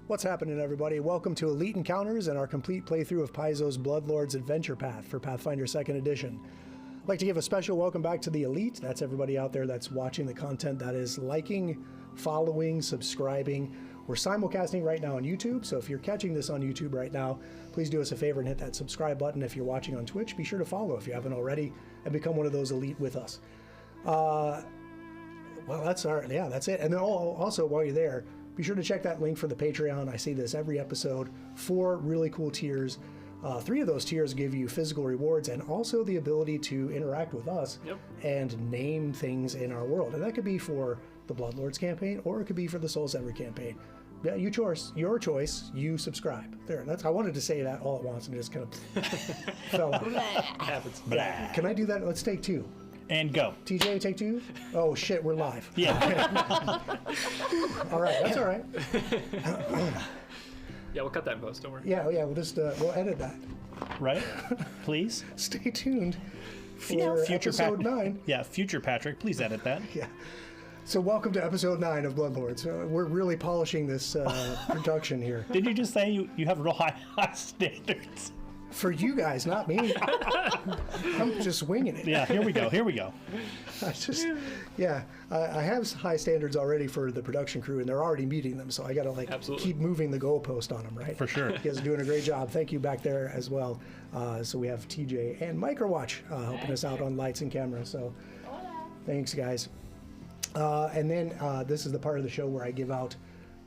What's happening, everybody? Welcome to Elite Encounters and our complete playthrough of Paizo's Bloodlord's Adventure Path for Pathfinder 2nd Edition. I'd like to give a special welcome back to the Elite. That's everybody out there that's watching the content, that is liking, following, subscribing. We're simulcasting right now on YouTube, so if you're catching this on YouTube right now, please do us a favor and hit that subscribe button. If you're watching on Twitch, be sure to follow if you haven't already and become one of those Elite with us. Well, that's it. And then also, while you're there, be sure to check that link for the Patreon. I say this every episode. 4 really cool tiers. 3 of those tiers give you physical rewards and also the ability to interact with us and name things in our world. And that could be for the Bloodlords campaign, or it could be for the Soul Sever campaign. Yeah, your choice. You subscribe. There. I wanted to say that all at once and it just kind of fell out. Happens. Yeah. Can I do that? Let's take 2. And go. TJ, take 2? Oh, shit, we're live. Yeah. All right, that's all right. Yeah, we'll cut that in post, don't worry. Yeah, we'll just, we'll edit that. Right? Please? Stay tuned for future episode 9. Yeah, future Patrick, please edit that. Yeah. So welcome to episode 9 of Bloodlords. We're really polishing this production here. Did you just say you have real high standards? For you guys, not me. I'm just winging it. Yeah, here we go. I have high standards already for the production crew, and they're already meeting them, so I gotta keep moving the goalpost on them, right? For sure. You guys are doing a great job. Thank you back there as well. So we have TJ and Microwatch helping us out on lights and cameras, so thanks, guys. And then this is the part of the show where I give out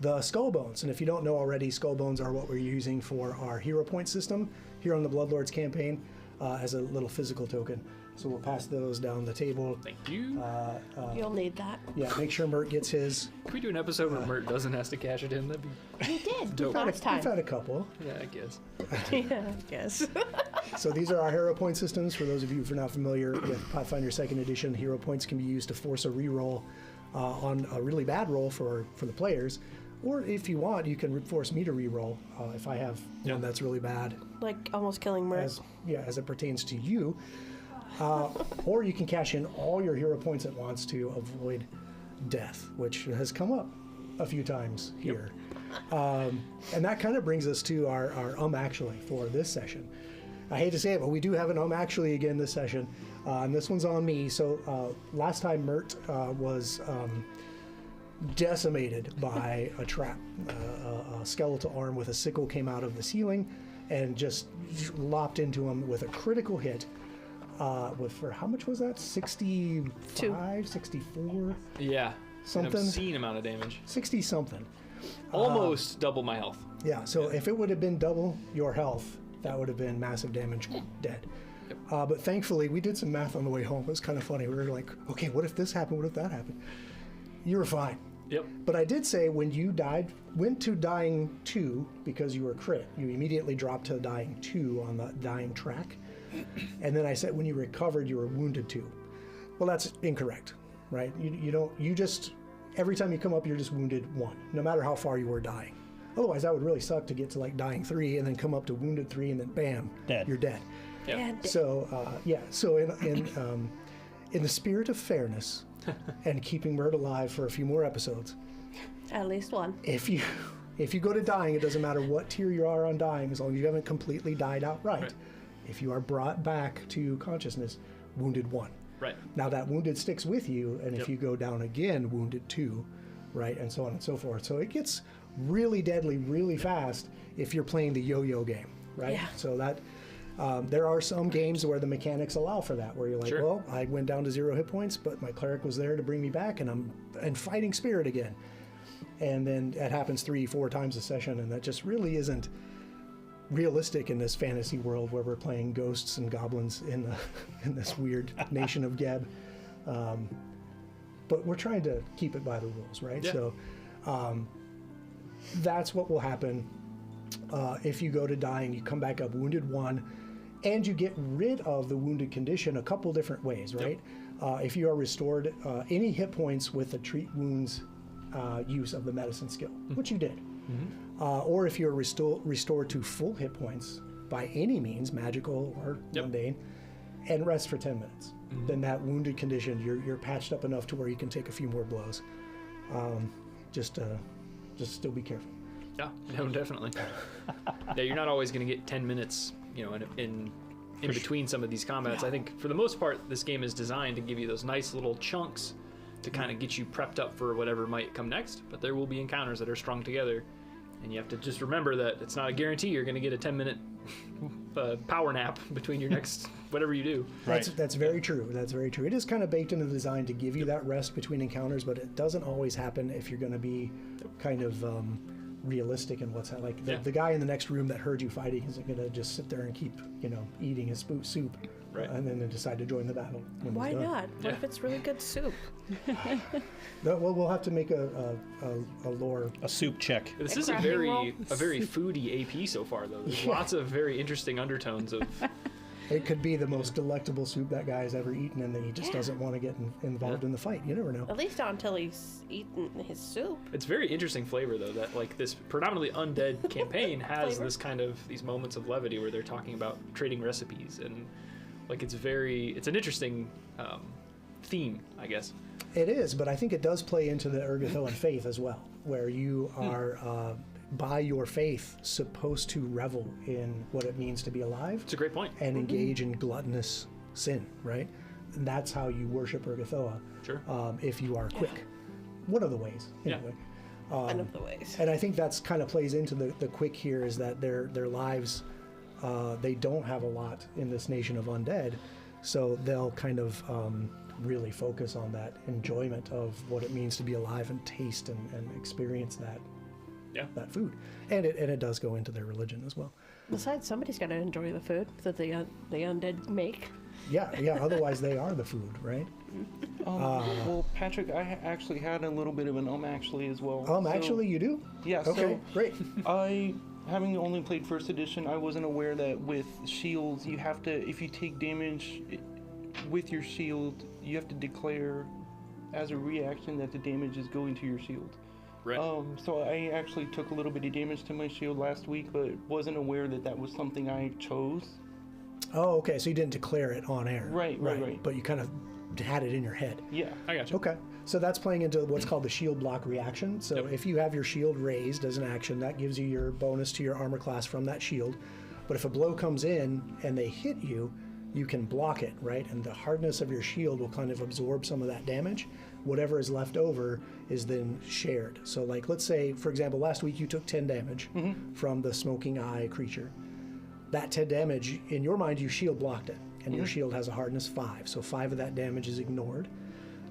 the skull bones. And if you don't know already, skull bones are what we're using for our hero point system here on the Bloodlords campaign as a little physical token. So we'll pass those down the table. Thank you. You'll need that. Yeah, make sure Mert gets his. Can we do an episode where Mert doesn't have to cash it in? That'd be We did dope. last time. We've had a couple. Yeah, I guess. Yeah, I guess. So these are our hero point systems. For those of you who are not familiar with Pathfinder 2nd Edition, hero points can be used to force a reroll on a really bad roll for the players. Or if you want, you can force me to reroll if I have one that's really bad. Like almost killing Mert. As it pertains to you. Or you can cash in all your hero points at once to avoid death, which has come up a few times here. And that kind of brings us to our actually for this session. I hate to say it, but we do have an actually again this session. And this one's on me. So last time Mert was decimated by a trap. A skeletal arm with a sickle came out of the ceiling and just lopped into him with a critical hit. For how much was that? 65, 64? Yeah. Something. An obscene amount of damage. 60 something. Almost double my health. Yeah, so if it would have been double your health, that would have been massive damage, dead. Yep. But thankfully, we did some math on the way home. It was kind of funny. We were like, okay, what if this happened? What if that happened? You were fine. Yep. But I did say when you went to dying 2 because you were crit, you immediately dropped to dying 2 on the dying track. And then I said when you recovered, you were wounded 2. Well, that's incorrect, right? You just, every time you come up, you're just wounded 1, no matter how far you were dying. Otherwise, that would really suck to get to like dying 3 and then come up to wounded 3 and then bam, you're dead. Yep. So, so in the spirit of fairness and keeping Mert alive for a few more episodes. At least one. If you go to dying, it doesn't matter what tier you are on dying, as long as you haven't completely died outright. Right. If you are brought back to consciousness, wounded 1. Right. Now that wounded sticks with you, and if you go down again, wounded 2, right, and so on and so forth. So it gets really deadly really fast if you're playing the yo-yo game, right? Yeah. So that there are some games where the mechanics allow for that, where you're like, well, I went down to 0 hit points, but my cleric was there to bring me back, and I'm fighting spirit again. And then it happens 3-4 times a session, and that just really isn't realistic in this fantasy world where we're playing ghosts and goblins in this weird nation of Geb. But we're trying to keep it by the rules, right? Yeah. So that's what will happen if you go to dying. You come back up wounded 1, and you get rid of the wounded condition a couple different ways, right? Yep. If you are restored any hit points with the treat wounds use of the medicine skill, which you did. Mm-hmm. Or if you're restored to full hit points by any means, magical or mundane, and rest for 10 minutes. Mm-hmm. Then that wounded condition, you're patched up enough to where you can take a few more blows. Just still be careful. Yeah, no, definitely. Yeah, you're not always going to get 10 minutes, you know, in between some of these combats. I think for the most part, this game is designed to give you those nice little chunks to kind of get you prepped up for whatever might come next. But there will be encounters that are strung together, and you have to just remember that it's not a guarantee you're going to get a 10-minute power nap between your next whatever you do. Right. That's very true. That's very true. It is kind of baked into the design to give you that rest between encounters, but it doesn't always happen if you're going to be kind of realistic in what's like the guy in the next room that heard you fighting isn't going to just sit there and keep eating his soup Right. and then decide to join the battle. when Why he's done. not? What if it's really good soup? Well, we'll have to make a lore. A soup check. This A is a crafting very roll? foodie AP so far, though. There's lots of very interesting undertones of. It could be the most delectable soup that guy has ever eaten, and then he just doesn't want to get involved in the fight. You never know. At least not until he's eaten his soup. It's very interesting flavor, though, that like this predominantly undead campaign has Flavor? this kind of these moments of levity where they're talking about trading recipes, and like it's an interesting theme, I guess. It is, but I think it does play into the Ergothoan faith as well, where you are, by your faith, supposed to revel in what it means to be alive It's a great point. and engage in gluttonous sin, right? And that's how you worship Ergothoa, Sure. if you are quick. One of the ways, Yeah. anyway. One of the ways. And I think that's kind of plays into the quick here is that their lives, they don't have a lot in this nation of undead, so they'll kind of really focus on that enjoyment of what it means to be alive and taste and experience that food. And it does go into their religion as well. Besides, somebody's got to enjoy the food that the undead make. Yeah, otherwise they are the food, right? Well, Patrick, I actually had a little bit of an actually as well. So- Actually you do? Yeah, Okay, great. I, having only played first edition, I wasn't aware that with shields, you have to, if you take damage with your shield, you have to declare as a reaction that the damage is going to your shield. Right. So I actually took a little bit of damage to my shield last week, but wasn't aware that that was something I chose. Oh, okay, so you didn't declare it on air. Right. But you kind of had it in your head. Yeah. I got you. Okay, so that's playing into what's called the shield block reaction. So if you have your shield raised as an action, that gives you your bonus to your armor class from that shield. But if a blow comes in and they hit you, you can block it, right? And the hardness of your shield will kind of absorb some of that damage. Whatever is left over is then shared. So like, let's say, for example, last week you took 10 damage from the smoking eye creature. That 10 damage, in your mind, you shield blocked it. And your shield has a hardness 5. So 5 of that damage is ignored.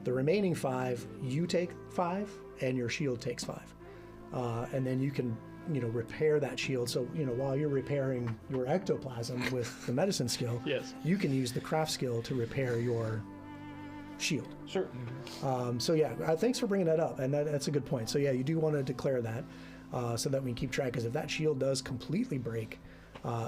The remaining 5, you take 5, and your shield takes 5. And then you can, repair that shield. So, while you're repairing your ectoplasm with the medicine skill, Yes. you can use the craft skill to repair your shield. Sure. So yeah, thanks for bringing that up, and that's a good point. So yeah, you do want to declare that so that we can keep track, because if that shield does completely break,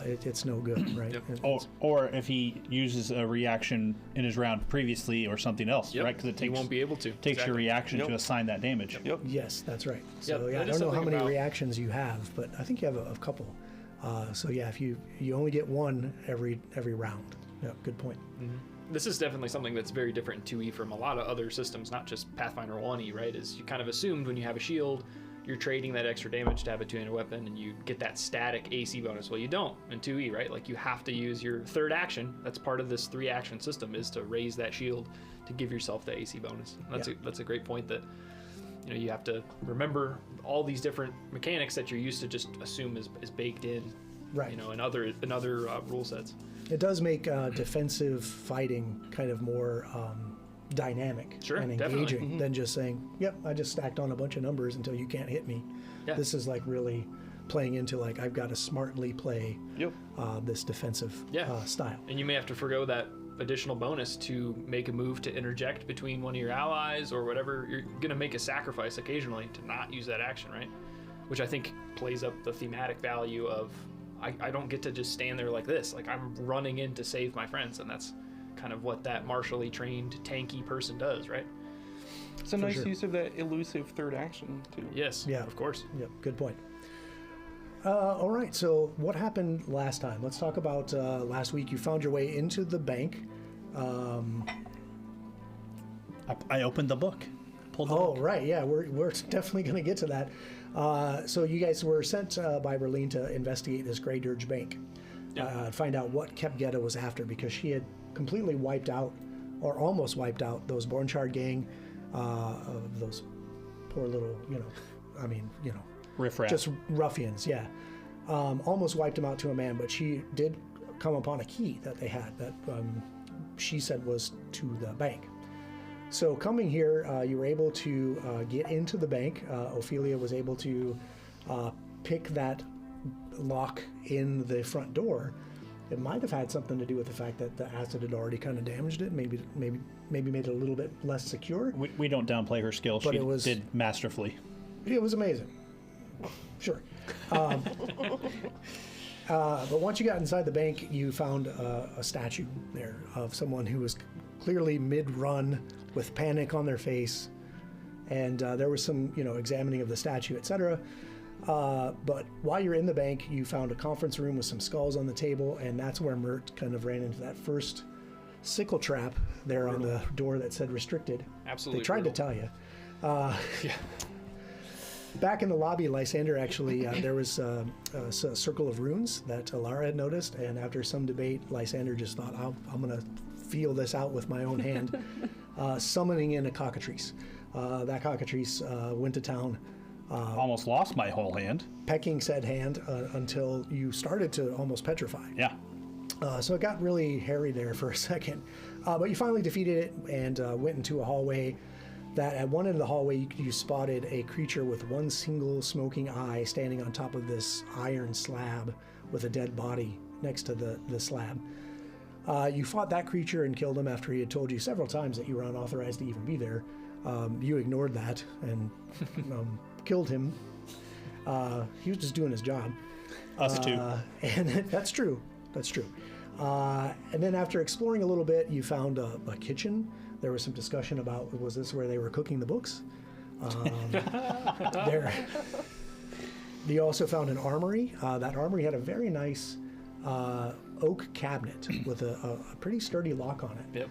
it's no good, right? Yep. Or if he uses a reaction in his round previously or something else, Yep. right? Because it You takes, won't be able to. takes your Exactly. reaction Yep. to assign that damage. Yep. Yes, that's right. So Yep, yeah, I that is don't know how something many about- reactions you have, but I think you have a couple. So yeah, if you only get one every round. Yeah, good point. This is definitely something that's very different in 2E from a lot of other systems, not just Pathfinder 1E, right? Is you kind of assumed when you have a shield, you're trading that extra damage to have a two-handed weapon, and you get that static AC bonus. Well, you don't in 2E, right? Like, you have to use your third action. That's part of this 3-action system, is to raise that shield to give yourself the AC bonus. And that's a great point, that you have to remember all these different mechanics that you're used to just assume is baked in, Right. in other rule sets. It does make defensive fighting kind of more dynamic Sure, and definitely. engaging than just saying, "Yep, I just stacked on a bunch of numbers until you can't hit me." Yeah. This is like really playing into like I've got to smartly play Yep. this defensive style. And you may have to forgo that additional bonus to make a move to interject between one of your allies or whatever. You're going to make a sacrifice occasionally to not use that action, right? Which I think plays up the thematic value of I don't get to just stand there like this. Like, I'm running in to save my friends, and that's kind of what that martially trained tanky person does, right? It's a nice sure. use of that elusive third action, too. Yes, Yeah. of course. Yep, good point. All right, so what happened last time? Let's talk about last week. You found your way into the bank. I opened the book, pulled it Oh, up? right. Yeah, we're definitely going to get to that. So you guys were sent by Berlin to investigate this Grey Dirge Bank. Find out what Kepgetta was after, because she had completely wiped out, or almost wiped out, those Bornchard gang of those poor little, Riff-raff. just ruffians, yeah. Almost wiped them out to a man, but she did come upon a key that they had that she said was to the bank. So coming here, you were able to get into the bank. Ophelia was able to pick that lock in the front door. It might have had something to do with the fact that the acid had already kind of damaged it. Maybe made it a little bit less secure. We don't downplay her skill. But She it was- did masterfully. It was amazing. Sure. But once you got inside the bank, you found a statue there of someone who was clearly mid-run with panic on their face. And there was some, examining of the statue, etc. But while you're in the bank, you found a conference room with some skulls on the table, and that's where Mert kind of ran into that first sickle trap there on the door that said restricted. Absolutely They tried to brutal. tell you. Yeah. Back in the lobby, Lysander actually, there was a circle of runes that Alara had noticed, and after some debate, Lysander just thought, I'm going to feel this out with my own hand, summoning in a cockatrice. That cockatrice went to town, Almost lost my whole hand. pecking said hand until you started to almost petrify. Yeah. So it got really hairy there for a second. But you finally defeated it and went into a hallway that at one end of the hallway you spotted a creature with one single smoking eye standing on top of this iron slab with a dead body next to the slab. You fought that creature and killed him after he had told you several times that you were unauthorized to even be there. You ignored that and killed him. He was just doing his job. Us too. And that's true. That's true. And then after exploring a little bit, you found a kitchen. There was some discussion about, was this where they were cooking the books? There. You also found an armory. That armory had a very nice oak cabinet with a pretty sturdy lock on it. Yep.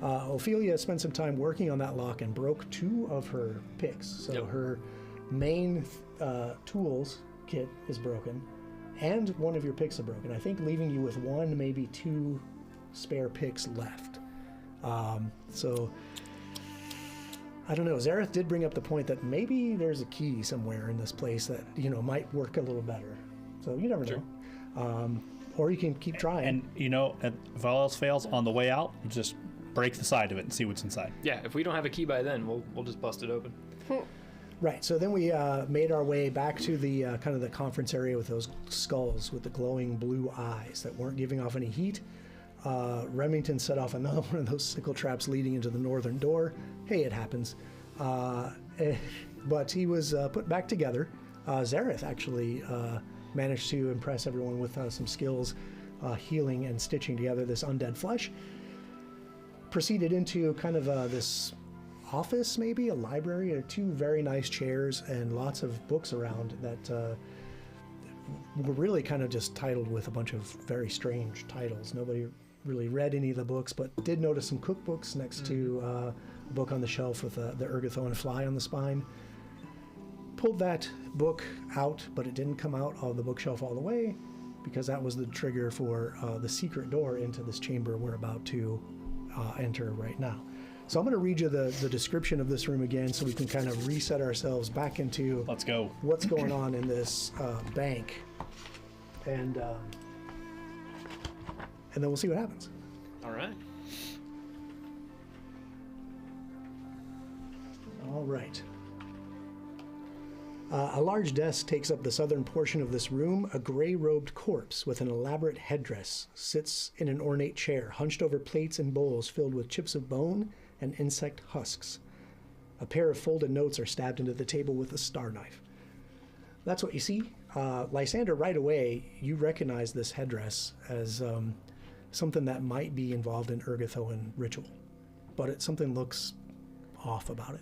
Ophelia spent some time working on that lock and broke 2 of her picks. So Yep. her main tools kit is broken, and one of your picks are broken. I think leaving you with 1, maybe 2 spare picks left. So I don't know. Zareth did bring up the point that maybe there's a key somewhere in this place that might work a little better. So you never know. Or you can keep trying. And if all else fails, on the way out, just break the side of it and see what's inside. Yeah, if we don't have a key by then, we'll just bust it open. Right. So then we made our way back to the kind of the conference area with those skulls with the glowing blue eyes that weren't giving off any heat. Remington set off another one of those sickle traps leading into the northern door. Hey, it happens. But he was put back together. Zareth actually managed to impress everyone with some skills healing and stitching together this undead flesh. Proceeded into kind of this office, maybe a library, 2 very nice chairs and lots of books around that were really kind of just titled with a bunch of very strange titles. Nobody really read any of the books, but did notice some cookbooks next to a book on the shelf with the Ergothoan fly on the spine. Pulled that book out, but it didn't come out of the bookshelf all the way, because that was the trigger for the secret door into this chamber we're about to enter right now. So I'm going to read you the description of this room again so we can kind of reset ourselves back into Let's go. what's going on in this bank. And then we'll see what happens. All right. All right. A large desk takes up the southern portion of this room. A gray-robed corpse with an elaborate headdress sits in an ornate chair, hunched over plates and bowls filled with chips of bone and insect husks. A pair of folded notes are stabbed into the table with a star knife. That's what you see. Lysander, right away, you recognize this headdress as something that might be involved in Ergothoan ritual, but something looks off about it.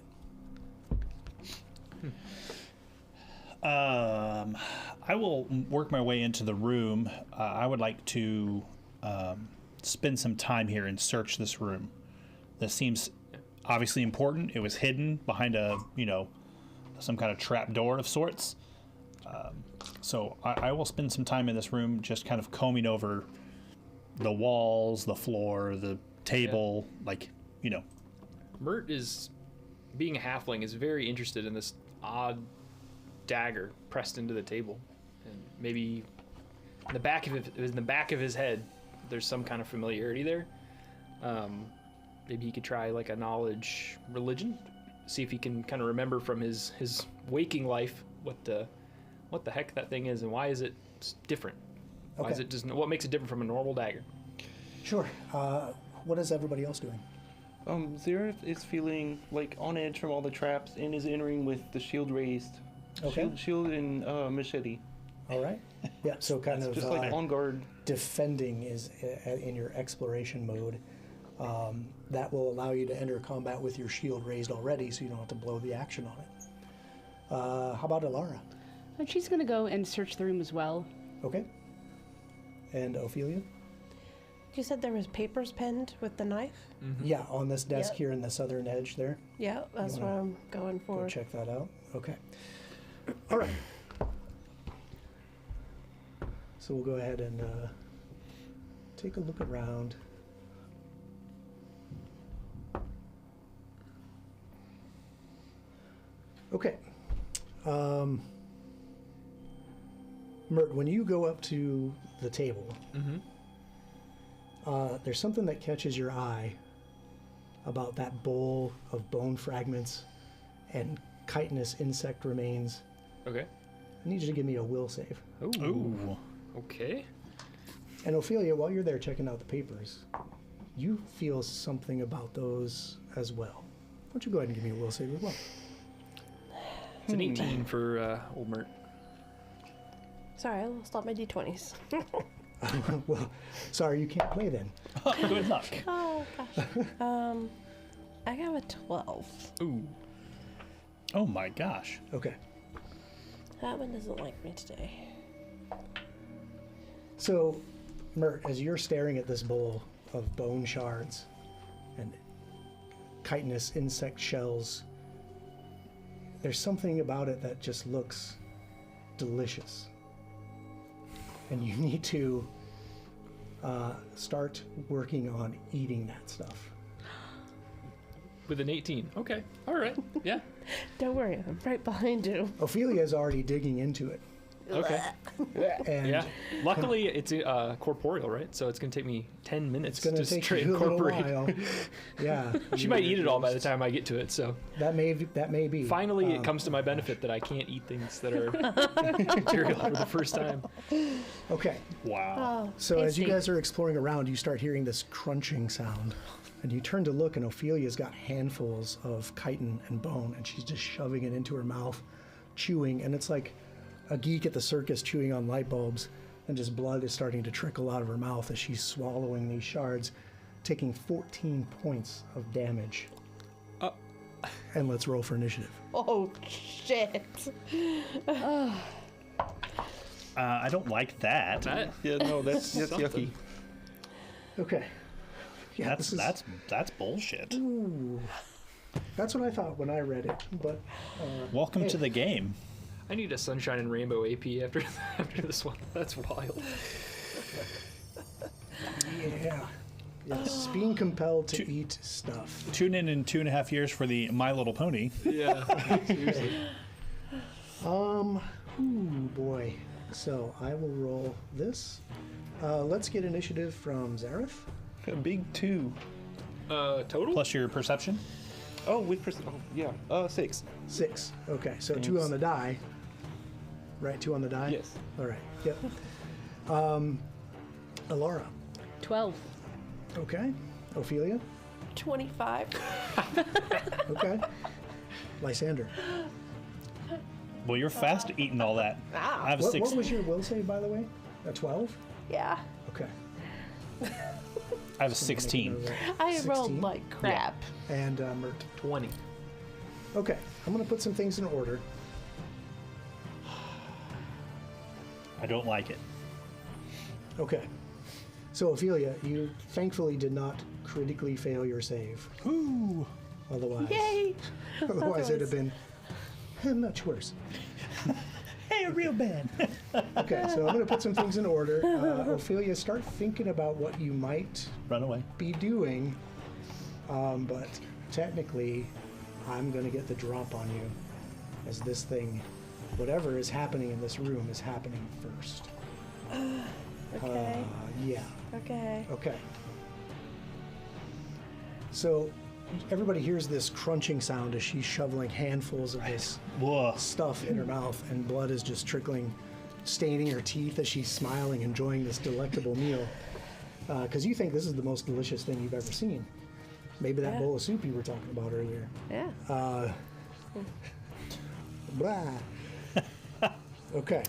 I will work my way into the room. I would like to spend some time here and search this room. This seems obviously important. It was hidden behind a, some kind of trap door of sorts. So I will spend some time in this room just kind of combing over the walls, the floor, the table, Mert is, being a halfling, is very interested in this odd dagger pressed into the table, and maybe in the back of his head, there's some kind of familiarity there. Maybe he could try like a knowledge religion, see if he can kind of remember from his waking life what the heck that thing is and why is it different. Why is it just, what makes it different from a normal dagger? Sure. What is everybody else doing? Xerath is feeling like on edge from all the traps and is entering with the shield raised. Okay. Shield and machete. All right. Yeah. So kind of Just like on guard. defending is in your exploration mode. That will allow you to enter combat with your shield raised already, so you don't have to blow the action on it. How about Alara? She's going to go and search the room as well. Okay. And Ophelia? You said there was papers penned with the knife? Mm-hmm. Yeah, on this desk Yep. here in the southern edge there. Yeah, that's what I'm going Go for. check that out. Okay. All right. So we'll go ahead and take a look around. Okay. Mert, when you go up to the table, there's something that catches your eye about that bowl of bone fragments and chitinous insect remains. Okay. I need you to give me a will save. Ooh. Okay. And Ophelia, while you're there checking out the papers, you feel something about those as well. Why don't you go ahead and give me a will save as well? It's an 18 for old Mert. Sorry, I lost all my d20s. Well, sorry, you can't play then. Good luck. Oh, gosh. I have a 12. Ooh. Oh my gosh. Okay. That one doesn't like me today. So, Mert, as you're staring at this bowl of bone shards and chitinous insect shells, there's something about it that just looks delicious. And you need to start working on eating that stuff. With an 18. Okay. All right. Yeah. Don't worry, I'm right behind you. Ophelia is already digging into it. Okay. And Yeah. Luckily, it's corporeal, right? So it's going to take me 10 minutes it's going to to take straight you a little incorporate. while. Yeah. She might eat it all by the time I get to it, so That may be. finally it comes to my benefit that I can't eat things that are material for the first time. Okay. Wow. Oh, So as you tasty. guys are exploring around, you start hearing this crunching sound. And you turn to look, and Ophelia's got handfuls of chitin and bone, and she's just shoving it into her mouth, chewing. And it's like a geek at the circus chewing on light bulbs, and just blood is starting to trickle out of her mouth as she's swallowing these shards, taking 14 points of damage. And let's roll for initiative. Oh, shit. I don't like that. That, Yeah, no, that's Something. yucky. Okay. Yeah, That's bullshit. that's what I thought when I read it. But Welcome to the game. I need a sunshine and rainbow AP after this one. That's wild. yeah. Yes, being compelled to eat stuff. Tune in 2.5 years for the My Little Pony. Yeah. Seriously. Boy. So I will roll this. Let's get initiative from Zareth. A big 2. Total? Plus your perception. Oh, with yeah. 6. 6. Okay, so Thanks. 2 on the die. Right, 2 on the die? Yes. All right, yep. Alara. 12. Okay. Ophelia. 25. Okay. Lysander. Well, you're fast at eating all that. I have a What 6. was your will save, by the way? A 12? Yeah. Okay. I have a 16. I 16? rolled like crap. And Mert. 20. Okay, I'm going to put some things in order. I don't like it. Okay. So, Ophelia, you thankfully did not critically fail your save. Ooh. Otherwise, Yay! otherwise it'd have been much worse. Hey, a real band. Okay, so I'm going to put some things in order. Ophelia, start thinking about what you might Run away. be doing, but technically, I'm going to get the drop on you, as this thing, whatever is happening in this room, is happening first. Okay. Yeah. Okay. Okay. So everybody hears this crunching sound as she's shoveling handfuls of this Whoa. stuff in her mouth, and blood is just trickling, staining her teeth as she's smiling, enjoying this delectable meal. Because you think this is the most delicious thing you've ever seen. Maybe that Yeah. bowl of soup you were talking about earlier. Yeah. Blah. Okay.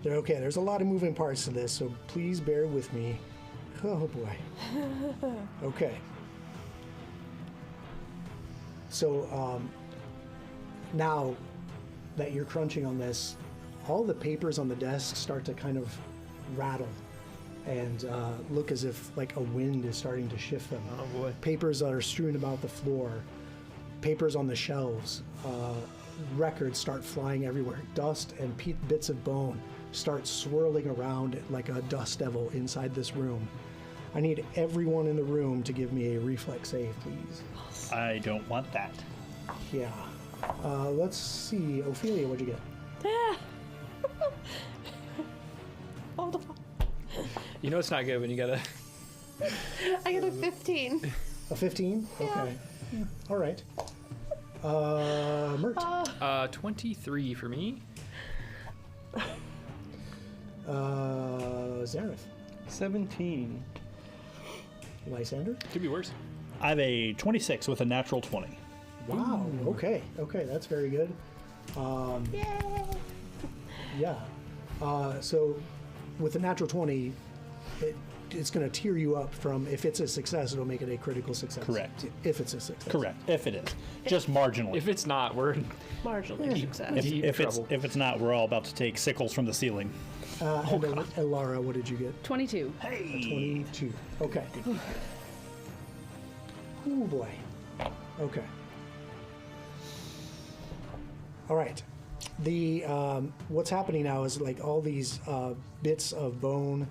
Okay, there's a lot of moving parts to this, so please bear with me. Oh boy. Okay. So now that you're crunching on this, all the papers on the desk start to kind of rattle and look as if like a wind is starting to shift them. Oh boy. Papers that are strewn about the floor, papers on the shelves, records start flying everywhere. Dust and bits of bone start swirling around like a dust devil inside this room. I need everyone in the room to give me a reflex save, please. I don't want that. Yeah. Let's see. Ophelia, what'd you get? Yeah. Hold on. You know it's not good when you gotta. I got a 15. A 15? Okay. Yeah. All right. Mert. 23 for me. Zareth. 17. Lysander. Could be worse. I have a 26 with a natural 20. Wow. Okay. Okay, that's very good. Yay! Yeah. So with a natural 20, it's going to tear you up from, if it's a success, it'll make it a critical success. Correct. If it's a success. Correct. If it is. Just marginally. If it's not, we're Marginally success. deep if trouble. it's not, we're all about to take sickles from the ceiling. And Laura, what did you get? 22. A 22. Okay. Oh boy. Okay. All right. The what's happening now is like all these bits of bone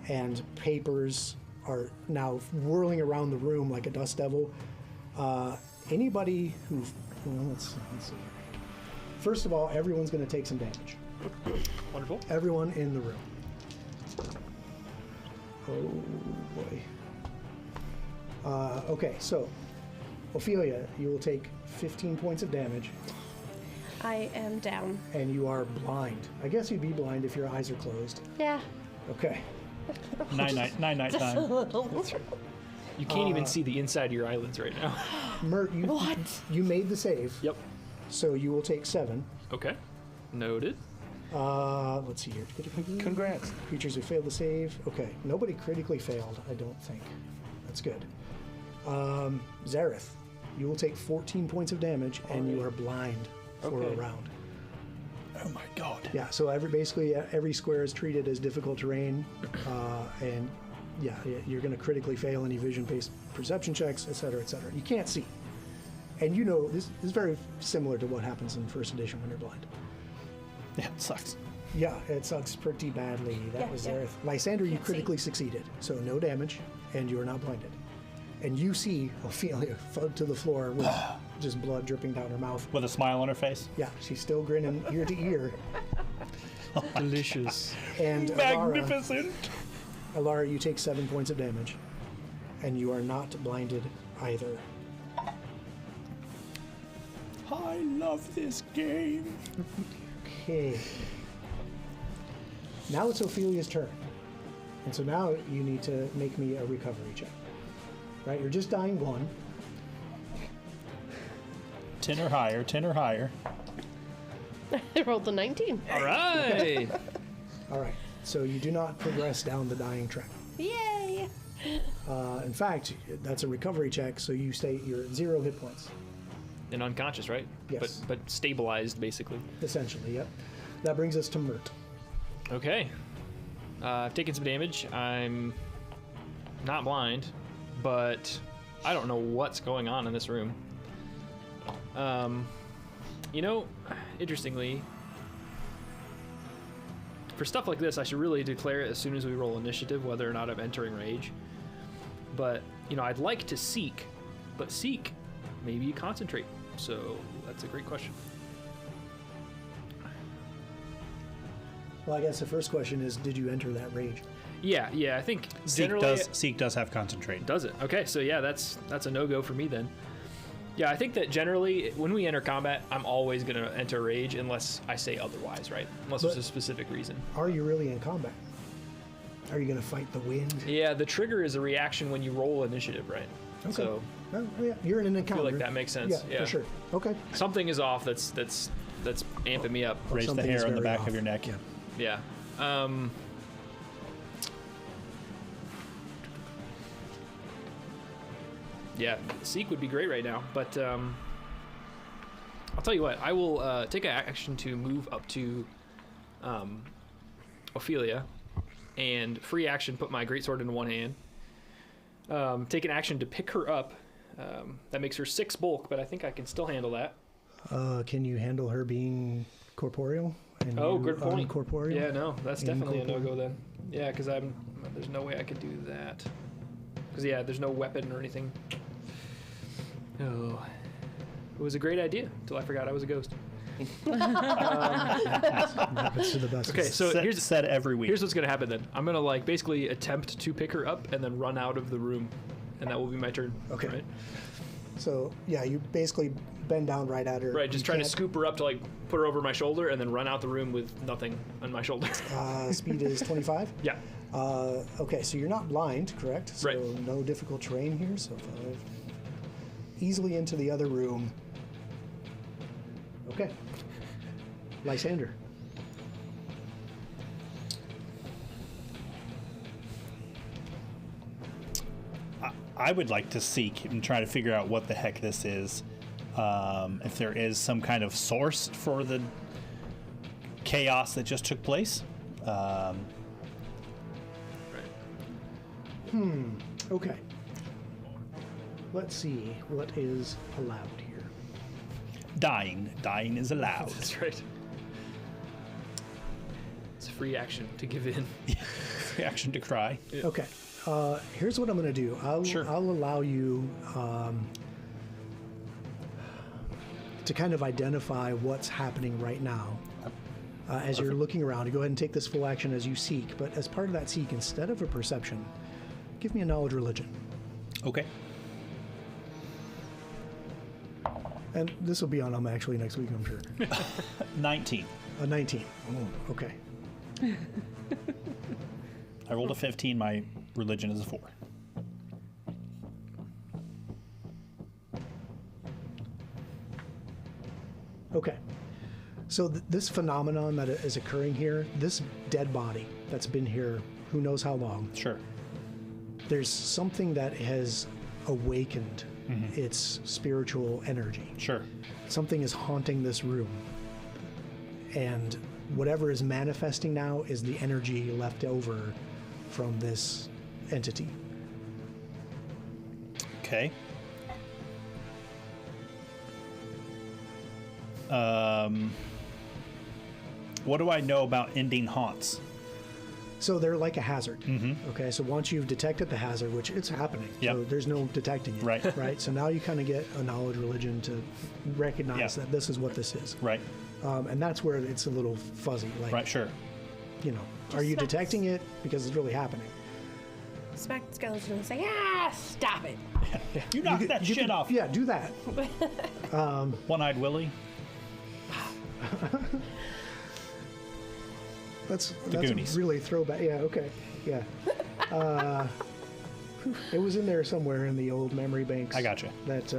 and papers are now whirling around the room like a dust devil. Anybody who, well, let's see. First of all, everyone's going to take some damage. Wonderful. Everyone in the room. Oh boy. Okay, so Ophelia, you will take 15 points of damage, I am down. and you are blind. I guess you'd be blind if your eyes are closed. Yeah. Okay. Night time. You can't even see the inside of your eyelids right now. Mert, you made the save, Yep. so you will take 7. Okay. Noted. Let's see here. Congrats. Creatures who failed the save. Okay, nobody critically failed, I don't think. That's good. Zareth, you will take 14 points of damage, and you are blind for a Okay. round. Oh my god. Yeah, so basically every square is treated as difficult terrain, and yeah, you're going to critically fail any vision-based perception checks, etc., etc. You can't see, and you know this is very similar to what happens in first edition when you're blind. Yeah, it sucks. Yeah, it sucks pretty badly. That Yeah, was yeah. Zareth. Lysander, you Can't see. critically succeeded, so no damage, and you are not blinded. And you see Ophelia thud to the floor with just blood dripping down her mouth. With a smile on her face. Yeah, she's still grinning ear to ear. Delicious. And Alara, Magnificent. Alara, you take 7 points of damage, and you are not blinded either. I love this game. Okay. Now it's Ophelia's turn. And so now you need to make me a recovery check. Right? You're just dying 1. 10 or higher, 10 or higher. I rolled a 19. All right. All right. So you do not progress down the dying track. Yay! In fact, that's a recovery check, so you're at 0 hit points. And unconscious, right? Yes. But stabilized, basically. Essentially, yep. That brings us to Mert. Okay. I've taken some damage. I'm not blind, but I don't know what's going on in this room. You know, interestingly, for stuff like this, I should really declare it as soon as we roll initiative, whether or not I'm entering rage. But, you know, I'd like to seek, but seek, maybe you concentrate. So that's a great question. Well, I guess the first question is, did you enter that rage? Yeah, I think generally Seek does have concentrate. does it. Okay, so yeah, that's a no-go for me then. Yeah, I think that generally when we enter combat, I'm always going to enter rage unless I say otherwise, right? Unless there's a specific reason. Are you really in combat? Are you going to fight the wind? Yeah, the trigger is a reaction when you roll initiative, right? Okay. So Oh, yeah, you're in an I encounter. feel like that makes sense. Yeah, for sure. Okay. Something is off that's amping me up. Raise the Something is hair on the very back off. of your neck. Yeah. Yeah. Yeah, Seek would be great right now, but I'll tell you what, I will take an action to move up to Ophelia, and free action put my greatsword in one hand. Take an action to pick her up. That makes her 6 bulk, but I think I can still handle that. Can you handle her being corporeal? And Oh, you good point. Uncorporeal? Yeah, no, that's definitely a Incorporeal. no-go then. Yeah, because there's no way I could do that. Because, yeah, there's no weapon or anything. Oh. It was a great idea until I forgot I was a ghost. Happens to the best. Okay, so here's said every week. what's going to happen then. I'm going to, like, basically attempt to pick her up and then run out of the room. And that will be my turn. Okay. Right, So, yeah, you basically bend down right at her. right, just You trying to can't- scoop her up to, like, put her over my shoulder and then run out the room with nothing on my shoulder. Speed is 25. Yeah. Okay, so you're not blind, correct? So Right. no difficult terrain here. So 5. Easily into the other room. Okay. Lysander. I would like to seek and try to figure out what the heck this is. If there is some kind of source for the chaos that just took place. Okay. Let's see what is allowed here. Dying is allowed. That's right. It's a free action to give in. Reaction to cry. Okay. Here's what I'm going to do. I'll allow you to kind of identify what's happening right now. As you're looking around, go ahead and take this full action as you seek. But as part of that seek, instead of a perception, give me a knowledge religion. Okay. And this will be on actually next week, I'm sure. 19. A 19. Oh, okay. I rolled a 15. My religion is a 4. Okay. So this phenomenon that is occurring here, this dead body that's been here who knows how long, Sure. there's something that has awakened its spiritual energy. Sure. Something is haunting this room. And whatever is manifesting now is the energy left over from this entity. Okay. What do I know about ending haunts? So they're like a hazard. Okay, so once you've detected the hazard, which it's happening, Yep. so there's no detecting it. Right. Right. So now you kind of get a knowledge religion to recognize Yeah. that this is what this is. Right. And that's where it's a little fuzzy. Like, Right. Sure. you know, are you smack- detecting it because it's really happening? Smack the skeleton and say, stop it. You knock that You shit could- off. Yeah, do that. One-eyed Willie. That's Goonies. really throwback. Yeah. Okay. Yeah. It was in there somewhere in the old memory banks. I gotcha. That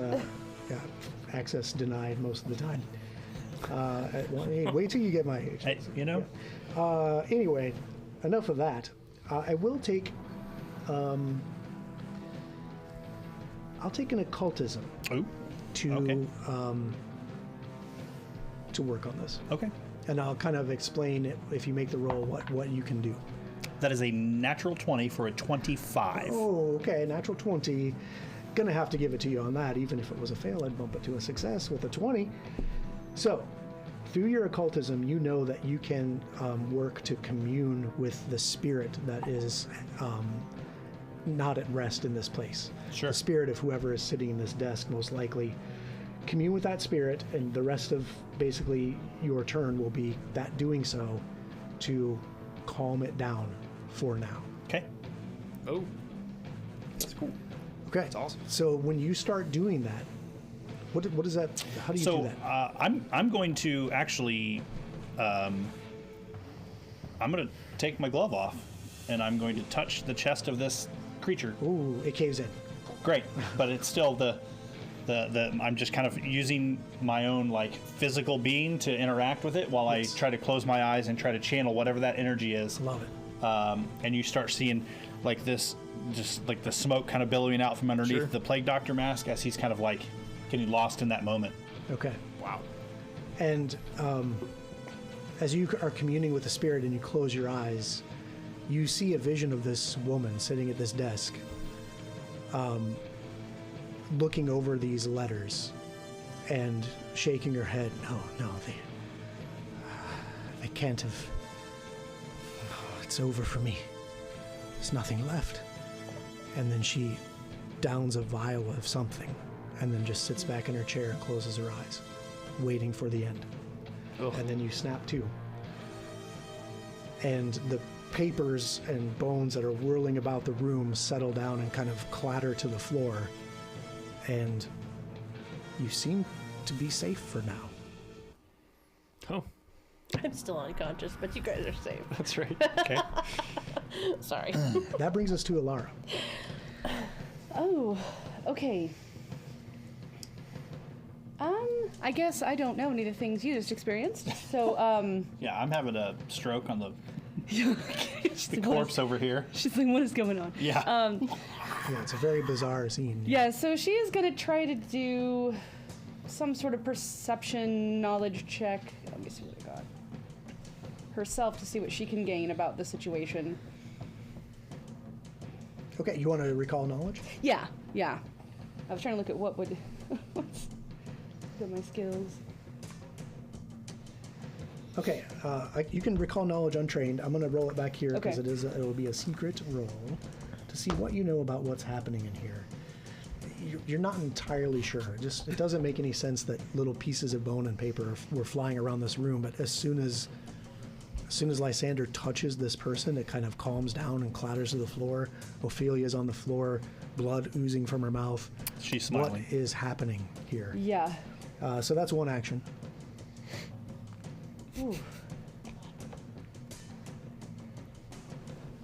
yeah, access denied most of the time. Hey, wait till you get my age. Hey, you know. Anyway, enough of that. I will take. I'll take an occultism Ooh. to Okay. to work on this, Okay. and I'll kind of explain it if you make the roll what you can do. That is a natural 20 for a 25. Oh, okay. Natural 20. Gonna have to give it to you on that. Even if it was a fail, I'd bump it to a success with a 20. So, through your occultism, you know that you can work to commune with the spirit that is not at rest in this place. Sure. The spirit of whoever is sitting in this desk, most likely. Commune with that spirit, and the rest of basically your turn will be that doing so to calm it down for now. Okay. Oh, that's cool. Okay. That's awesome. So when you start doing that, what is that? How do you do that? I'm going to actually, I'm going to take my glove off, and I'm going to touch the chest of this creature. Ooh, it caves in. Great, but it's still the I'm just kind of using my own like physical being to interact with it while Yes. I try to close my eyes and try to channel whatever that energy is. Love it. And you start seeing like this, just like the smoke kind of billowing out from underneath Sure. the plague doctor mask as he's kind of like getting lost in that moment. Okay. Wow. And as you are communing with the spirit and you close your eyes, you see a vision of this woman sitting at this desk, looking over these letters and shaking her head. No, they can't have. Oh, it's over for me. There's nothing left. And then she downs a vial of something and then just sits back in her chair and closes her eyes, waiting for the end. Ugh. And then you snap to. And the papers and bones that are whirling about the room settle down and kind of clatter to the floor. And you seem to be safe for now. Oh, I'm still unconscious, but you guys are safe. that's right. Okay. Sorry. That brings us to Alara. Oh, okay. I guess I don't know any of the things you just experienced. So, Yeah, I'm having a stroke on the she's like, corpse over here. She's like, what is going on? Yeah. Yeah, it's a very bizarre scene. Yeah, so she is going to try to do some sort of perception knowledge check. Let me see what I got. Herself to see what she can gain about the situation. Okay, you want to recall knowledge? Yeah. I was trying to look at what would what's my skills. Okay, you can recall knowledge untrained. I'm going to roll it back here because Okay. it will be a secret roll to see what you know about what's happening in here. You're not entirely sure. It doesn't make any sense that little pieces of bone and paper were flying around this room. But as soon as Lysander touches this person, it kind of calms down and clatters to the floor. Ophelia's on the floor, blood oozing from her mouth. She's smiling. What is happening here? Yeah. So that's one action. Ooh.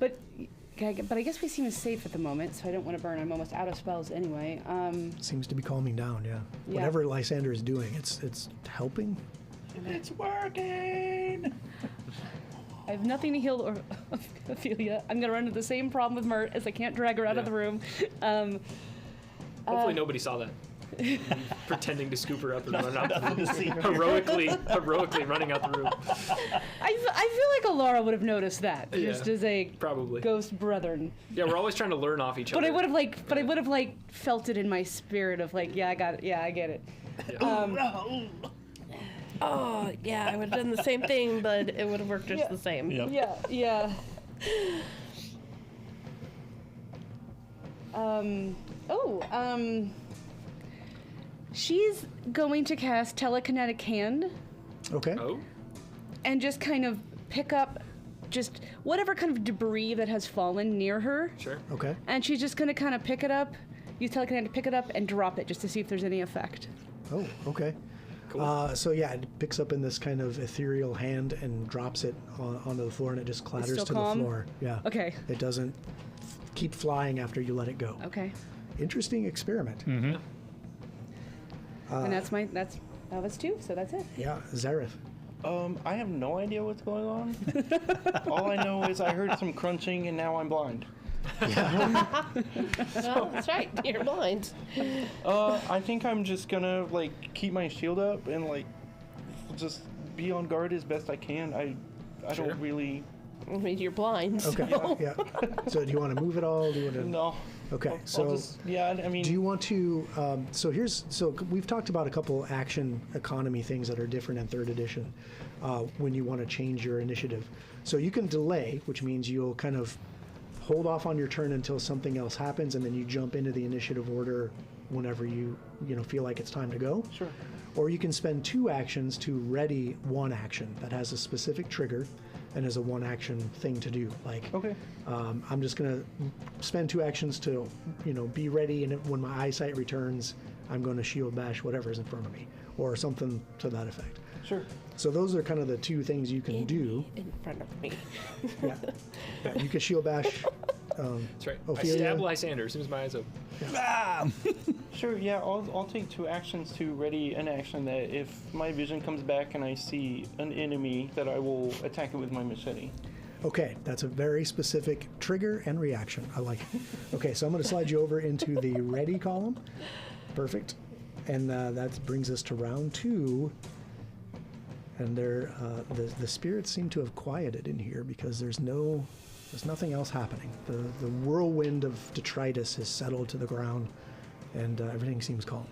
But I guess we seem safe at the moment, so I don't want to burn. I'm almost out of spells anyway. Seems to be calming down. Yeah. Yeah. Whatever Lysander is doing, it's helping. It's working. I have nothing to heal or Ophelia. I'm gonna run into the same problem with Mert as I can't drag her out of Yeah. the room. Hopefully nobody saw that. Pretending to scoop her up and run out the room. To see. heroically running out the room. I feel like Alara would have noticed that Yeah. just as a Probably. ghost brethren. Yeah, we're always trying to learn off each other. But I would have felt it in my spirit of like, yeah, I got it. Yeah, I get it. Oh, yeah, I would have done the same thing, but it would have worked just Yeah. the same. Yep. Yeah. She's going to cast Telekinetic Hand Okay. Oh, and just kind of pick up just whatever kind of debris that has fallen near her. sure. Okay. And she's just going to kind of pick it up, use Telekinetic to pick it up and drop it just to see if there's any effect. Oh, okay. Cool. So yeah, it picks up in this kind of ethereal hand and drops it onto the floor, and it just clatters still to calm? the floor. Yeah. Okay. It doesn't keep flying after you let it go. Okay. Interesting experiment. Mm-hmm. And that was 2, so that's it. Yeah, Zareth. I have no idea what's going on. All I know is I heard some crunching and now I'm blind. Well, that's right. You're blind. I think I'm just gonna keep my shield up and just be on guard as best I can. I Sure. don't really I mean, you're blind. Okay. So. Yeah. So do you want to move it all? Do you want to? No. Okay. I'll So just, yeah, I mean, do you want to? So we've talked about a couple action economy things that are different in third edition when you want to change your initiative. So you can delay, which means you'll kind of hold off on your turn until something else happens, and then you jump into the initiative order whenever you feel like it's time to go. Sure. Or you can spend 2 actions to ready 1 action that has a specific trigger and is a 1 action thing to do. Like, Okay. I'm just gonna spend 2 actions to, be ready, and when my eyesight returns, I'm going to shield bash whatever's in front of me, or something to that effect. Sure. So those are kind of the 2 things you can do. In front of me. Yeah. Yeah, you can shield bash. That's right. Ophelia? I stab Lysander as soon as my eyes open. Ah! Sure, yeah, I'll take 2 actions to ready an action that if my vision comes back and I see an enemy, that I will attack it with my machete. Okay, that's a very specific trigger and reaction. I like it. Okay, so I'm going to slide you over into the ready column. Perfect. And that brings us to round 2. And the spirits seem to have quieted in here because there's nothing else happening. The whirlwind of detritus has settled to the ground, and everything seems calm.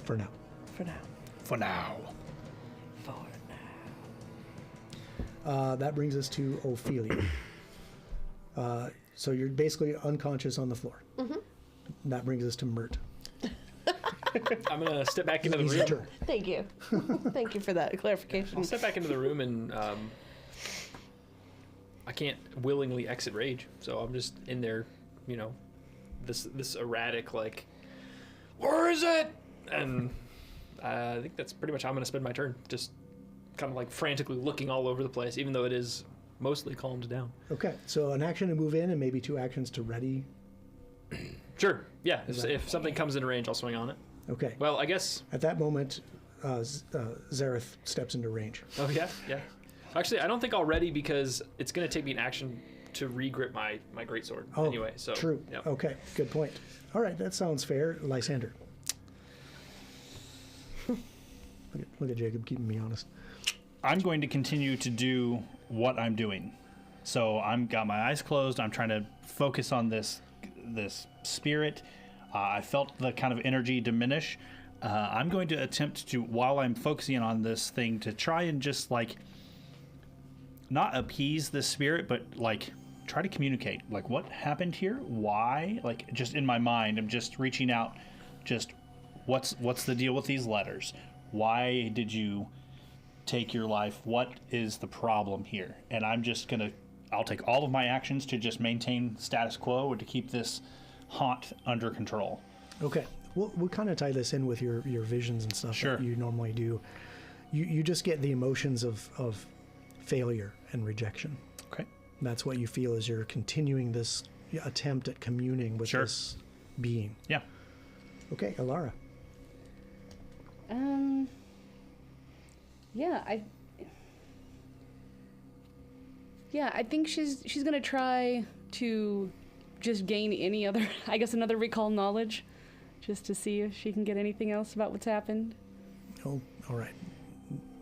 For now. For now. For now. For now. That brings us to Ophelia. So you're basically unconscious on the floor. Mm-hmm. That brings us to Mert. I'm going to step back into the Easy room. turn. Thank you. Thank you for that clarification. I'll step back into the room and I can't willingly exit rage, so I'm just in there, this erratic, like, where is it? And I think that's pretty much how I'm going to spend my turn, just kind of like frantically looking all over the place, even though it is mostly calmed down. Okay, so an action to move in and maybe 2 actions to ready. Sure, yeah, if something comes in range, I'll swing on it. Okay. Well, I guess... At that moment, Zareth steps into range. Oh, yeah? Yeah. Actually, I don't think I'll ready because it's going to take me an action to re-grip my greatsword anyway. So true. Yep. Okay, good point. All right, that sounds fair. Lysander. Look at Jacob keeping me honest. I'm going to continue to do what I'm doing. So I'm got my eyes closed. I'm trying to focus on this spirit. I felt the kind of energy diminish. I'm going to attempt to, while I'm focusing on this thing, to try and just not appease the spirit, but try to communicate. Like, what happened here? Why? Like, just in my mind, I'm just reaching out. Just what's the deal with these letters? Why did you take your life? What is the problem here? And I'm just I'll take all of my actions to just maintain status quo and to keep this haunt under control. Okay, we'll kind of tie this in with your visions and stuff Sure. that you normally do. You just get the emotions of failure and rejection. Okay. That's what you feel as you're continuing this attempt at communing with Sure. this being. Yeah. Okay, Alara. I think she's gonna try to just gain another recall knowledge, just to see if she can get anything else about what's happened. Oh, all right.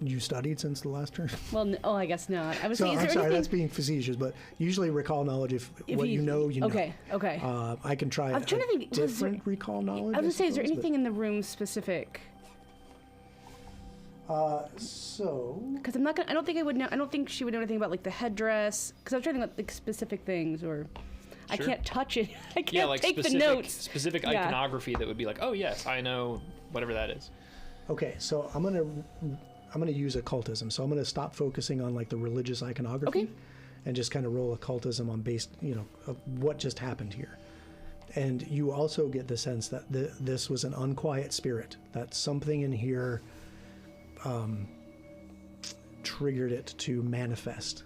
You studied since the last turn? Well, I guess not. I was So saying, is I'm there sorry, anything? that's being facetious, but usually recall knowledge, if what you know, you know. Okay. I can try I'm trying to think, was there- different recall knowledge. I was gonna say, is there suppose, anything in the room specific? So Because I don't think I would know. I don't think she would know anything about the headdress. Because I was trying to think about specific things, or I Sure. can't touch it. I can't Yeah, like take specific, the notes. specific Yeah. iconography that would be like, oh yes, I know whatever that is. okay, so I'm gonna use occultism. So I'm gonna stop focusing on the religious iconography, Okay. and just kind of roll occultism on based of what just happened here. And you also get the sense that this was an unquiet spirit. That something in here triggered it to manifest.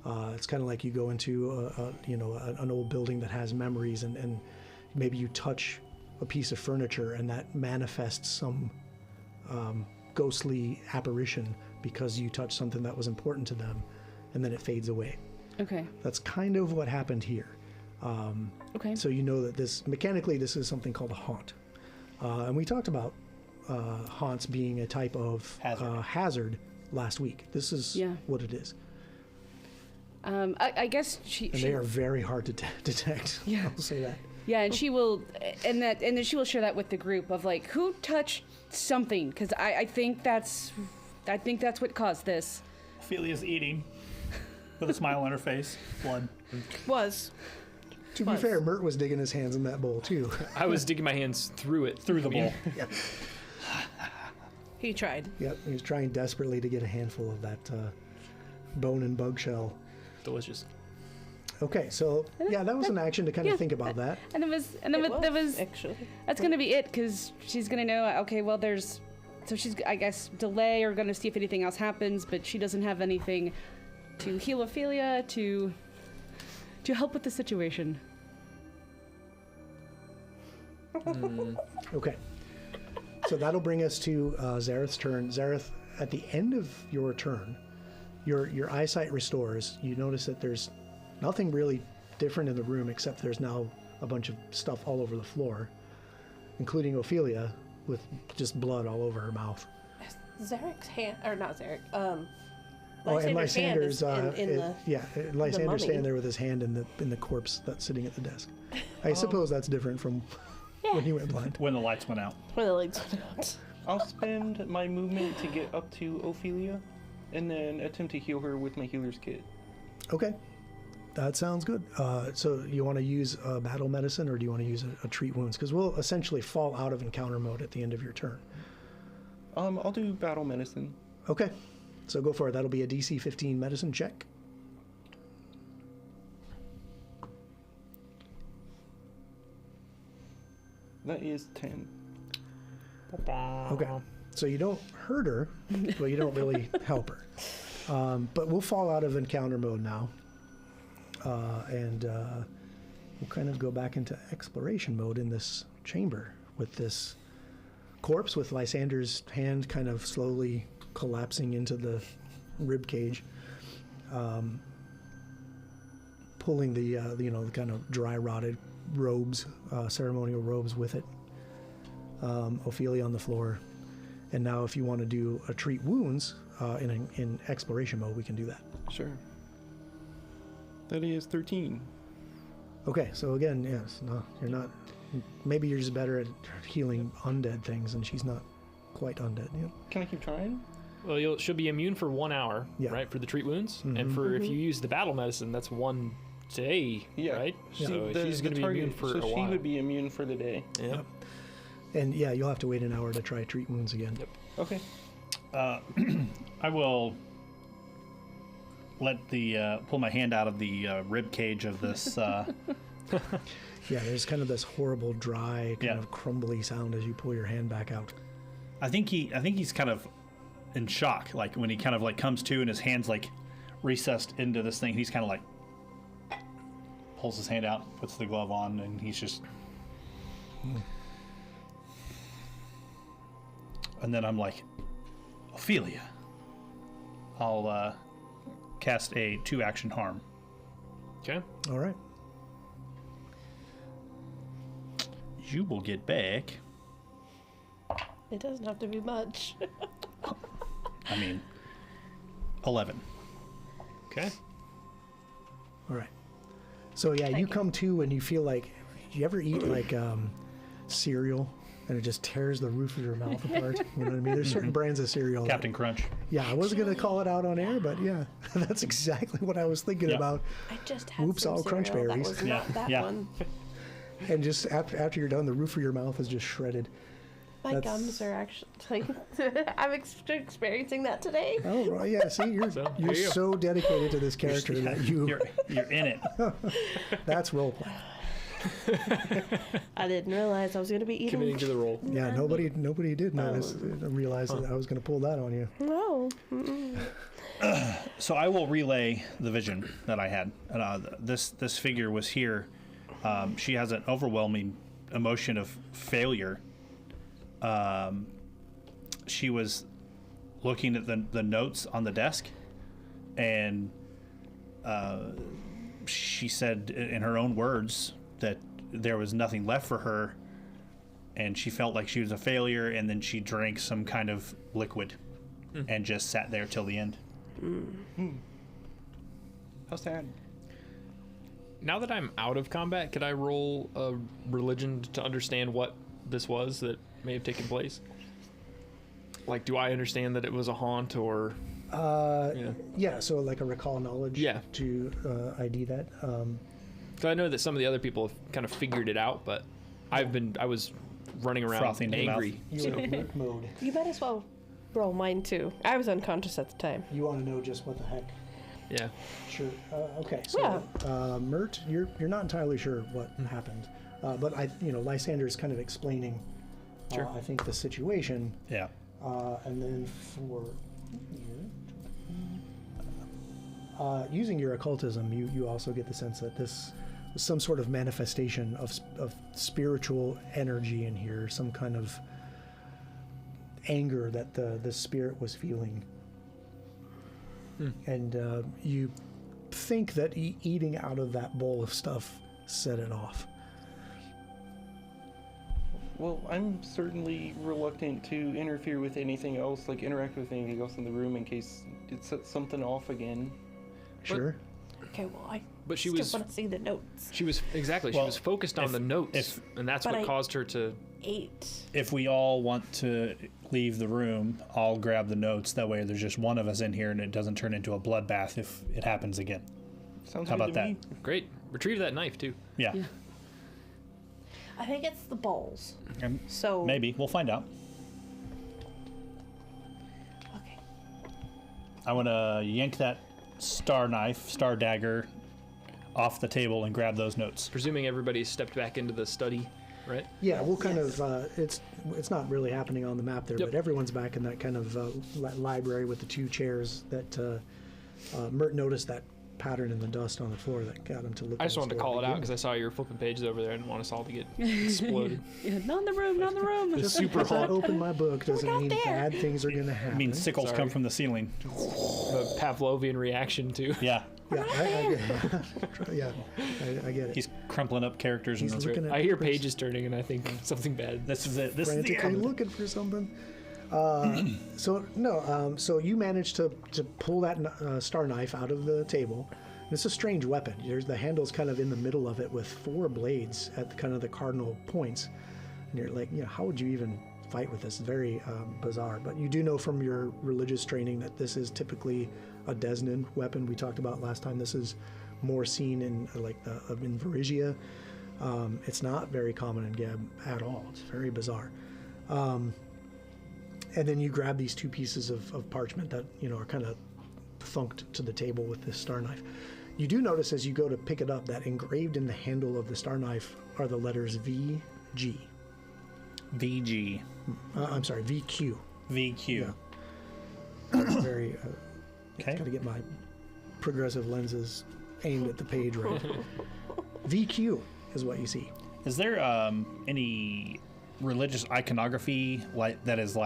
It's kind of like you go into an old building that has memories, and maybe you touch a piece of furniture and that manifests some ghostly apparition because you touched something that was important to them, and then it fades away. Okay. That's kind of what happened here. Okay. So you know that this is something called a haunt, and we talked about haunts being a type of Hazard. hazard last week. This is Yeah. what it is. I guess And they are very hard to detect. Yeah. I'll say that. Yeah, and she will, and then she will share that with the group of like, who touched something? Because I think that's what caused this. Ophelia's eating with a smile on her face. Blood. Was. To be fair, Mert was digging his hands in that bowl too. I was digging my hands through it. Through the bowl. Yeah. He tried. Yep, he was trying desperately to get a handful of that bone and bug shell. Delicious. Okay, so yeah, that was an action to kind of think about that. And that was actually. that's gonna be it because she's gonna know. Okay, well, so she's I guess delay or gonna see if anything else happens, but she doesn't have anything to heal Ophelia to help with the situation. Okay, so that'll bring us to Zareth's turn. Zareth, at the end of your turn, your eyesight restores. You notice that there's nothing really different in the room except there's now a bunch of stuff all over the floor, including Ophelia with just blood all over her mouth. Zarek's hand, or not Zarek. Oh, and Lysander's hand Lysander's, is in the yeah, Lysander's mummy. standing there with his hand in the corpse that's sitting at the desk. I suppose that's different from when you went blind. When the lights went out. When the legs went out. I'll spend my movement to get up to Ophelia, and then attempt to heal her with my healer's kit. Okay, that sounds good. So you want to use battle medicine, or do you want to use a treat wounds? Because we'll essentially fall out of encounter mode at the end of your turn. I'll do battle medicine. Okay, so go for it. That'll be a DC 15 medicine check. That is 10. Okay, so you don't hurt her, but you don't really help her. But we'll fall out of encounter mode now, and we'll kind of go back into exploration mode in this chamber with this corpse with Lysander's hand kind of slowly collapsing into the rib cage, pulling the the kind of dry rotted robes, ceremonial robes with it. Ophelia on the floor, and now if you want to do a treat wounds in exploration mode, we can do that. Sure. That is 13. Okay, so again, yes, no, you're not. Maybe you're just better at healing undead things, and she's not quite undead. Yeah. Can I keep trying? Well, she'll be immune for 1 hour, Yeah. right, for the treat wounds, Mm-hmm. and for if you use the battle medicine, that's 1 day, Yeah. right? Yeah. So she's going to be immune for so a she while. would be immune for the day. Yep. And yeah, you'll have to wait an hour to try treat wounds again. Yep. Okay. I will let the pull my hand out of the rib cage of this. Yeah, there's kind of this horrible, dry, kind Yeah. of crumbly sound as you pull your hand back out. I think he's kind of in shock, like when he kind of like comes to and his hand's like recessed into this thing. He's kind of like pulls his hand out, puts the glove on, and he's just. And then I'm like, Ophelia. I'll cast a 2-action harm. Okay. All right. You will get back. It doesn't have to be much. I mean, 11. Okay. All right. So yeah, you come to and you feel like, you ever eat like cereal and it just tears the roof of your mouth apart? You know what I mean? There's certain brands of cereal. Captain Crunch. Yeah, I wasn't going to call it out on air, but yeah, that's exactly what I was thinking Yeah. about. I just had Whoops, some all crunch cereal. berries. That was Yeah, not that yeah. one. And just after you're done, the roof of your mouth is just shredded. My That's- gums are actually. I'm experiencing that today. Oh, well, yeah, see, you're there you're you go. so dedicated to this character that You're in it. that's roleplay. I didn't realize I was going to be eating. Committing to the role. Yeah, nobody did notice, realize that I was going to pull that on you. No. So I will relay the vision that I had. This figure was here. She has an overwhelming emotion of failure. She was looking at the notes on the desk, and she said in her own words that there was nothing left for her, and she felt like she was a failure, and then she drank some kind of liquid and just sat there till the end. How sad. Now that I'm out of combat, could I roll a religion to understand what this was that may have taken place? Like, do I understand that it was a haunt or... Yeah, so like a recall knowledge to ID that. So I know that some of the other people have kind of figured it out, but I was running around Frothing in the angry. You're in alert mode. You might as well roll mine too. I was unconscious at the time. You want to know just what the heck? Yeah. Sure. Okay. So, Mert, you're not entirely sure what happened, but Lysander's kind of explaining. Sure. I think the situation. Yeah. And then for using your occultism, you also get the sense that this was some sort of manifestation of spiritual energy in here, some kind of anger that the spirit was feeling. And you think that eating out of that bowl of stuff set it off. Well, I'm certainly reluctant to interfere with anything else, like interact with anything else in the room in case it sets something off again. Sure. Okay, well, I But she still was want to see the notes. she was focused on the notes, and that's But what I- caused her to. 8. If we all want to leave the room, I'll grab the notes. That way there's just one of us in here and it doesn't turn into a bloodbath if it happens again. Sounds How good about to that? me. Great. Retrieve that knife, too. Yeah. I think it's the balls. And So maybe. We'll find out. Okay. I want to yank that star dagger off the table and grab those notes. Presuming everybody stepped back into the study, right? Yeah, we'll kind of, it's not really happening on the map there, Yep. but everyone's back in that kind of library with the two chairs that Mert noticed that pattern in the dust on the floor that got him to look. I just wanted to call it out because I saw you were flipping pages over there. I didn't want us all to get exploded. Yeah, not in the room, not in the room. Just because I open my book doesn't not mean there. bad things are going to I happen. mean, sickles Sorry. come from the ceiling. The Pavlovian reaction, too. Yeah. Yeah, I get it. He's crumpling up characters. He's and looking at I hear pages turning, and I think something bad. This is it. This is the frantically end. looking for something. So you managed to pull that star knife out of the table. It's a strange weapon. The handle's kind of in the middle of it with 4 blades at kind of the cardinal points. And you're like, how would you even fight with this? Very bizarre. But you do know from your religious training that this is typically a Desnan weapon we talked about last time. This is more seen in in Varygia. It's not very common in Geb at all. It's very bizarre. And then you grab these 2 pieces of parchment that are kind of thunked to the table with this star knife. You do notice as you go to pick it up that engraved in the handle of the star knife are the letters VG. VG. I'm sorry, VQ. VQ. Very. Okay. Got to get my progressive lenses aimed at the page right. VQ is what you see. Is there any religious iconography that is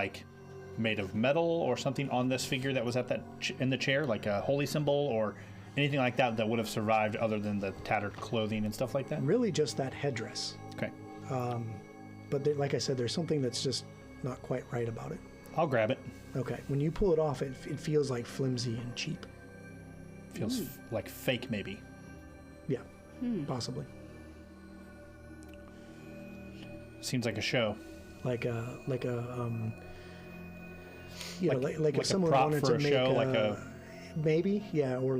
made of metal or something on this figure that was at that in the chair, like a holy symbol or anything like that would have survived other than the tattered clothing and stuff like that? Really, just that headdress. Okay. But like I said, there's something that's just not quite right about it. I'll grab it. Okay. When you pull it off, it feels like flimsy and cheap. Feels like fake, maybe. Yeah, possibly. Seems like a show. Like a like if someone a prop wanted for to a make show, like a maybe, yeah, or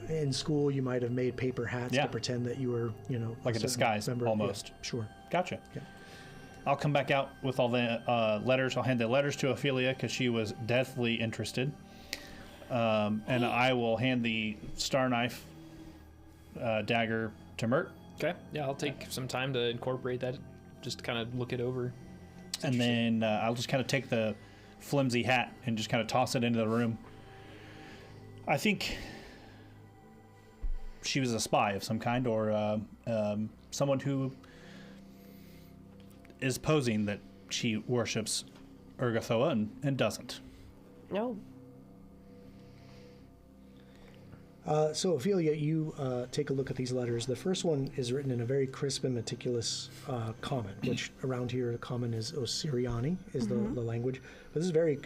in school you might have made paper hats to pretend that you were, like a certain disguise, member. almost. Yeah, sure. Gotcha. Yeah. I'll come back out with all the letters. I'll hand the letters to Ophelia because she was deathly interested. And I will hand the star knife dagger to Mert. Okay. Yeah, I'll take some time to incorporate that, just to kind of look it over. And then I'll just kind of take the flimsy hat and just kind of toss it into the room. I think she was a spy of some kind or someone who is posing that she worships Urgathoa and doesn't. No. So Ophelia, you take a look at these letters. The first one is written in a very crisp and meticulous common, which around here the common is Osiriani, is the language. But this is very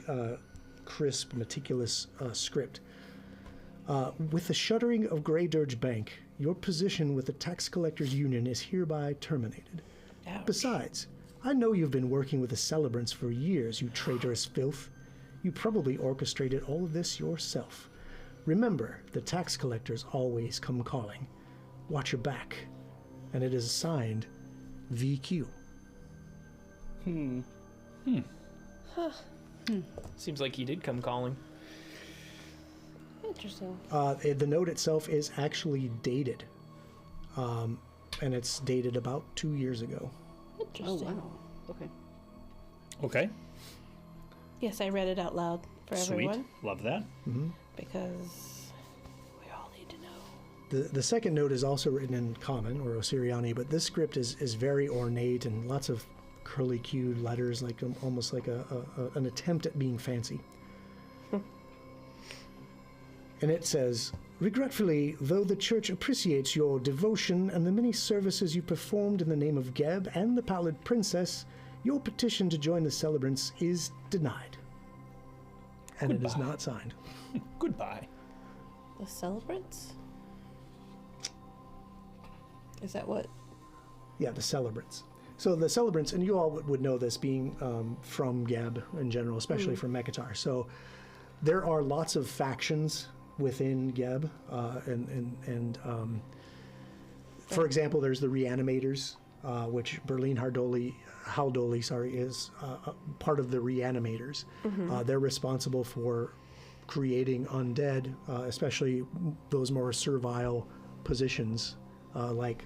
crisp, meticulous script. With the shuttering of Grey Dirge Bank, your position with the Tax Collectors Union is hereby terminated. Ouch. Besides, I know you've been working with the Celebrants for years, you traitorous filth. You probably orchestrated all of this yourself. Remember, the tax collectors always come calling. Watch your back. And it is signed VQ. Seems like he did come calling. Interesting. The note itself is actually dated. And it's dated about 2 years ago. Oh, Interesting. wow. Okay. Okay. Yes, I read it out loud for Sweet. everyone Love that. because we all need to know. The second note is also written in Common, or Osiriani, but this script is very ornate and lots of curly-cued letters, like almost like an attempt at being fancy. And it says, regretfully, though the Church appreciates your devotion and the many services you performed in the name of Geb and the Pallid Princess, your petition to join the Celebrants is denied. And it is Goodbye. not signed. Goodbye. The Celebrants? Is that what? Yeah, the Celebrants. So the Celebrants, and you all would know this being from Geb in general, especially from Mekatar. So there are lots of factions within Geb, for example, there's the Reanimators, which Berlin Haldoli, is part of the Reanimators. They're responsible for creating undead, especially those more servile positions like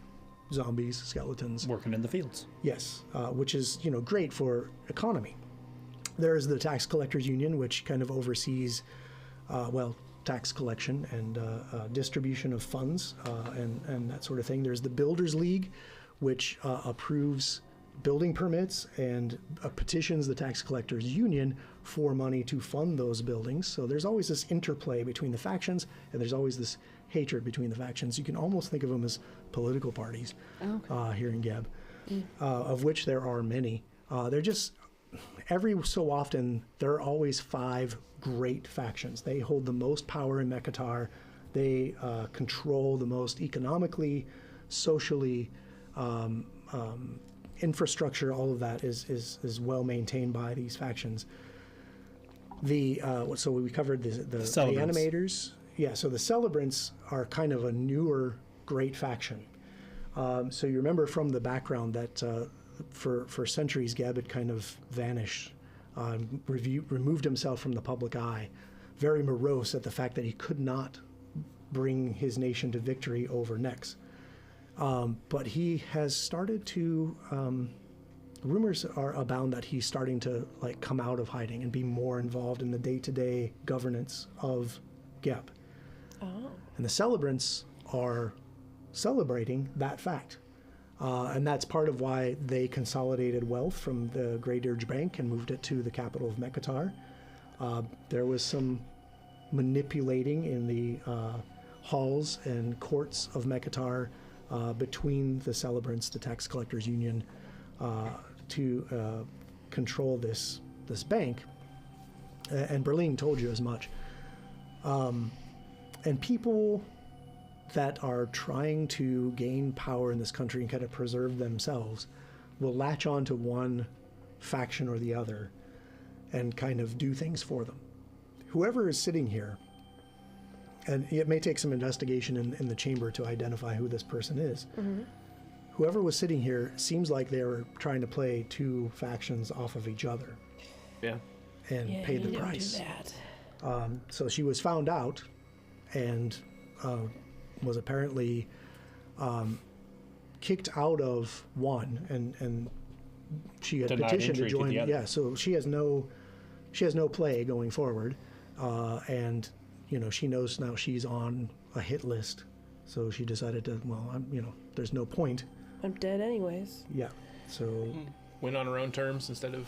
zombies, skeletons. Working in the fields. Yes, which is great for economy. There's the Tax Collectors Union, which kind of oversees, tax collection and distribution of funds and that sort of thing. There's the Builders League, which approves building permits and petitions the Tax Collectors Union for money to fund those buildings. So there's always this interplay between the factions, and there's always this hatred between the factions. You can almost think of them as political parties here in Geb, of which there are many. They're just, every so often, there are always 5 great factions. They hold the most power in Mekatar. They control the most economically, socially, infrastructure. All of that is well maintained by these factions. So we covered the Celebrants. Reanimators. Yeah, so the Celebrants are kind of a newer great faction. So you remember from the background that for centuries Geb had kind of vanished, removed himself from the public eye, very morose at the fact that he could not bring his nation to victory over Nex. But he has started to, rumors are abound that he's starting to come out of hiding and be more involved in the day-to-day governance of Geb. Oh. And the Celebrants are celebrating that fact. And that's part of why they consolidated wealth from the Grey Dirge Bank and moved it to the capital of Mekatar. There was some manipulating in the halls and courts of Mekatar between the Celebrants, the Tax Collectors Union, to control this bank. And Berlin told you as much. And people that are trying to gain power in this country and kind of preserve themselves will latch on to one faction or the other and kind of do things for them. Whoever is sitting here, and it may take some investigation in the chamber to identify who this person is, whoever was sitting here seems like they were trying to play 2 factions off of each other Yeah. and pay the you don't price. do that. So she was found out and was apparently kicked out of one, and she had Denied petitioned to entry to join. the other. Yeah, so she has no play going forward, and she knows now she's on a hit list, so she decided to. Well, there's no point. I'm dead anyways. Yeah, so Went on her own terms instead of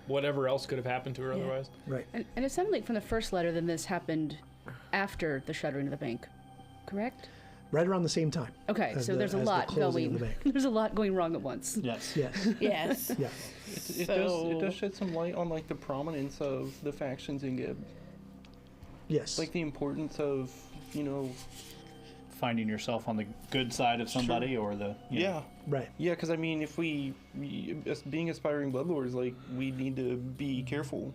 whatever else could have happened to her Yeah. otherwise. right. And it sounded like from the first letter that this happened after the shuttering of the bank, correct? Right around the same time. Okay, as so the- there's a as the lot closing of going. the bank. There's a lot going wrong at once. Yes. Yes. Yes. Yeah. It does shed some light on the prominence of the factions in Gib. Yes. Like the importance of, you know, Finding yourself on the good side of somebody or the you know. Right. Yeah, because I mean, if as being aspiring bloodlords, like, we need to be careful.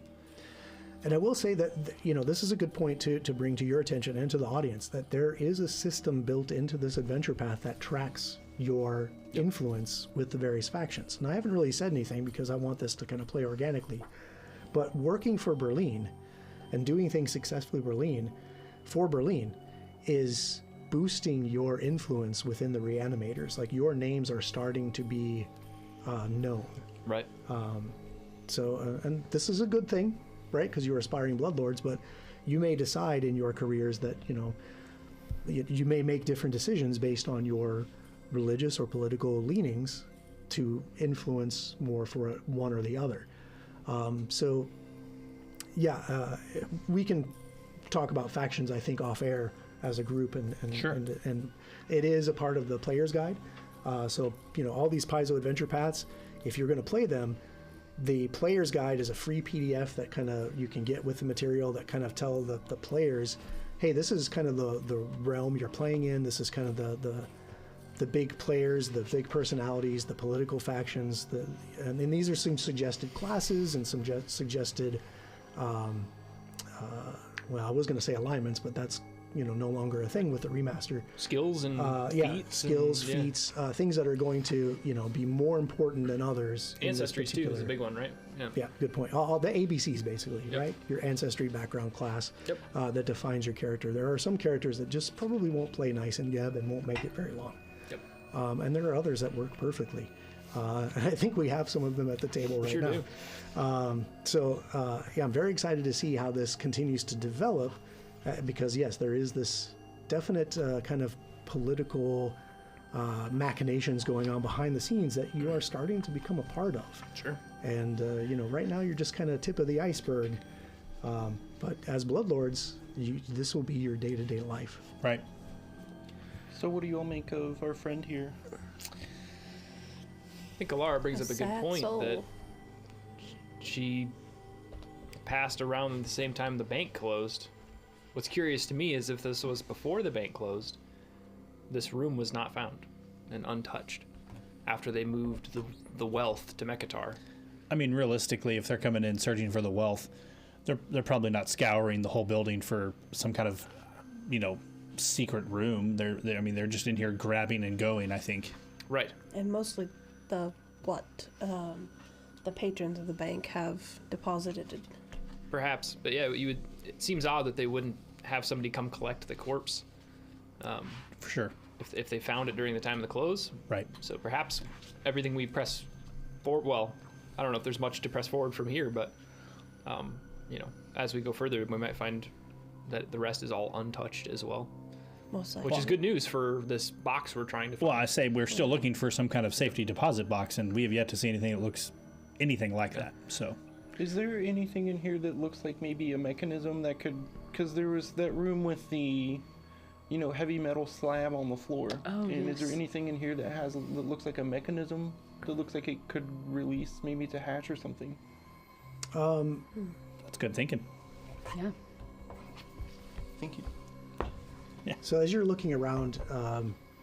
And I will say that, you know, this is a good point to bring to your attention and to the audience, that there is a system built into this adventure path that tracks your influence with the various factions. And I haven't really said anything because I want this to kind of play organically. But working for Berlin and doing things successfully for Berlin is boosting your influence within the reanimators. Like, your names are starting to be known. Right. So, and this is a good thing, right? Because you're aspiring bloodlords, but you may decide in your careers that, you know, you may make different decisions based on your religious or political leanings to influence more for one or the other. So, yeah, we can talk about factions, I think, off air as a group, and Sure. and it is a part of the player's guide. So, you know, all these Paizo adventure paths, if you're going to play them, the player's guide is a free PDF that kind of you can get with the material that kind of tell the players, hey, this is kind of the realm you're playing in. This is kind of the big players, the big personalities, the political factions, and these are some suggested classes and some suggested, well, I was going to say alignments, but that's, you know, no longer a thing with the remaster. Skills and feats. Skills, and, yeah. feats, things that are going to, you know, be more important than others. Ancestry too is a big one, right? Yeah, good point. All the ABCs basically, Yep. right? Your ancestry, background, class, Yep. that defines your character. There are some characters that just probably won't play nice in Geb and won't make it very long. Yep. And there are others that work perfectly. And I think we have some of them at the table right Sure now. do. So I'm very excited to see how this continues to develop, because yes, there is this definite kind of political machinations going on behind the scenes that you are starting to become a part of. Sure. And you know, right now you're just kind of tip of the iceberg. But as bloodlords, this will be your day-to-day life. Right. So what do you all make of our friend here? I think Alara brings up a good sad point soul. that she passed around the same time the bank closed. What's curious to me is if this was before the bank closed, this room was not found and untouched after they moved the wealth to Mekatar. I mean, realistically, if they're coming in searching for the wealth, they're probably not scouring the whole building for some kind of, you know, secret room. They're just in here grabbing and going, I think. Right. And mostly the patrons of the bank have deposited it. Perhaps, but yeah, it seems odd that they wouldn't have somebody come collect the corpse. For sure. If they found it during the time of the close. Right. So perhaps everything we press forward, well, I don't know if there's much to press forward from here, but, you know, as we go further, we might find that the rest is all untouched as well, Most likely. which is good news for this box we're trying to find. Well, I say we're still looking for some kind of safety deposit box, and we have yet to see anything that looks anything like that. So, Is there anything in here that looks like maybe a mechanism that could... Because there was that room with the, you know, heavy metal slab on the floor. Oh, and is there yes. anything in here that looks like a mechanism that looks like it could release maybe to hatch or something? that's good thinking. Yeah. Thank you. So as you're looking around,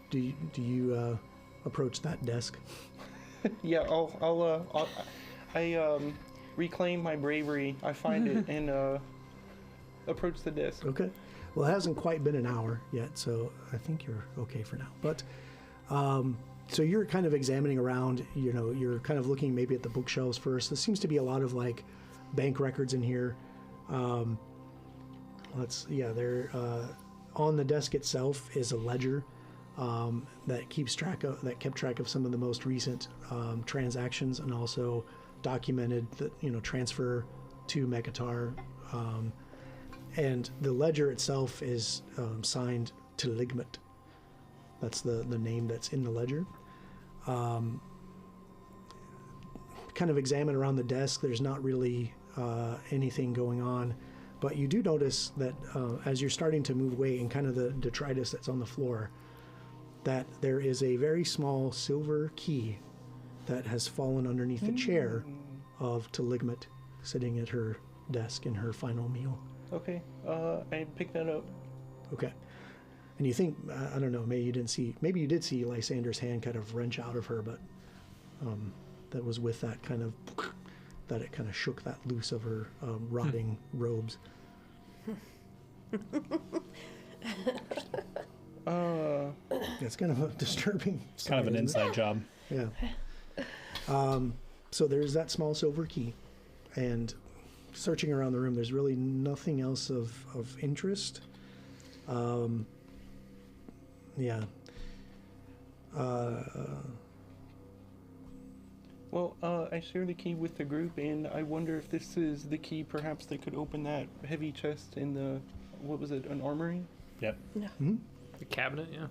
do you approach that desk? Yeah, I reclaim my bravery. I find it and approach the desk. Okay. Well, it hasn't quite been an hour yet, so I think you're okay for now. But so you're kind of examining around. You know, you're kind of looking maybe at the bookshelves first. There seems to be a lot of like bank records in here. They're on the desk itself is a ledger that kept track of some of the most recent transactions, and also documented the transfer to Mekatar. And the ledger itself is signed to Ligmet. That's the name that's in the ledger. Kind of examine around the desk. There's not really anything going on, but you do notice that as you're starting to move away, and kind of the detritus that's on the floor, that there is a very small silver key that has fallen underneath the chair of Taligmet, sitting at her desk in her final meal. Okay. I picked that up. Okay. And you think, I don't know, maybe you did see Lysander's hand kind of wrench out of her, but that was with that kind of, that it kind of shook that loose of her rotting robes. It's kind of a disturbing. It's kind of an inside job. Yeah. So there's that small silver key, and searching around the room, there's really nothing else of interest. Yeah. Well, I share the key with the group, and I wonder if this is the key perhaps that could open that heavy chest in the, what was it, an armory? Yep. No. Mm-hmm. The cabinet, yeah.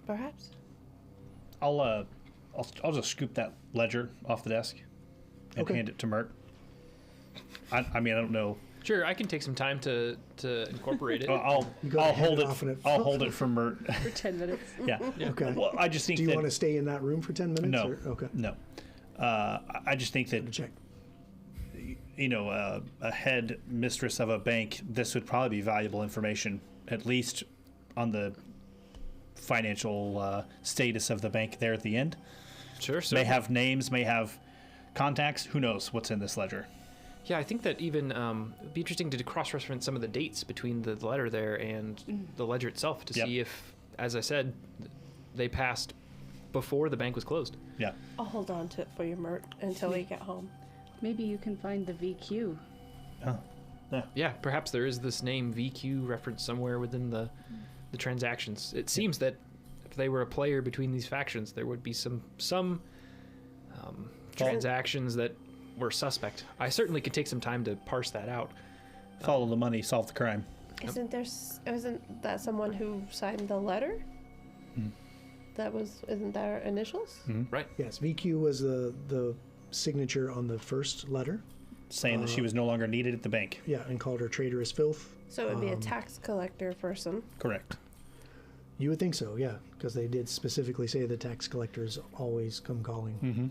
Perhaps. I'll just scoop that ledger off the desk and Okay. hand it to Mert. I mean, I don't know. Sure, I can take some time to incorporate it. I'll go I'll hand hold it it. off and it- I'll hold it for Mert. For 10 minutes. Yeah. Okay. Well, I just think Do you that want to stay in that room for 10 minutes? no, Or? Okay. no. I just think that Check. a head mistress of a bank, this would probably be valuable information, at least on the financial status of the bank there at the end. Sure, so May have names, may have contacts. Who knows what's in this ledger? yeah, I think that even it'd be interesting to cross-reference some of the dates between the letter there and the ledger itself to Yep. see if, as I said, they passed before the bank was closed. Yeah. I'll hold on to it for you, Mert, until we get home. Maybe you can find the VQ. Oh. Yeah, perhaps there is this name VQ referenced somewhere within the transactions. It seems that if they were a player between these factions, there would be some transactions that were suspect. I certainly could take some time to parse that out. Follow the money, solve the crime. Isn't that someone who signed the letter? Isn't that our initials? Right. Yes, VQ was the signature on the first letter. Saying that she was no longer needed at the bank. Yeah, and called her traitorous filth. So it would be a tax collector person. Correct. You would think so, yeah, because they did specifically say the tax collectors always come calling.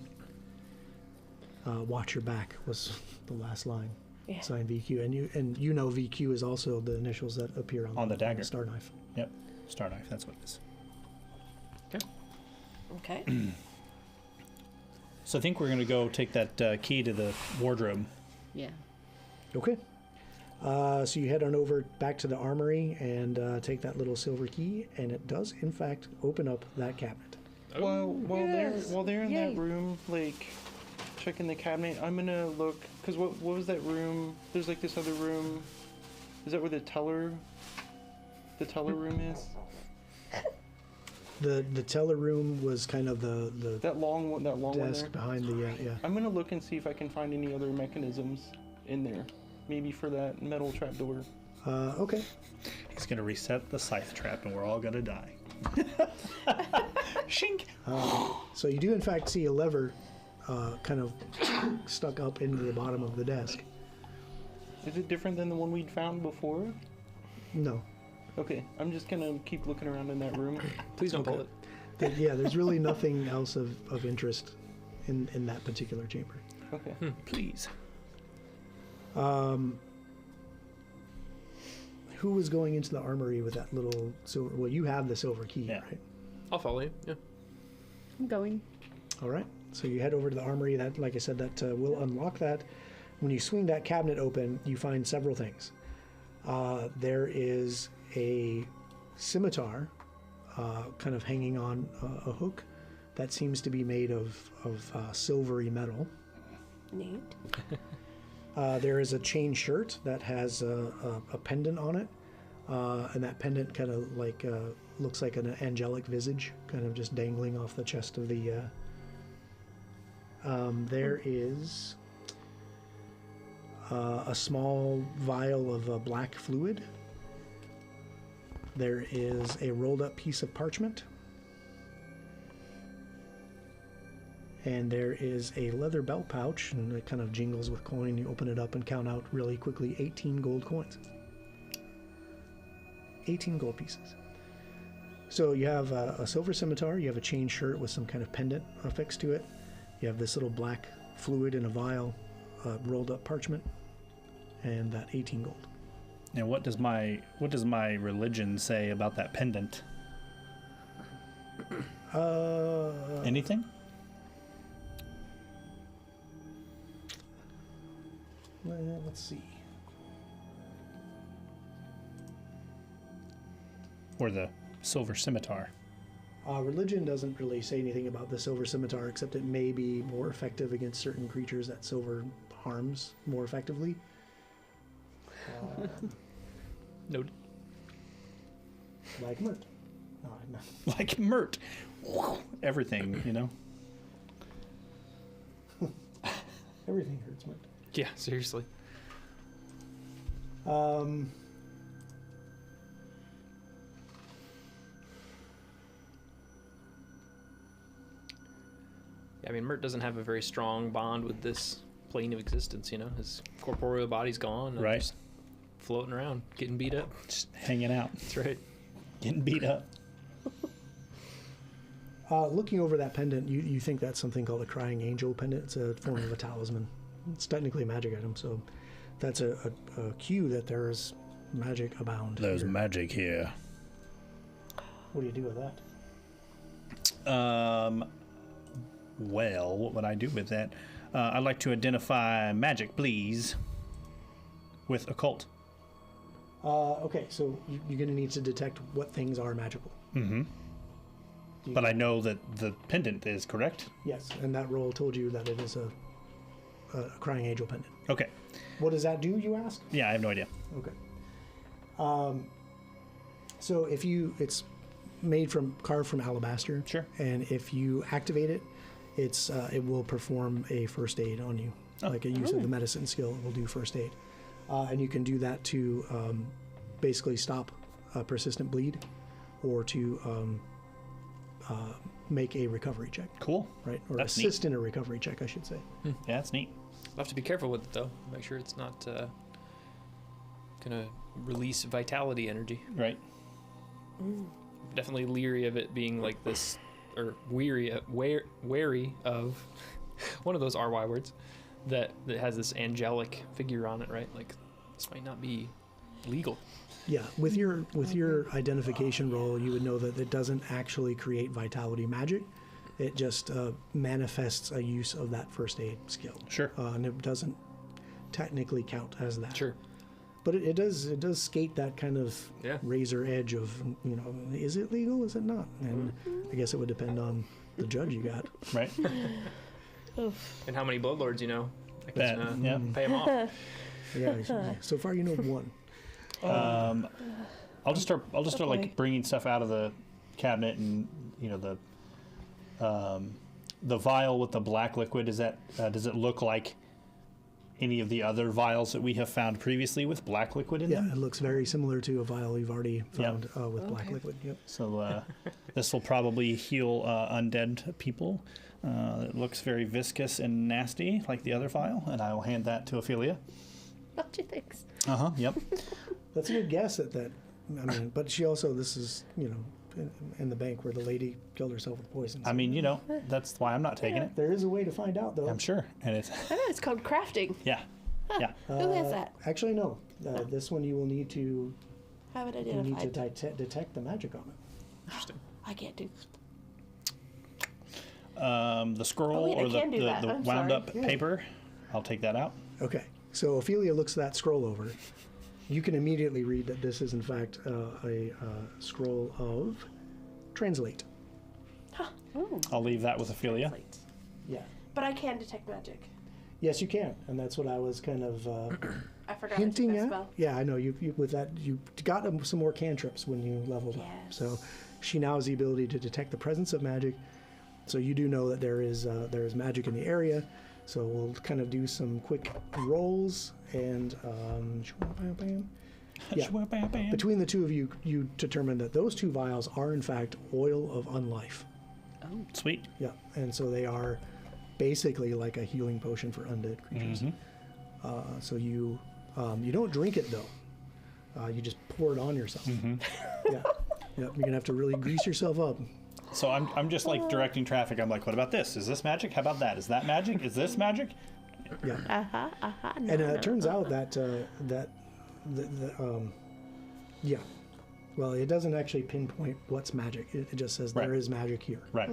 Mm-hmm. Watch your back was the last line. Yeah. Signed VQ, and you know VQ is also the initials that appear on the dagger. star knife. Yep. Star knife, that's what it is. Okay. So I think we're going to go take that key to the wardrobe. Yeah. Okay. So you head on over back to the armory and take that little silver key, and it does in fact open up that cabinet. Yes. While they're in Yay. that room, like checking the cabinet, I'm gonna look, because what was that room? There's like this other room. Is that where the teller room is? The teller room was kind of the That long one desk there. behind the yeah. I'm gonna look and see if I can find any other mechanisms in there. Maybe for that metal trapdoor. Okay. He's going to reset the scythe trap and we're all going to die. Shink! So you do in fact see a lever kind of stuck up into the bottom of the desk. Is it different than the one we'd found before? No. Okay, I'm just gonna keep looking around in that room. Please don't pull Okay. it. Yeah, there's really nothing else of interest in that particular chamber. Okay. Please. Who was going into the armory with that little silver? Well, you have the silver key, Yeah. right? I'll follow you. Yeah. I'm going. All right. So you head over to the armory. That, like I said, that will unlock that. When you swing that cabinet open, you find several things. There is a scimitar kind of hanging on a hook that seems to be made of silvery metal. Neat. There is a chain shirt that has a pendant on it, and that pendant kind of like looks like an angelic visage, kind of just dangling off the chest of the. There is a small vial of black fluid. There is a rolled up piece of parchment. And there is a leather belt pouch, and it kind of jingles with coin. You open it up and count out really quickly 18 gold coins. 18 gold pieces. So you have a silver scimitar, you have a chain shirt with some kind of pendant affixed to it. You have this little black fluid in a vial, rolled up parchment, and that 18 gold. And what does my religion say about that pendant? Anything? Let's see. Or the silver scimitar? Religion doesn't really say anything about the silver scimitar, except it may be more effective against certain creatures that silver harms more effectively. Noted. Like Mert. No. Like Mert. Everything, you know? Everything hurts Mert. Yeah, seriously. Yeah, I mean, Mert doesn't have a very strong bond with this plane of existence, you know? His corporeal body's gone. And Right. Just floating around, getting beat up. Just hanging out, That's right. getting beat up. Looking over that pendant, you think that's something called a Crying Angel pendant. It's a form of a talisman. It's technically a magic item, so that's a cue that there's magic abound. There's here. magic here. What do you do with that? Well, what would I do with that? I'd like to identify magic, please, with occult. Okay, so you're going to need to detect what things are magical. Mm-hmm. But I know that the pendant is correct. Yes, and that roll told you that it is a Crying Angel pendant. Okay. What does that do, you ask? Yeah, I have no idea. Okay. So it's carved from alabaster. Sure. And if you activate it, it will perform a first aid on you, like a use of the medicine skill. It will do first aid, and you can do that to basically stop a persistent bleed, or to make a recovery check. Cool. Right, or That's assist in a recovery check, I should say. Yeah, that's neat. We'll have to be careful with it, though. Make sure it's not going to release vitality energy. Right. Definitely leery of it being like this, or wary of one of those RY words that has this angelic figure on it, right? Like, this might not be legal. Yeah, with your identification roll, you would know that it doesn't actually create vitality magic. It just manifests a use of that first aid skill. Sure. And it doesn't technically count as that. Sure. But it does skate that kind of Yeah. razor edge of, is it legal? Is it not? And I guess it would depend on the judge you got. Right. And how many bloodlords you know? I That, can yeah. pay them off. Yeah. So far you know one. I'll just start like bringing stuff out of the cabinet, and the vial with the black liquid. Does it look like any of the other vials that we have found previously with black liquid in Yeah, them? it looks very similar to a vial you've already found with black liquid. Yep. So this will probably heal undead people. It looks very viscous and nasty, like the other vial, and I will hand that to Ophelia. Oh, gee, thanks. Yep. That's a good guess at that. I mean, but she also, this is, in the bank where the lady killed herself with poison. I mean, that's why I'm not taking it. There is a way to find out, though. I'm sure, and it's I know, it's called crafting. yeah. Who has that? Actually, no. This one you will need to Have it you need to identified. detect the magic on it. Interesting. I can't do. The scroll wait, I or the can do that. I'm wound sorry. up paper. I'll take that out. Okay. So Ophelia looks that scroll over. You can immediately read that this is, in fact, a scroll of translate. I'll leave that with Ophelia. Translate. Yeah. But I can detect magic. Yes, you can, and that's what I was kind of I forgot hinting I took that at. spell. Yeah, I know. You with that you got some more cantrips when you leveled up. Yes. So she now has the ability to detect the presence of magic. So you do know that there is magic in the area. So we'll kind of do some quick rolls and yeah. Between the two of you, you determine that those two vials are in fact oil of unlife. Sweet. Yeah, and so they are basically like a healing potion for undead creatures. So you don't drink it though. You just pour it on yourself. Yeah. You're gonna have to really grease yourself up. So I'm just like directing traffic. I'm like, what about this? Is this magic? How about that? Is that magic? Is this magic? Yeah. No, And no. it turns out that yeah. Well, it doesn't actually pinpoint what's magic. It just says there Right. is magic here. Right.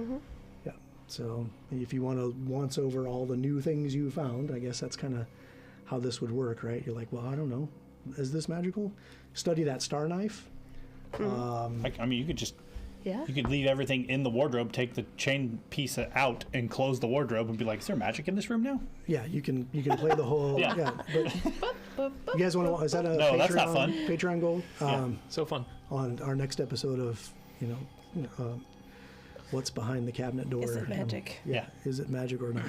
Yeah. So if you want to once over all the new things you found, I guess that's kind of how this would work, right? You're like, well, I don't know. Is this magical? Study that star knife. I mean, you could just Yeah. you could leave everything in the wardrobe, take the chain piece out, and close the wardrobe, and be like, "Is there magic in this room now?" Yeah, you can play the whole. Yeah. But you guys want to? Is that a No, Patreon, that's not fun. Patreon goal? So fun. On our next episode of what's behind the cabinet door? Is it magic? Yeah. Is it magic or not?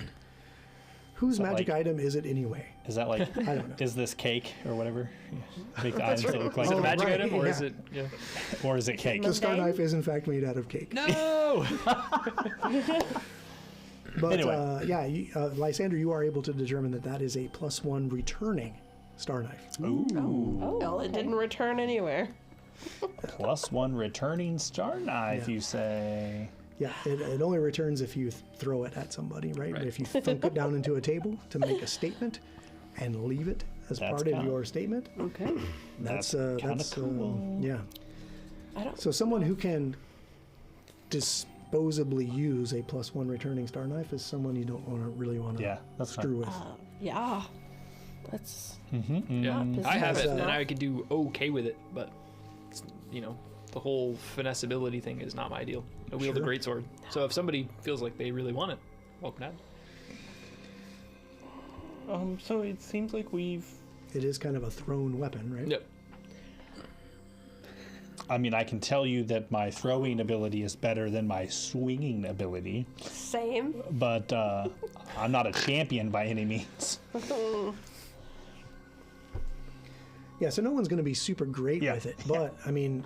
Whose that magic like- item is it anyway? Is that like, I don't know. is this cake or whatever? Make the items that look like, Is it a Oh, magic right, item or is yeah. it? Yeah. or is it cake? The star Mundane? knife is in fact made out of cake. No. But Anyway. Lysander, you are able to determine that is a +1 returning star knife. Ooh. Oh, Well, it didn't return anywhere. +1 returning star knife, Yeah. you say? Yeah, it only returns if you throw it at somebody, right? Right. If you thunk it down into a table to make a statement and leave it as That's part of kinda- your statement, okay. that's kinda cool. yeah. I don't. So someone who can disposably use a +1 returning star knife is someone you don't really want to Yeah, that's fine. screw with. Yeah. That's. Yeah. Not I have it, business. and I could do okay with it, but the whole finessability thing is not my deal. I wield a Sure. greatsword, so if somebody feels like they really want it, welcome to it. So it seems like we've. It is kind of a thrown weapon, right? Yep. I mean, I can tell you that my throwing ability is better than my swinging ability, Same. but I'm not a champion by any means. Yeah, so no one's going to be super great Yeah. with it, but I mean,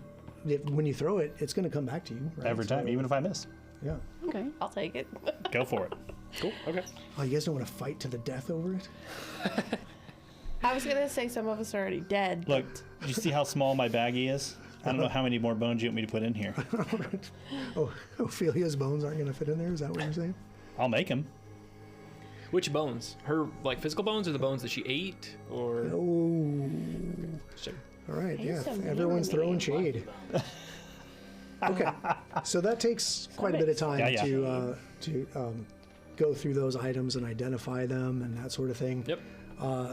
when you throw it, it's going to come back to you. Right? Every time, So, even if I miss. Yeah. Okay. I'll take it. Go for it. Cool. Okay. Oh, you guys don't want to fight to the death over it? I was gonna say some of us are already dead. Look, do you see how small my baggie is? I don't know how many more bones you want me to put in here. Oh, Ophelia's bones aren't going to fit in there? Is that what you're saying? I'll make them. Which bones? Her physical bones, or the bones that she ate, or? Oh. Sure. All right, He's yeah. so mean Everyone's to me. throwing shade. Okay, so that takes quite a bit of time Yeah. to go through those items and identify them and that sort of thing. Yep.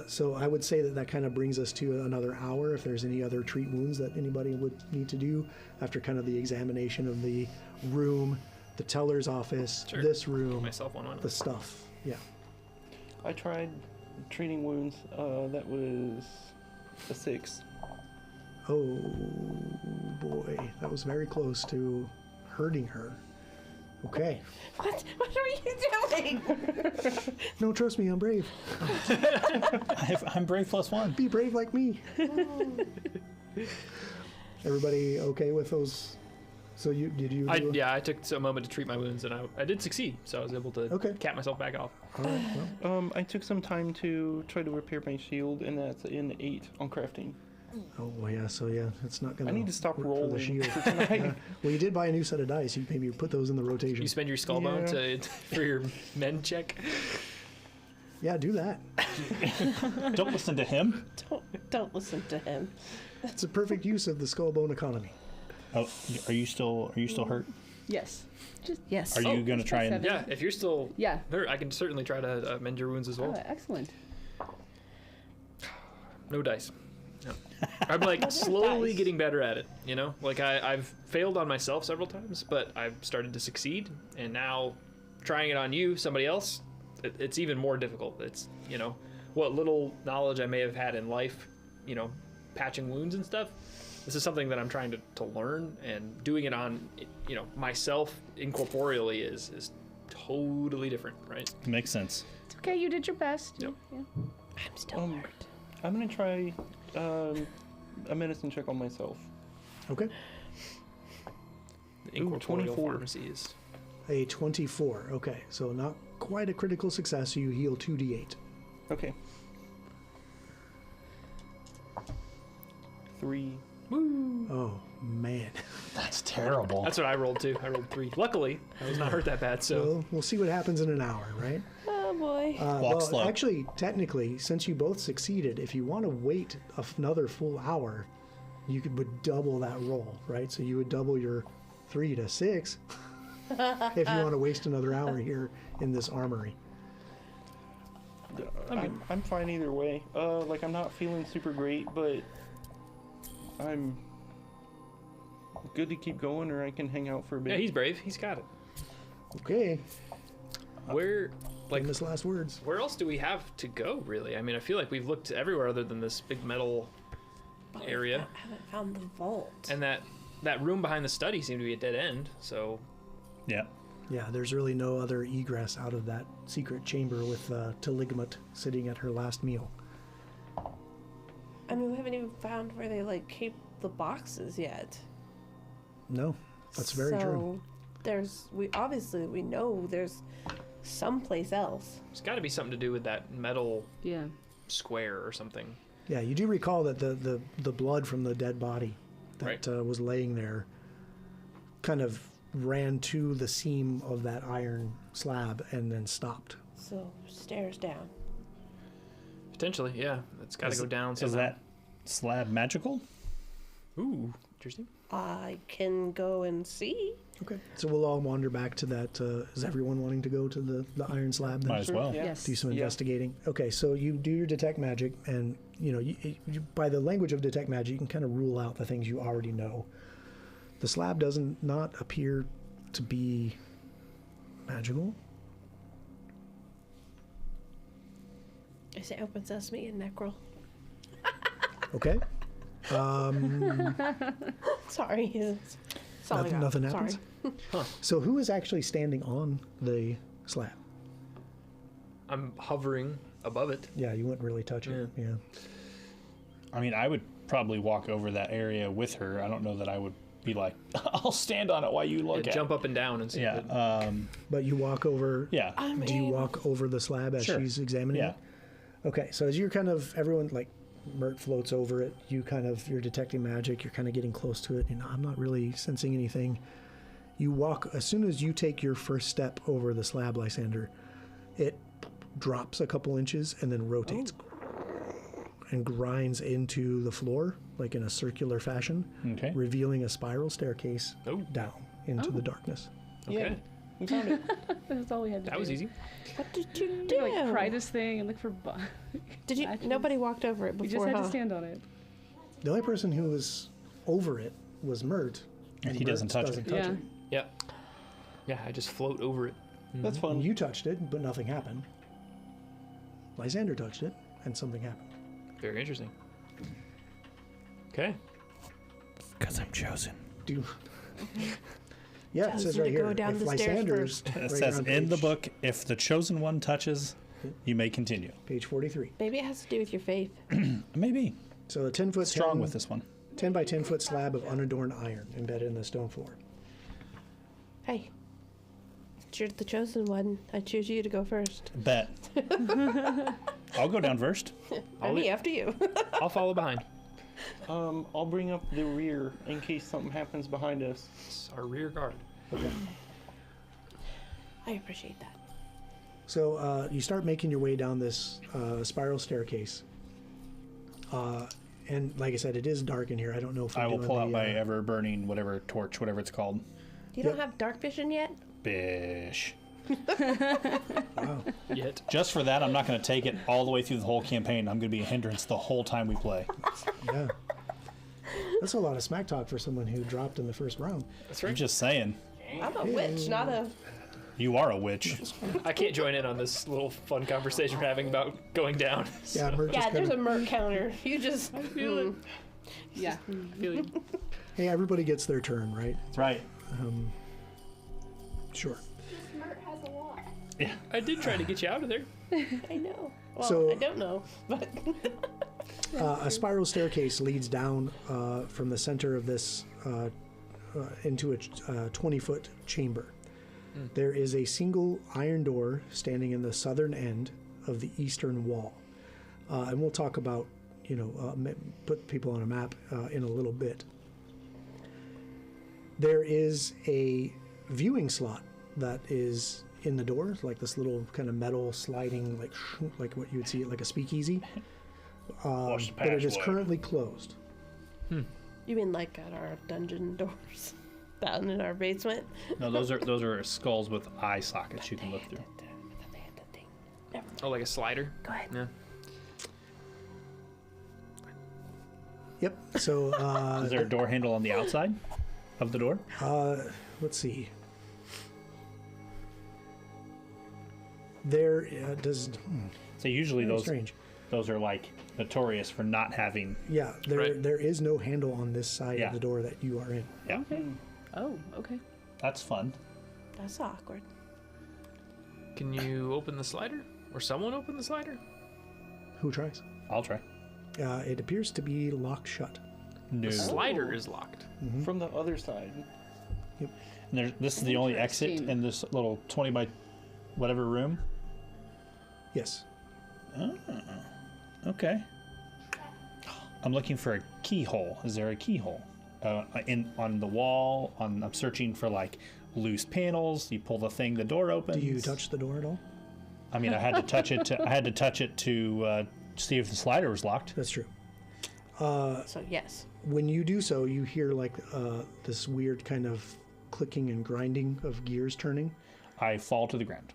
So I would say that kind of brings us to another hour. If there's any other treat wounds that anybody would need to do after kind of the examination of the room, the teller's office, Sure. this room, Myself one. the stuff. Yeah. I tried treating wounds. That was a 6. Oh boy, that was very close to hurting her. Okay. What are you doing? No, trust me, I'm brave. I'm brave +1. Be brave like me. Everybody okay with those? So you do? I took a moment to treat my wounds, and I did succeed, so I was able to Okay. cap myself back off. All right, well, I took some time to try to repair my shield, and that's an 8 on crafting. oh well, yeah. So yeah, it's not gonna. I need to stop work for rolling the shield. for tonight. Yeah. Well, you did buy a new set of dice. You maybe put those in the rotation. You spend your skull bone for your men check. Yeah, do that. Don't listen to him. Don't listen to him. It's a perfect use of the skull bone economy. Oh, are you still hurt? Yes. Just Yes. Are you going to try and? +7. Yeah, if you're still Yeah. hurt, I can certainly try to mend your wounds as well. Oh, excellent. No dice. No. I'm like slowly dice. getting better at it, Like I've failed on myself several times, but I've started to succeed, and now trying it on you, somebody else, it's even more difficult. It's, what little knowledge I may have had in life, patching wounds and stuff. This is something that I'm trying to learn, and doing it on, myself incorporeally is totally different, right? Makes sense. It's okay. You did your best. Yep. Yeah. I'm still hurt. I'm gonna try a medicine check on myself. Okay. The incorporeal 24. pharmacy is A 24. Okay, so not quite a critical success. So you heal 2d8. Okay. 3. Oh man. That's terrible. That's what I rolled too. I rolled 3. Luckily, I was not hurt that bad. So Well, we'll see what happens in an hour, right? Oh boy. Walk well, slow. actually, technically, since you both succeeded, if you want to wait another full hour, would double that roll, right? So you would double your 3 to 6 if you want to waste another hour here in this armory. I'm fine either way. Like I'm not feeling super great, but I'm good to keep going, or I can hang out for a bit. Yeah, he's brave. He's got it. Okay, Where, like, famous last words. where else do we have to go, really? I mean, I feel like we've looked everywhere other than this big metal area. I haven't found the vault. And that room behind the study seemed to be a dead end, so... Yeah. Yeah, there's really no other egress out of that secret chamber with Teligmat sitting at her last meal. I mean, we haven't even found where they like keep the boxes yet. No, that's very true. We know there's someplace else. It's got to be something to do with that metal Yeah. square or something. Yeah, you do recall that the blood from the dead body that Right. was laying there kind of ran to the seam of that iron slab and then stopped. So stairs down. Potentially, yeah. It's got to go down somehow. Is that slab magical? Ooh, interesting. I can go and see. Okay. So we'll all wander back to that. Is everyone wanting to go to the iron slab then? Might as well. Yeah. Yes. Do some Yeah. investigating. Okay, so you do your detect magic, and you by the language of detect magic, you can kind of rule out the things you already know. The slab doesn't not appear to be magical. I say open sesame and necrol. Okay. Sorry. That's all I got. Nothing Sorry. happens. So who is actually standing on the slab? I'm hovering above it. Yeah, you wouldn't really touch it. Yeah. I mean, I would probably walk over that area with her. I don't know that I would be like, I'll stand on it while you look at Jump up and down and see. it. Yeah. But you walk over. Yeah. Do you walk over the slab as Sure. she's examining Yeah. it? Okay, so as you're kind of, everyone, like, Mert floats over it, you're detecting magic, you're kind of getting close to it, I'm not really sensing anything. You walk, as soon as you take your first step over the slab, Lysander, it drops a couple inches and then rotates and grinds into the floor, like in a circular fashion, Okay. revealing a spiral staircase down into the darkness. Okay. Yeah, we found it. That's all we had to do. That was easy. What did you We do? could, like pry this thing and look for. Did you? Actually, Nobody walked over it We before, just had huh? to stand on it. The only person who was over it was Mert. And he Mert doesn't touch it. Yeah. Yep. Yeah, I just float over it. That's fun. You touched it, but nothing happened. Lysander touched it, and something happened. Very interesting. Okay. Because I'm chosen. Do yeah, it says Chosen right to here. go down if the stairs Lysander's It right says on in the page- book, if the chosen one touches, you may continue. page 43. Maybe it has to do with your faith. Maybe. So a 10-foot Strong with this one. 10 by 10 foot slab of unadorned iron embedded in the stone floor. Hey, you're the chosen one. I choose you to go first. Bet. I'll go down first. Me after you. I'll follow behind. I'll bring up the rear in case something happens behind us. It's our rear guard. I appreciate that. So you start making your way down this spiral staircase. And like I said, it is dark in here. I don't know if we're I will doing pull the, out my ever burning whatever torch, whatever it's called. You don't have dark vision yet? Bish. Wow. Yet. Just for that, I'm not going to take it all the way through the whole campaign. I'm going to be a hindrance the whole time we play. Yeah. That's a lot of smack talk for someone who dropped in the first round. That's I'm right. just saying. I'm a witch, not a. You are a witch. I can't join in on this little fun conversation we're having about going down. Yeah, Mert Yeah, just there's a kinda, Merc counter. You just. feel it. Yeah. hey, everybody gets their turn, right? Right. Sure. I did try to get you out of there. I know. Well, So- I don't know, but. A spiral staircase leads down from the center of this into a 20-foot chamber. There is a single iron door standing in the southern end of the eastern wall. And we'll talk about, put people on a map in a little bit. There is a viewing slot that is in the door, like this little kind of metal sliding, like what you would see at like a speakeasy. Watch the But it is password. currently closed. You mean like at our dungeon doors down in our basement? No, those are skulls with eye sockets you can look through. Oh, like a slider? Go ahead. Yeah. Yep. So Is there a door handle on the outside of the door? let's see. There does. So usually Very those strange. those are like notorious for not having. Yeah, Right. there is no handle on this side Yeah. of the door that you are in. Yeah, Okay. Oh, okay. that's fun. That's awkward. Can you open the slider? Or someone open the slider? Who tries? I'll try. It appears to be locked shut. No. The slider is locked. From the other side. And this is the only exit Interesting. in this little 20 by whatever room. Yes. Okay. I'm looking for a keyhole. Is there a keyhole? On the wall. I'm searching for like loose panels. You pull the thing, the door opens. Do you touch the door at all? I mean, I had to touch it. I had to touch it to see if the slider was locked. That's true. So yes. When you do so, you hear like this weird kind of clicking and grinding of gears turning, I fall to the ground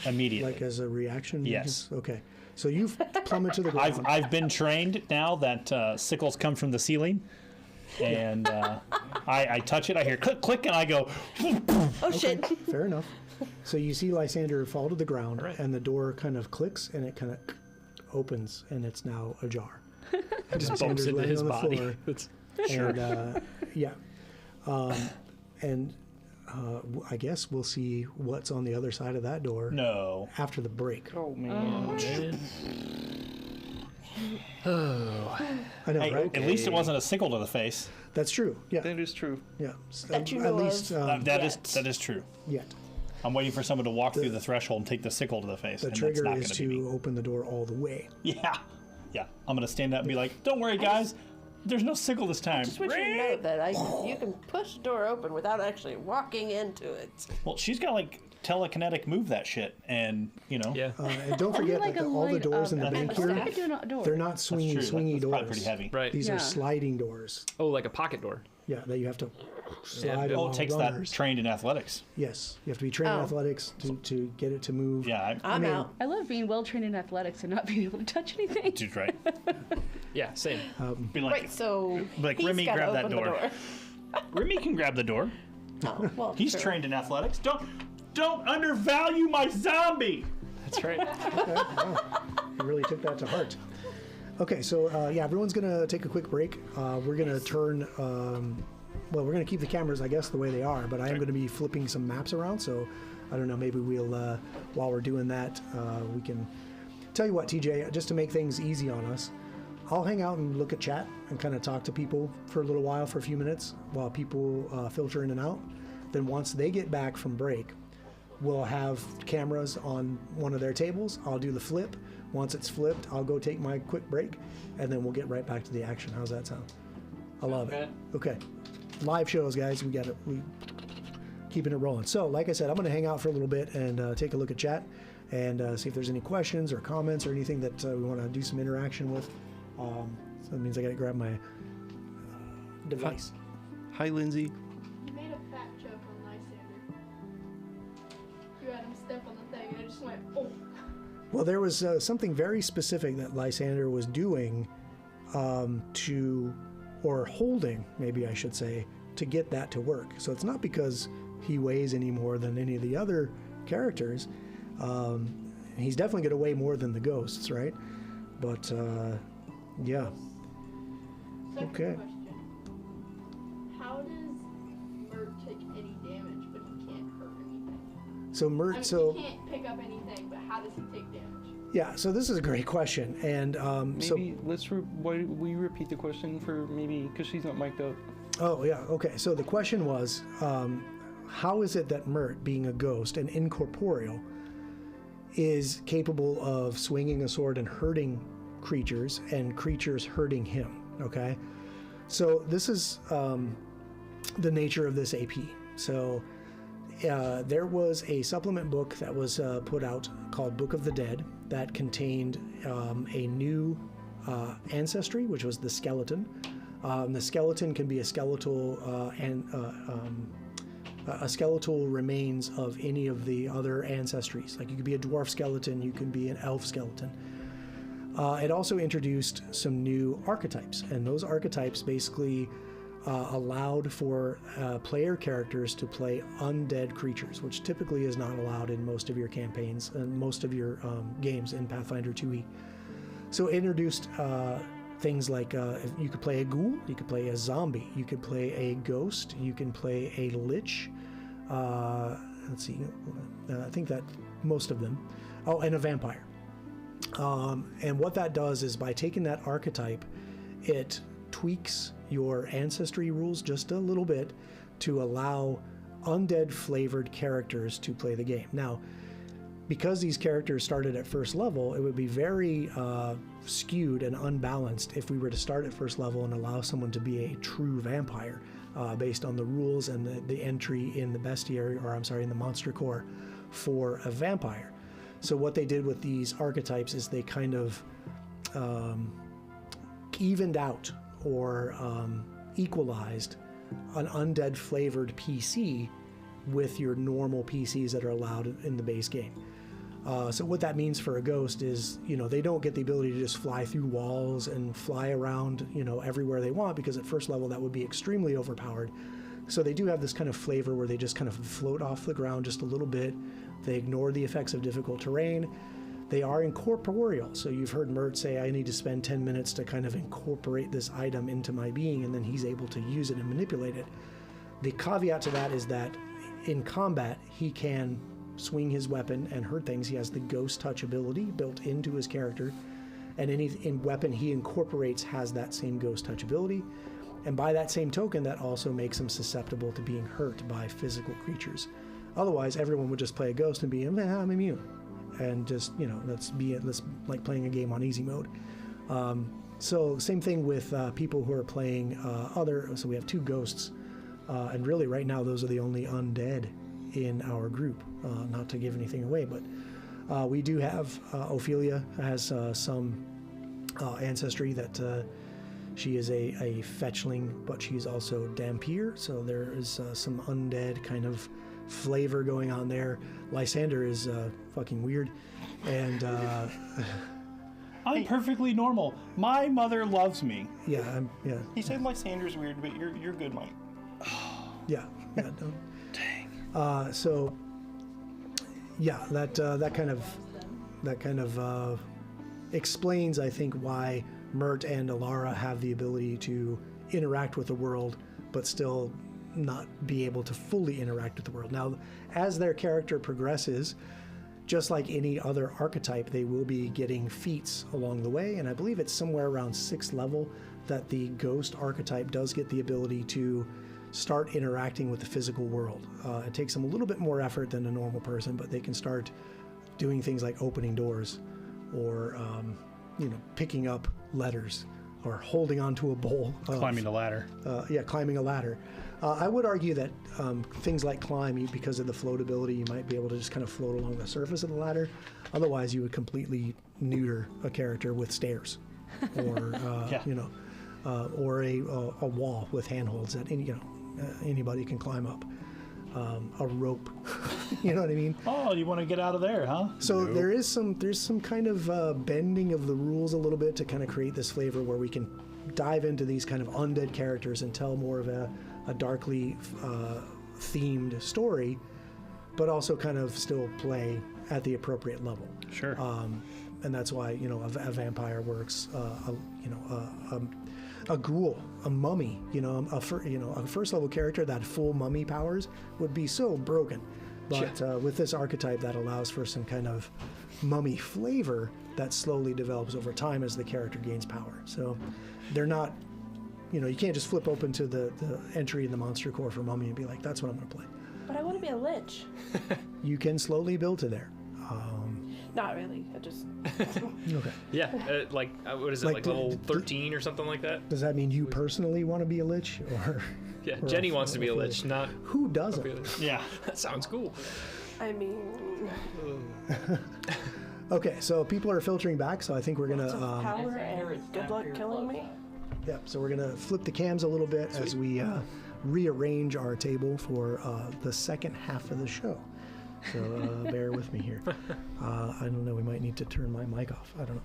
immediately. like as a reaction. Yes. Okay. So you plummet to the ground. I've been trained now that sickles come from the ceiling, and I touch it. I hear click click, and I go. Oh shit. Fair enough. So you see Lysander fall to the ground, Right. and the door kind of clicks, and it kind of opens, and it's now ajar. Just bumps Lysander's into laying his on the body. floor. It's- And yeah, and I guess we'll see what's on the other side of that door No. after the break. Oh man. I know, Hey, right? at least it wasn't a sickle to the face. That's true. Yeah, That is true. yeah. That you At know least of. That is Yet. that is true. yet. I'm waiting for someone to walk through the threshold and take the sickle to the face. The and that's trigger not is gonna be me. to open the door all the way. Yeah. Yeah. I'm gonna stand up and be like, "Don't worry, guys. There's no sickle this time." Just want you to know that you can push the door open without actually walking into it. Well, she's got like telekinetic move that shit, and you know. Yeah. And don't forget like that a all the line doors in of the them. bank What's here, that doing on a door? they're not That's swingy true. swingy That's doors. probably pretty heavy. Right. These Yeah. are sliding doors. Oh, like a pocket door. Yeah, that you have to slide yeah. Oh, along it takes runners. that trained in athletics. Yes, you have to be trained in Oh. athletics to get it to move. Yeah, I'm mean- out. I love being well trained in athletics and not being able to touch anything. dude, right? Yeah, same. Be like, Right, so like, he's Remy, gotta grab that open door. the door. Remy can grab the door. Oh, well, He's sure. trained in athletics. Don't undervalue my zombie. That's right. Okay, wow. You really took that to heart. Okay, so yeah, everyone's gonna take a quick break. We're gonna turn. Well, we're gonna keep the cameras, I guess, the way they are, but I am gonna be flipping some maps around. So I don't know. Maybe we'll, while we're doing that, we can. Tell you what, TJ, just to make things easy on us, I'll hang out and look at chat and kind of talk to people for a little while, for a few minutes, while people filter in and out. Then once they get back from break, we'll have cameras on one of their tables. I'll do the flip. Once it's flipped, I'll go take my quick break, and then we'll get right back to the action. How's that sound? I love it. Okay. Live shows, guys. We keeping it rolling. So, like I said, I'm going to hang out for a little bit and take a look at chat and see if there's any questions or comments or anything that we want to do some interaction with. So that means I got to grab my device. Hi, Lindsay. You made a fat joke on Lysander. You had him step on the thing and it just went, oh. Well, there was something very specific that Lysander was doing or holding, maybe I should say, to get that to work. So it's not because he weighs any more than any of the other characters. He's definitely going to weigh more than the ghosts, right? But, yeah. Second Okay. question. How does Mert take any damage, but he can't hurt anything? So I Mert, mean, so he can't pick up anything, but how does he take damage? yeah, so this is a great question. And Maybe why will you repeat the question for maybe because she's not mic'd up. oh, yeah, okay. So the question was, how is it that Mert, being a ghost and incorporeal, is capable of swinging a sword and hurting creatures and creatures hurting him? Okay, so this is the nature of this AP. So there was a supplement book that was put out called Book of the Dead that contained a new ancestry, which was the skeleton. The skeleton can be a skeletal remains of any of the other ancestries. Like you could be a dwarf skeleton, you can be an elf skeleton. It also introduced some new archetypes, and those archetypes basically allowed for player characters to play undead creatures, which typically is not allowed in most of your campaigns and most of your games in Pathfinder 2e. So it introduced things like you could play a ghoul, you could play a zombie, you could play a ghost, you can play a lich. Let's see, I think that most of them. Oh, and a vampire. And what that does is by taking that archetype, it tweaks your ancestry rules just a little bit to allow undead flavored characters to play the game. Now, because these characters started at first level, it would be very skewed and unbalanced if we were to start at first level and allow someone to be a true vampire based on the rules and the entry in the bestiary, or I'm sorry, in the monster core for a vampire. So what they did with these archetypes is they kind of evened out or equalized an undead flavored PC with your normal PCs that are allowed in the base game. So what that means for a ghost is, they don't get the ability to just fly through walls and fly around, everywhere they want, because at first level that would be extremely overpowered. So they do have this kind of flavor where they just kind of float off the ground just a little bit. They ignore the effects of difficult terrain. They are incorporeal. So you've heard Mert say, I need to spend 10 minutes to kind of incorporate this item into my being, and then he's able to use it and manipulate it. The caveat to that is that in combat, he can swing his weapon and hurt things. He has the ghost touch ability built into his character, and any weapon he incorporates has that same ghost touch ability. And by that same token, that also makes him susceptible to being hurt by physical creatures. Otherwise, everyone would just play a ghost and be, I'm immune. And just, let's like playing a game on easy mode. So same thing with people who are playing so we have two ghosts. And really right now, those are the only undead in our group. Not to give anything away, but we do have Ophelia has some ancestry that she is a fetchling, but she's also Dampier, so there is some undead kind of flavor going on there. Lysander is fucking weird, and I'm perfectly normal. My mother loves me. Yeah. He said Lysander's weird, but you're good, Mike. Yeah. No. Dang. So, yeah, that kind of explains, I think, why Mert and Alara have the ability to interact with the world, but still not be able to fully interact with the world. Now, as their character progresses, just like any other archetype, they will be getting feats along the way, and I believe it's somewhere around 6th level that the ghost archetype does get the ability to start interacting with the physical world. It takes them a little bit more effort than a normal person, but they can start doing things like opening doors or picking up letters or holding onto a bowl. Climbing a ladder. Climbing a ladder. I would argue that things like climb, because of the floatability, you might be able to just kind of float along the surface of the ladder. Otherwise, you would completely neuter a character with stairs, or or a wall with handholds that anybody can climb up. A rope, you know what I mean? Oh, you want to get out of there, huh? So there's some kind of bending of the rules a little bit to kind of create this flavor where we can dive into these kind of undead characters and tell more of a darkly themed story, but also kind of still play at the appropriate level. Sure. And that's why a vampire works. A ghoul, a mummy, a first level character that full mummy powers would be so broken. But with this archetype, that allows for some kind of mummy flavor that slowly develops over time as the character gains power. So they're not, you can't just flip open to the entry in the monster core for mummy and be like, that's what I'm going to play. But I want to be a lich. You can slowly build to there. Not really. I just. Okay. Yeah, what is it, like level 13 or something like that? Does that mean you personally want to be a lich, or? Yeah, Or Jenny wants to be a Ophelia. lich, not Who doesn't? Ophelia. Yeah. That sounds cool. I mean, Okay, so people are filtering back, so I think we're lots of gonna power and good luck killing me. so we're gonna flip the cams a little bit as we rearrange our table for the second half of the show. So bear with me here. I don't know. We might need to turn my mic off. I don't know.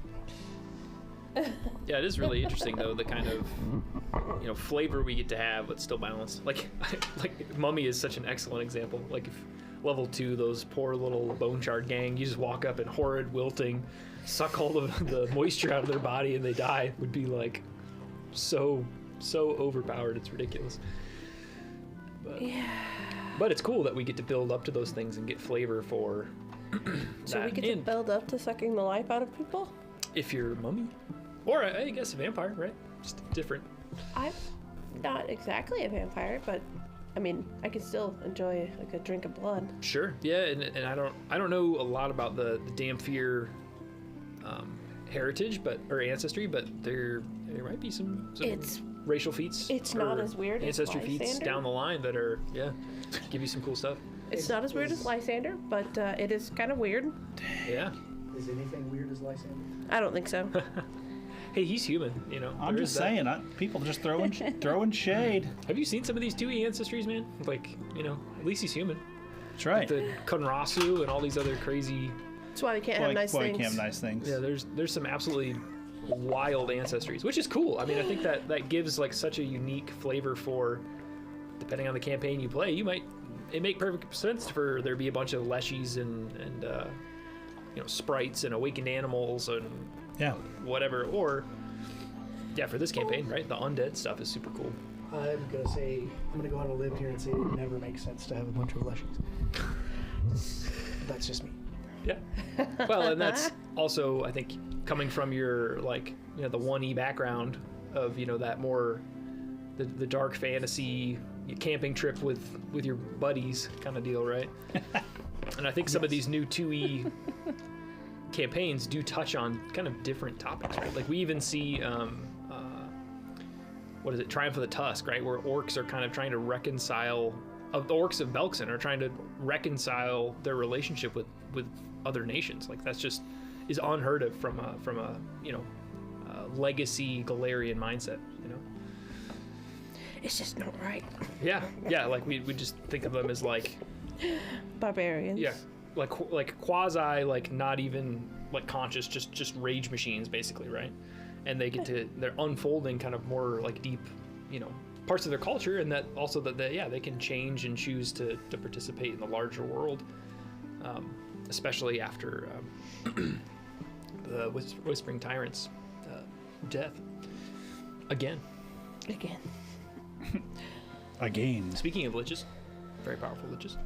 Yeah, it is really interesting though, the kind of flavor we get to have, but still balanced. Like Mummy is such an excellent example. Like if level 2, those poor little bone shard gang, you just walk up and horrid wilting, suck all the moisture out of their body and they die, would be like so overpowered. It's ridiculous. But it's cool that we get to build up to those things and get flavor for So that. we get to And build up to sucking the life out of people? if you're a mummy, or I guess a vampire, right? Just different. I'm not exactly a vampire, but I mean, I can still enjoy a good drink of blood. Sure. Yeah, and I don't know a lot about the Damphir heritage, or ancestry, but there might be some It's racial feats. it's or not as weird as ancestry feats Lysander. down the line that are give you some cool stuff. It's not as weird as Lysander, but it is kind of weird. Yeah. Is anything weird as Lysander? I don't think so. Hey, he's human. I'm there just is that. saying, people just throwing shade. Have you seen some of these 2E ancestries, man? Like, at least he's human. That's right. The Kunrasu and all these other crazy. That's why we can't have nice Boy, things. can't have nice things. Yeah, there's some absolutely wild ancestries, which is cool. I mean, I think that gives like such a unique flavor for, depending on the campaign you play, it make perfect sense for there be a bunch of leshies and sprites and awakened animals and Yeah. whatever. Or for this campaign, right, the undead stuff is super cool. I'm gonna go out on a limb here and say it never makes sense to have a bunch of leshies. That's just me. Yeah. Well, and that's also, I think, coming from your the 1E background of that more the dark fantasy camping trip with your buddies kind of deal, right? And I think some of these new 2E campaigns do touch on kind of different topics, right? Like we even see Triumph of the Tusk, right, where orcs are kind of trying to reconcile, the orcs of Belkzen are trying to reconcile their relationship with other nations. Like that's just is unheard of from a legacy Galarian mindset, It's just not right. Yeah, like we just think of them as like Barbarians. like quasi, like not even like conscious, just rage machines basically, right? And they're unfolding kind of more like deep, parts of their culture, and that also that they can change and choose to participate in the larger world, especially after the Whispering Tyrant's death. Again. Again. Speaking of liches, very powerful liches.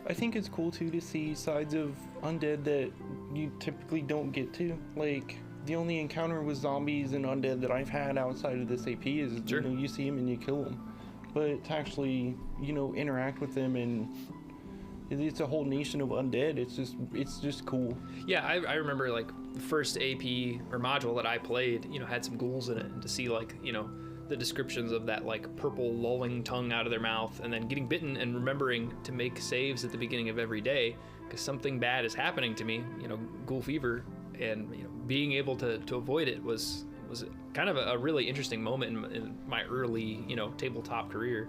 I think it's cool too to see sides of undead that you typically don't get to. Like the only encounter with zombies and undead that I've had outside of this AP is Sure. you see them and you kill them, but to actually interact with them, and it's a whole nation of undead. It's just cool. Yeah, I remember like the first AP or module that I played, had some ghouls in it, and to see like, the descriptions of that like purple lolling tongue out of their mouth and then getting bitten and remembering to make saves at the beginning of every day because something bad is happening to me, ghoul fever, and being able to avoid it was kind of a really interesting moment in my early, tabletop career.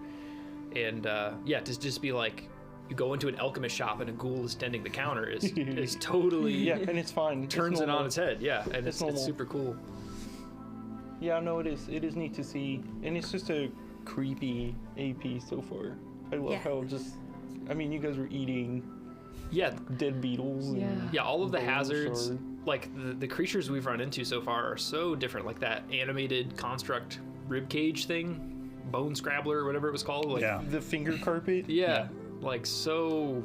And to just be like, you go into an alchemist shop and a ghoul is tending the counter is totally Yeah, and it's fine. turns it's it on normal. its head. Yeah, and it's normal. super cool. Yeah, no, it is. It is neat to see, and it's just a creepy AP so far. I love how you guys were eating Yeah, dead beetles. And yeah, all of the bone hazards, shard. like the creatures we've run into so far are so different. Like that animated construct ribcage thing, bone scrabbler or whatever it was called. Like, Yeah. The finger carpet. yeah, like so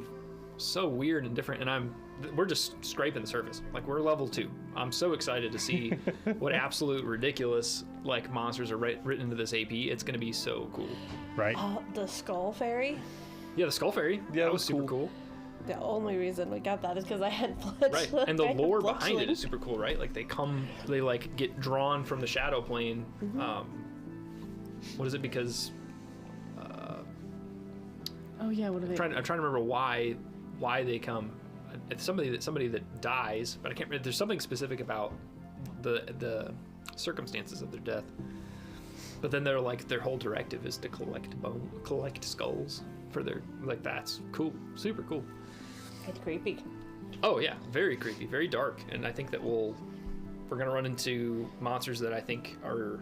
weird and different. And we're just scraping the surface. Like we're level 2. I'm so excited to see what absolute ridiculous like monsters are written into this AP. It's gonna be so cool. Right. The Skull Fairy. Yeah, the Skull Fairy. Yeah, that was super cool. The only reason we got that is because I had blood. Right, and the lore behind it is super cool, right? Like they like get drawn from the shadow plane. What is it? Because Oh yeah, what are they? I'm trying to remember why they come. It's somebody that dies, but I can't remember. There's something specific about the circumstances of their death. But then their whole directive is to collect skulls for their, like, that's cool, super cool. It's creepy. Oh yeah, very creepy, very dark, and I think that we're gonna run into monsters that I think are,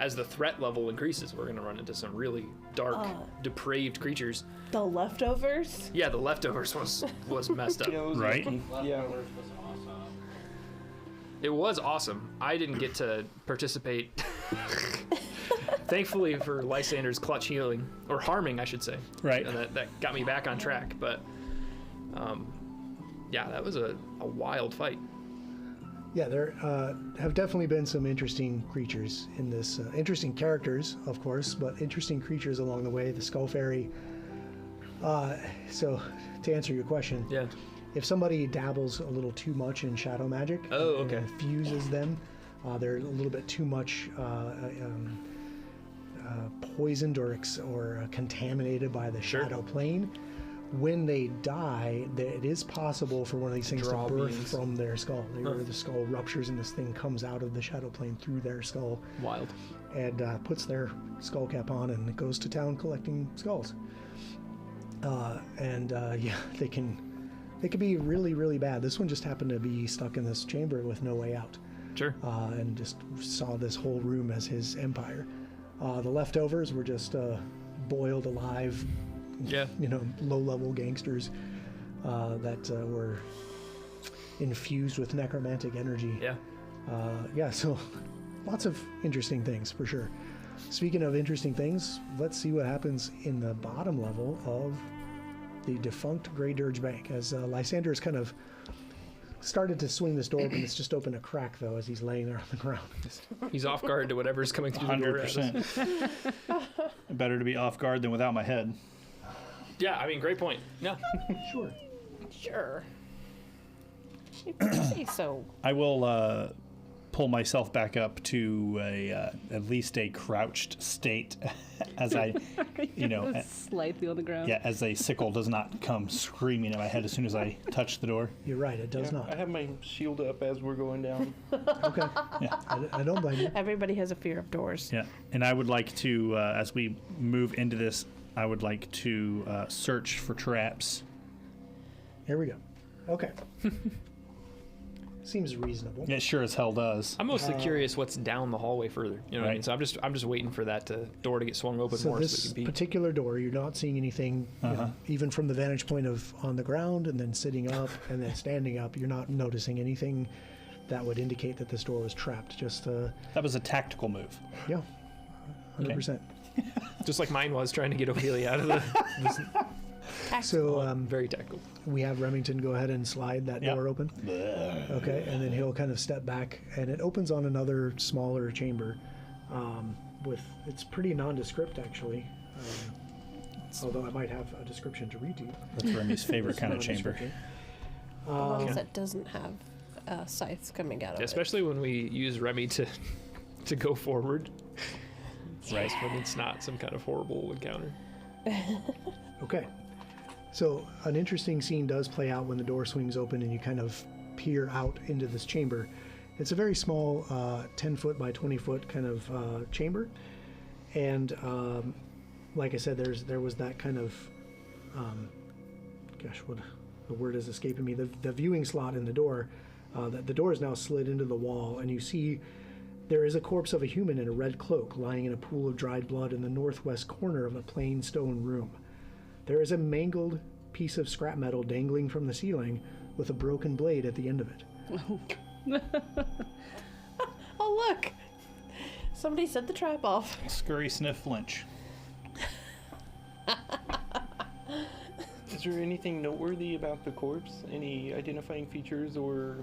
as the threat level increases, we're gonna run into some really dark, depraved creatures. The leftovers? Yeah, the leftovers was messed up. Yeah, it was Right? Yeah. It was awesome. I didn't get to participate. Thankfully for Lysander's clutch healing, or harming, I should say. Right. And that got me back on track. But yeah, that was a wild fight. Yeah, there have definitely been some interesting creatures in this. Interesting characters, of course, but interesting creatures along the way. The Skull Fairy. So, to answer your question, Yeah. if somebody dabbles a little too much in shadow magic Oh, and okay. infuses them, they're a little bit too much poisoned or contaminated by the Sure. shadow plane. When they die, it is possible for one of these things Draw to birth beings. from their skull. The skull ruptures and this thing comes out of the shadow plane through their skull Wild. and puts their skull cap on and goes to town collecting skulls. Yeah, they can be really, really bad. This one just happened to be stuck in this chamber with no way out, Sure. and just saw this whole room as his empire. The leftovers were just boiled alive, Yeah. low-level gangsters that were infused with necromantic energy. Yeah. So lots of interesting things for sure. Speaking of interesting things, let's see what happens in the bottom level of the defunct Grey Dirge Bank. As Lysander has kind of started to swing this door open, it's just opened a crack though as he's laying there on the ground. He's off guard to whatever's coming through the door. 100%. Better to be off guard than without my head. Yeah, I mean, great point. Yeah. Sure. Sure. If you say so. I will pull myself back up to at least a crouched state as I, Slightly on the ground. yeah, as a sickle does not come screaming at my head as soon as I touch the door. You're right, it does Yeah, not. I have my shield up as we're going down. Okay. Yeah. I don't blame you. Everybody has a fear of doors. Yeah, and I would like to, as we move into this, I would like to search for traps. Here we go. Okay. Seems reasonable. It sure as hell does. I'm mostly curious what's down the hallway further. You know what I mean? Right. So I'm just waiting for that door to get swung open So more so we this can peek. particular door, you're not seeing anything, even from the vantage point of on the ground and then sitting up and then standing up, you're not noticing anything that would indicate that this door was trapped. Just, That was a tactical move. yeah, 100%. Just like mine was trying to get Ophelia out of this So very tactical. we have Remington go ahead and slide that Yep. door open. Okay, and then he'll kind of step back, and it opens on another smaller chamber. It's pretty nondescript actually. Although I might have a description to read to you. That's Remy's favorite It's kind of not a chamber. description. The ones that doesn't have scythes coming out of Especially when we use Remy to go forward. Right. When it's not some kind of horrible encounter. Okay. So an interesting scene does play out when the door swings open and you kind of peer out into this chamber. It's a very small 10 foot by 20 foot kind of chamber. And like I said, there was that kind of, gosh, what the word is escaping me. The viewing slot in the door, the door is now slid into the wall, and you see there is a corpse of a human in a red cloak lying in a pool of dried blood in the northwest corner of a plain stone room. There is a mangled piece of scrap metal dangling from the ceiling with a broken blade at the end of it. Oh, look! Somebody set the trap off. Scurry, sniff, flinch. Is there anything noteworthy about the corpse? Any identifying features or...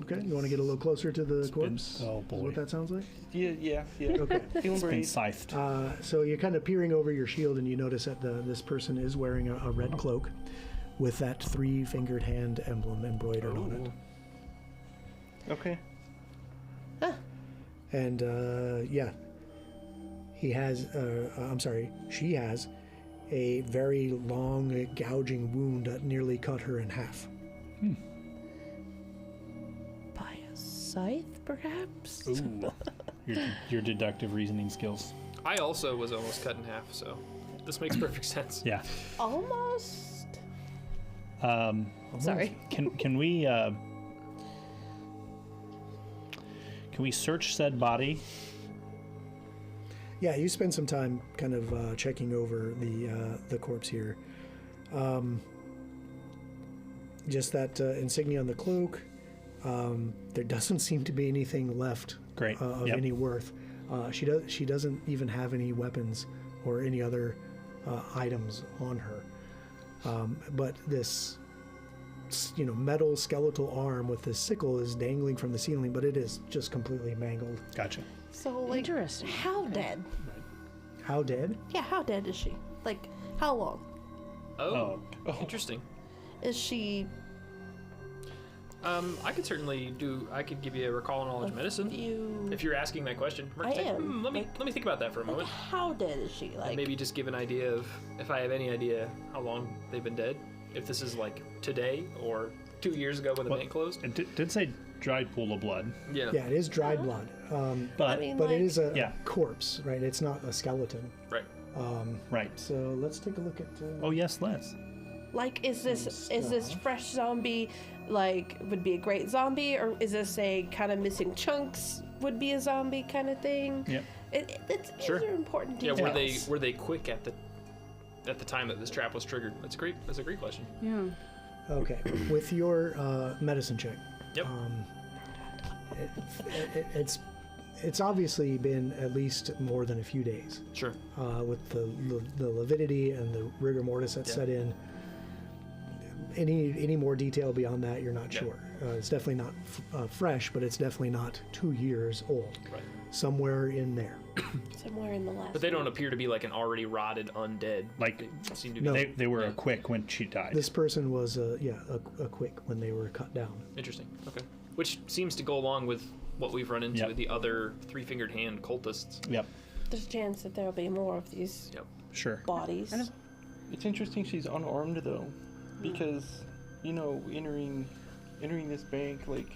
Okay, you want to get a little closer to the corpse? oh, Is boy. what that sounds like? Yeah. Okay. Feeling It's been brave. scythed. So you're kind of peering over your shield, and you notice that this person is wearing a red cloak with that 3-fingered hand emblem embroidered on Okay. it. And yeah, he has. She has a very long, gouging wound that nearly cut her in half. By a scythe, perhaps? Ooh. your deductive reasoning skills. I also was almost cut in half, so this makes perfect sense. Yeah. Almost. Sorry. Can we search said body? Yeah, you spend some time kind of checking over the corpse here. Just that insignia on the cloak. There doesn't seem to be anything left Great. of Yep. any worth. She doesn't even have any weapons or any other items on her. But this, metal skeletal arm with this sickle is dangling from the ceiling, but it is just completely mangled. Gotcha. So, like, Interesting. how dead? How dead? Yeah, how dead is she? Like, how long? Oh, interesting. Is she I could certainly I could give you a recall knowledge medicine you? if you're asking that question. I am. Let me think about that for a Like, moment. how dead is she? Like, And maybe just give an idea of if I have any idea how long they've been dead. If this is like today or 2 years ago when the bank closed. It did say dried pool of blood. Yeah. Yeah, it is dried blood. But I mean, But like, it is a Yeah. corpse, right? It's not a skeleton. Right. right. So let's take a look at. Oh yes, Les. like, is this fresh zombie? Like, would be a great zombie, or is this a kind of missing chunks? Would be a zombie kind of thing. Yep. Sure. These are important Yeah. details. Were they quick at the time that this trap was triggered? That's a great question. Yeah. Okay, with your medicine check. Yep. It's obviously been at least more than a few days Sure. with the lividity and the rigor mortis that set in. Any more detail beyond that, you're not Yeah. sure. It's definitely not fresh, but it's definitely not 2 years old. Right. Somewhere in there. Somewhere in the last. But they don't appear to be like an already rotted undead. Like, They seem to be No. They were a quick when she died. This person was a quick when they were cut down. interesting. Okay. Which seems to go along with what we've run into Yep. with the other three-fingered hand cultists. Yep. There's a chance that there'll be more of these Yep. Sure. bodies. It's interesting she's unarmed though, because entering this bank, like,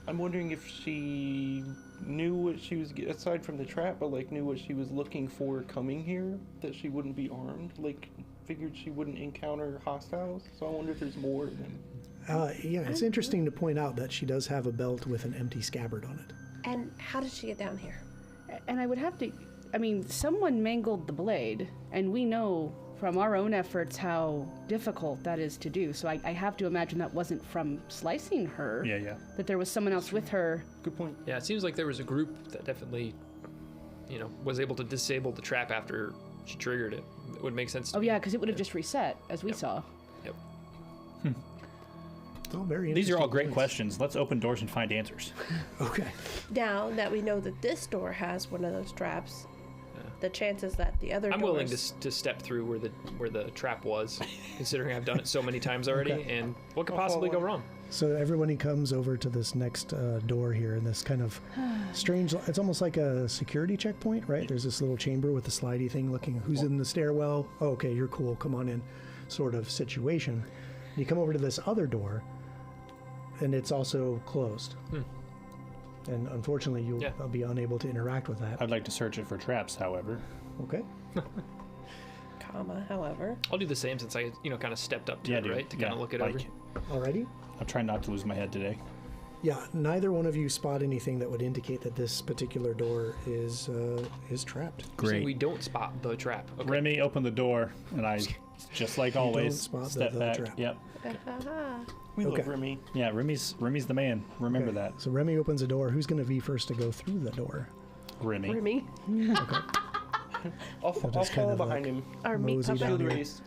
I'm wondering if she knew what she was aside from the trap, but like knew what she was looking for coming here, that she wouldn't be armed. Like, figured she wouldn't encounter hostiles. So I wonder if there's more than. Yeah, it's interesting to point out that she does have a belt with an empty scabbard on it. And how did she get down here? And I would have to, I mean, someone mangled the blade, and we know from our own efforts how difficult that is to do. So I have to imagine that wasn't from slicing her. Yeah. That there was someone else with her. Good point. Yeah, it seems like there was a group that definitely, was able to disable the trap after she triggered it. It would make sense to Oh me. yeah, because it would have just reset, as we Yep. saw. Yep. Oh, very These are all interesting great points. questions. Let's open doors and find answers. Okay. Now that we know that this door has one of those traps, the chances that the other I'm doors... willing to step through where the trap was, considering I've done it so many times already, Okay. and what could possibly go wrong? So everybody comes over to this next door here, and this kind of strange. It's almost like a security checkpoint, right? There's this little chamber with a slidey thing, looking who's in the stairwell. Oh, okay, you're cool. Come on in, sort of situation. You come over to this other door, and it's also closed. And unfortunately, you'll be unable to interact with that. I'd like to search it for traps, however. Okay. however. I'll do the same since I, kind of stepped up to Yeah, it, dude. right? To kind of look it over. Alrighty. I'm trying not to lose my head today. Yeah. Neither one of you spot anything that would indicate that this particular door is trapped. So we don't spot the trap. Okay. Remy, open the door, and I, just like always, spot step the back. trap. Yep. We Okay. love Remy. Yeah, Remy's the man. Remember Okay, that. So Remy opens a door. Who's going to be first to go through the door? Remy. Remy. I'll just kind follow of, behind like, him. Our meat mosey puppet. down Shield here. raised.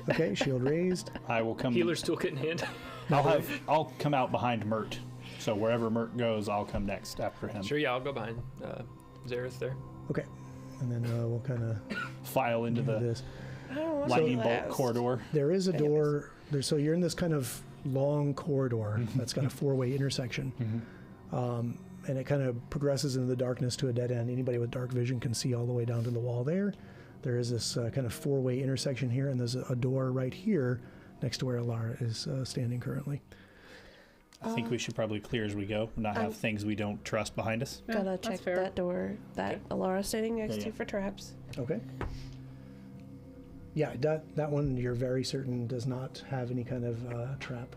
Okay, shield raised. I will come. Healer's toolkit in hand. I'll come out behind Mert. So wherever Mert goes, I'll come next after him. Sure, yeah, I'll go behind Zareth there. Okay, and then we'll kind of File into do the this. I don't want lightning to bolt last. corridor. There is a door. So you're in this kind of long corridor that's got a four-way intersection, and it kind of progresses into the darkness to a dead end. Anybody with dark vision can see all the way down to the wall there. there is this kind of four-way intersection here, and there's a door right here next to where Alara is standing currently. I think we should probably clear as we go, not have things we don't trust behind us. Yeah, Gotta that's check fair. that door that Alara's standing next Yeah, to yeah. for traps. Okay. Yeah, that one you're very certain does not have any kind of trap.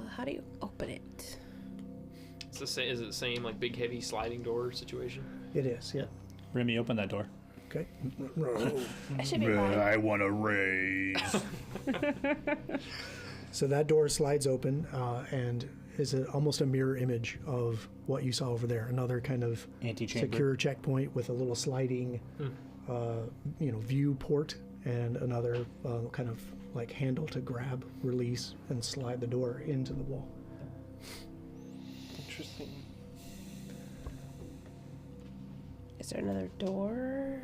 How do you open it? It's the same. Is it the same like big heavy sliding door situation? It is, yeah. Remy, open that door. Okay. I should be fine. want to raise. So that door slides open and is almost a mirror image of what you saw over there. Another kind of Antechamber. secure checkpoint with a little sliding, view port and another kind of like handle to grab, release, and slide the door into the wall. Interesting. Is there another door?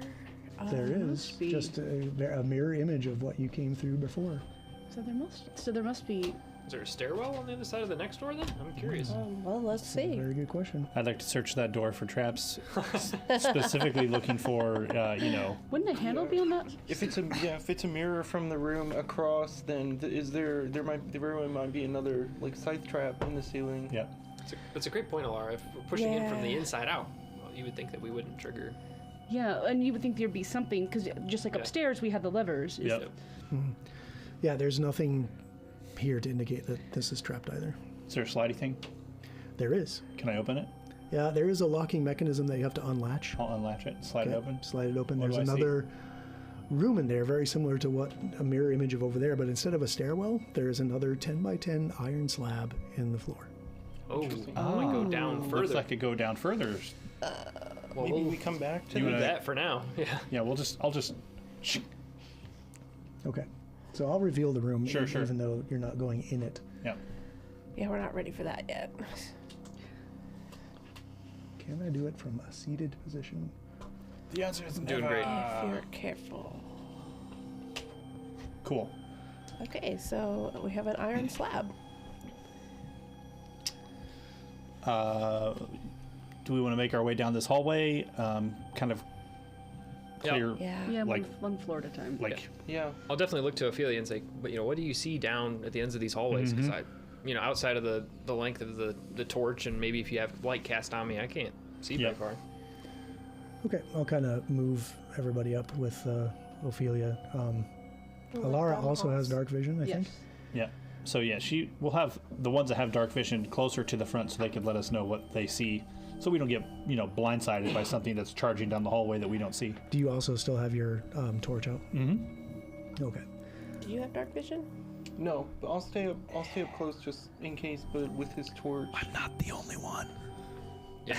There is must be. just a mirror image of what you came through before. So there must be. Is there a stairwell on the other side of the next door then? I'm curious. Well, let's see. Very good question. I'd like to search that door for traps, specifically looking for, Wouldn't a handle be on that? If it's a mirror from the room across, then there very well might be another like scythe trap in the ceiling. yeah. That's a great point, Alara. If we're pushing in from the Yeah. inside out, well, you would think that we wouldn't trigger. Yeah, and you would think there'd be something because just like Yeah. upstairs we had the levers. Yep. Yeah, there's nothing here to indicate that this is trapped either. Is there a slidey thing? There is. Can I open it? Yeah, there is a locking mechanism that you have to unlatch. I'll unlatch it, slide it Okay, open. Slide it open. What There's do I see? another room in there, very similar to what a mirror image of over there, but instead of a stairwell, there is another 10 by 10 iron slab in the floor. Oh, I might go down Looks further. like it go down further. Well, Maybe we'll we come back to You do wanna- that for now. Yeah. Yeah, I'll just. Okay. So I'll reveal the room, Sure, sure. even though you're not going in it. Yeah. Yeah, we're not ready for that yet. Can I do it from a seated position? The answer is Doing great. If you're careful. Cool. Okay, so we have an iron slab. Do we want to make our way down this hallway? Kind of Yeah. clear, Yeah. Yeah, Like- one floor at a time. like Yeah. I'll definitely look to Ophelia and say, but what do you see down at the ends of these hallways? Because outside of the length of the torch, and maybe if you have light cast on me, I can't see Yeah. very far. Okay, I'll kind of move everybody up with Ophelia. Alara also has dark vision, I think. yeah. So yeah, we'll have the ones that have dark vision closer to the front so they can let us know what they see, so we don't get blindsided by something that's charging down the hallway that we don't see. Do you also still have your torch out? Mm-hmm. Okay. Do you have dark vision? No, but I'll stay up close just in case. But with his torch. I'm not the only one. Yeah.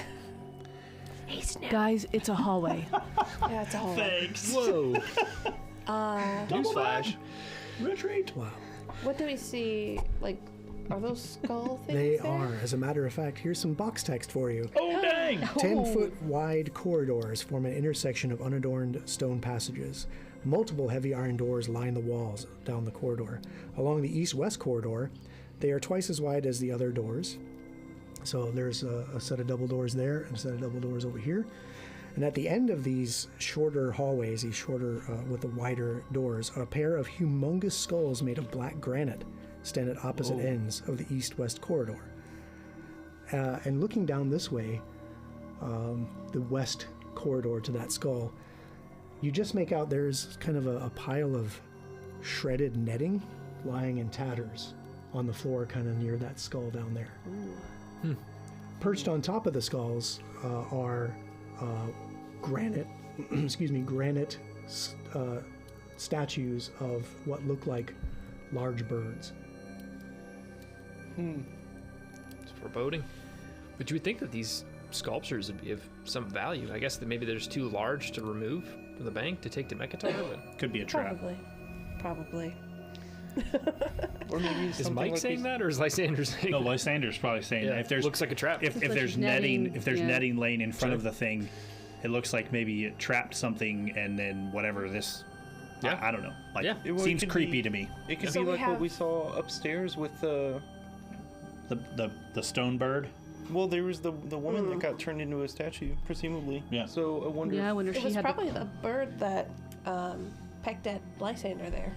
Hey, Snap. Guys, it's a hallway. Yeah, it's a hole. Thanks. Whoa. Newsflash. Retreat. Wow. What do we see? Like, are those skull things? They there? are. As a matter of fact, here's some box text for you. Oh dang! 10-foot wide corridors form an intersection of unadorned stone passages. Multiple heavy iron doors line the walls down the corridor. Along the east-west corridor, they are twice as wide as the other doors. So there's a set of double doors there and a set of double doors over here. And at the end of these shorter hallways, with the wider doors, a pair of humongous skulls made of black granite stand at opposite ends of the east-west corridor. And looking down this way, the west corridor to that skull, you just make out there's kind of a pile of shredded netting lying in tatters on the floor kind of near that skull down there. Perched on top of the skulls are granite statues of what look like large birds. It's foreboding. But you would think that these sculptures would be of some value. I guess that maybe they're just too large to remove from the bank to take to Mekatar. But Could be a trap. Probably. Or maybe is something Mike like saying this. that, or is Lysander saying No, that? Lysander's probably saying Yeah, that. If there's looks like a trap. if like there's there's netting, netting, if there's yeah. netting laying in front Sure. of the thing, it looks like maybe it trapped something, and then whatever this. Yeah. I don't know. Like, Yeah. It seems could creepy be- to me. It could So be we like have- what we saw upstairs with the. The stone bird. Well, there was the woman that got turned into a statue, presumably. Yeah. So I wonder. Yeah, I wonder if It she was had probably the bird that pecked at Lysander there,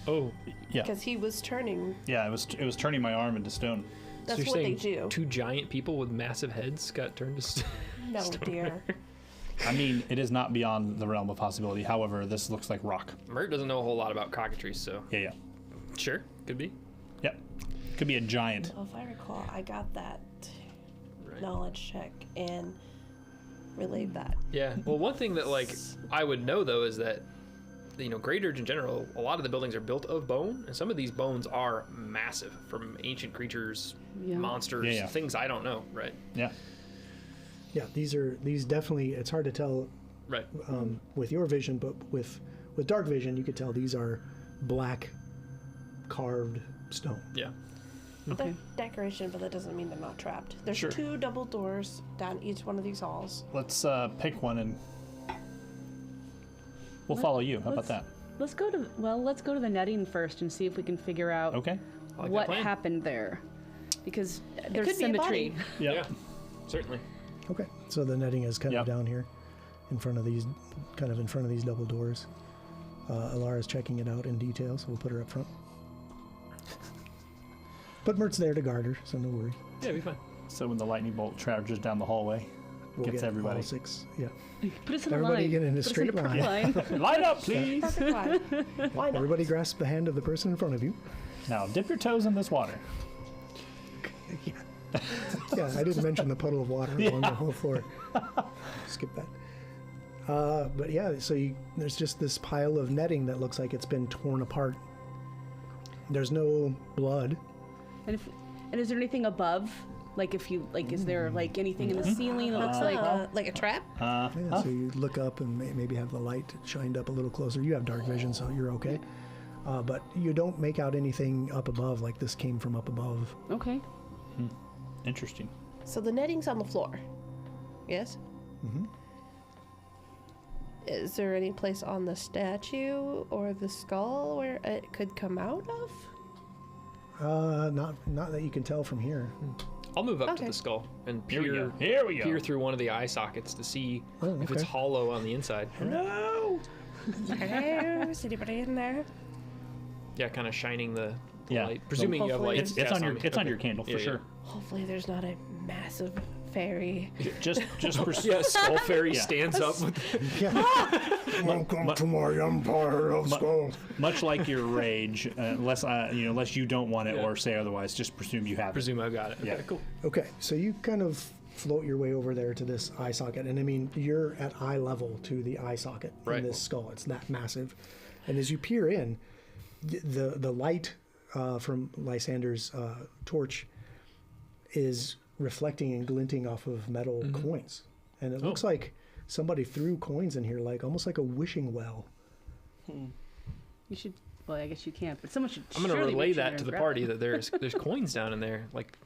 Oh, Yeah. because he was turning. Yeah, it was turning my arm into stone. That's so you're what they saying do. two giant people with massive heads got turned to No, dear. I mean, it is not beyond the realm of possibility. However, this looks like rock. Mert doesn't know a whole lot about cockatrice, so Yeah. sure, could be. Yep. Could be a giant. Well, if I recall, I got that Right. knowledge check and relayed that. Yeah. Well, one thing that like I would know though is that Great Urge in general, a lot of the buildings are built of bone, and some of these bones are massive from ancient creatures, Yeah. monsters, Yeah. things I don't know. Right. Yeah. Yeah, these definitely. It's hard to tell Right. with your vision, but with dark vision, you could tell these are black carved stone. Yeah. Okay. The decoration, but that doesn't mean they're not trapped. There's Sure. 2 double doors down each one of these halls. Let's pick one and we'll follow you. How about that? Let's go to the netting first and see if we can figure out Okay. I like that what plan. happened there, because there's could be a symmetry. body. Yeah. Certainly. Okay, so the netting is kind Yep. of down here, in front of these double doors. Alara's checking it out in detail, so we'll put her up front. But Mert's there to guard her, so no worry. Yeah, be fine. So when the lightning bolt charges down the hallway, We'll gets get everybody. all 6. Yeah. Put us in Everybody a line. get in a Put us straight in a line. line. Line up, please. Perfect line. Why not? Everybody grasp the hand of the person in front of you. Now dip your toes in this water. Yeah, I didn't mention the puddle of water along the whole floor. Skip that. But yeah, so there's just this pile of netting that looks like it's been torn apart. There's no blood. And is there anything above? Like is there like anything in the ceiling that looks like? A trap? Yeah, so you look up and maybe have the light shined up a little closer. You have dark vision, so you're okay. But you don't make out anything up above, like this came from up above. Okay. Interesting. So the netting's on the floor. Yes? Mm-hmm. Is there any place on the statue or the skull where it could come out of? Not that you can tell from here. I'll move up to Okay. the skull and Here we peer go. Here we go. peer through one of the eye sockets to see Oh, if it's okay. hollow on the inside. No. Hello? Is anybody in there? Yeah, kind of shining the Yeah. light. Presuming you have Hopefully lights. It's on your me. it's on Okay. your candle for Yeah, sure. Hopefully there's not a massive fairy. Just Yeah, skull fairy Yeah. stands up with Welcome to my empire of skulls. much like your rage, unless unless you don't want it Yeah. or say otherwise, just presume you have it. presume I've got it. Okay, Yeah. cool. Okay, so you kind of float your way over there to this eye socket, and I mean you're at eye level to the eye socket Right. in this skull. It's that massive, and as you peer in, the light from Lysander's torch is reflecting and glinting off of metal coins, and it looks like somebody threw coins in here, like almost like a wishing well. You should. Well, I guess you can't, but someone should. I'm gonna surely relay reach in that there to and the grab party them. that there's coins down in there, like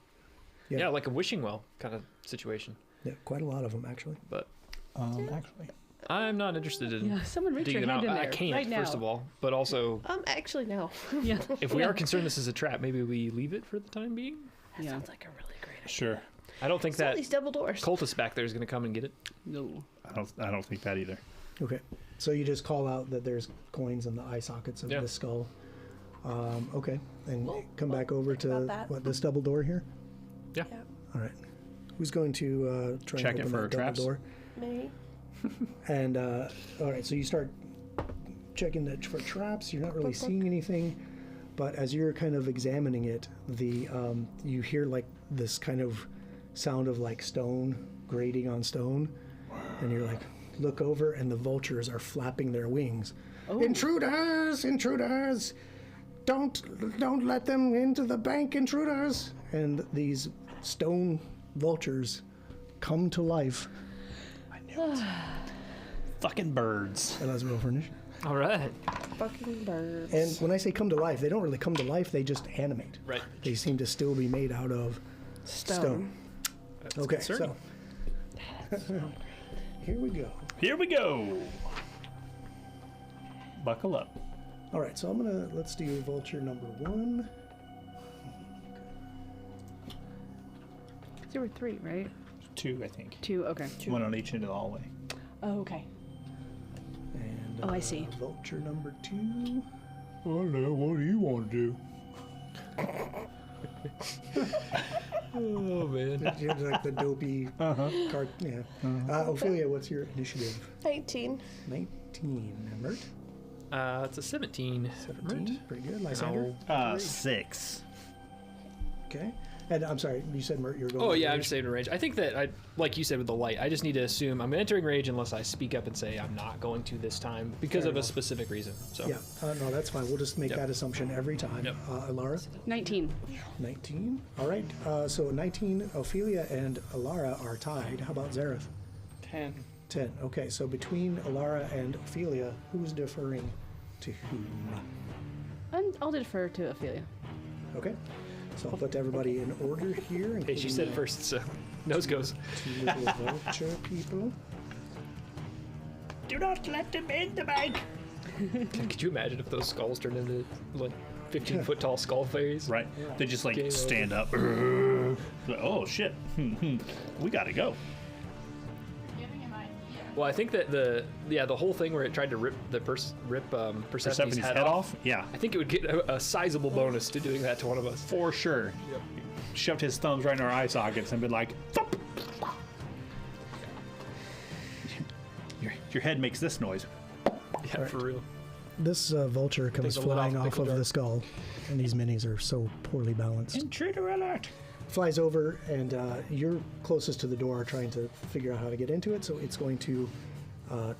Yeah. like a wishing well kind of situation. Yeah, quite a lot of them actually. But Actually, I'm not interested in Yeah, someone reach digging your it hand out. in there I can't, right now. first of all, but also Actually, no. Yeah. if we Yeah. are concerned this is a trap, maybe we leave it for the time being. That Yeah. sounds like a really great idea. sure. I don't think So that these double doors. cultist back there is going to come and get it. No. I don't think that either. Okay, so you just call out that there's coins in the eye sockets of Yeah. the skull. Okay, and Well, come back over think about to that. what, this double door here. Yeah. Yeah. All right, who's going to try Check and it open for that double traps? door? Me. And all right, so you start checking it for traps. You're not really seeing anything, but as you're kind of examining it, you hear like this kind of sound of like stone grating on stone, and you're like, look over, and the vultures are flapping their wings. Intruders! Intruders! Don't let them into the bank, intruders! And these stone vultures come to life. Fucking birds. And let's roll for initiative. All right. Fucking birds. And when I say come to life, they don't really come to life, they just animate. Right. They seem to still be made out of stone. That's Okay, concerning. so here we go. Here we go. Buckle up. All right, so let's do vulture number 1. There were 3, right? 2, I think. 2. Okay. One on each end of the hallway. Oh, okay. And Oh, I see. Vulture number 2. Oh no, what do you want to do? Oh man. You're like the dopey card. Yeah. Ophelia, what's your initiative? 19. 19. Mert? It's a 17. 17. Pretty good. Lysander? 6. Okay. And I'm sorry, you said Mert, you're going. Oh to yeah, I'm range? just saving range. I think that like you said with the light, I just need to assume I'm entering range unless I speak up and say I'm not going to this time because Fair of enough. a specific reason. So Yeah. No, that's fine. We'll just make Yep. that assumption every time. Yep. Alara? 19. 19. All right. So 19, Ophelia and Alara are tied. How about Zareth? 10. 10. Okay, so between Alara and Ophelia, who's deferring to whom? I'll defer to Ophelia. Okay. So I'll put everybody in order here. hey, she said it first, so nose goes. 2 little vulture people. Do not let them in the bank. Could you imagine if those skulls turned into like 15-foot tall skull fairies? Right. They just like Game stand up. Oh shit. We gotta go. Giving him idea. Well, I think that the whole thing where it tried to rip Persephone's Persephone's head head off. off? Yeah. I think it would get a sizable bonus to doing that to one of us. For sure. Yep. Shoved his thumbs right in our eye sockets and been like, thump. Your head makes this noise. Yeah, for real. This vulture comes the lid flying off, off pickle of the jar. skull, and these minis are so poorly balanced. Intruder alert. Flies over, and you're closest to the door trying to figure out how to get into it, so it's going to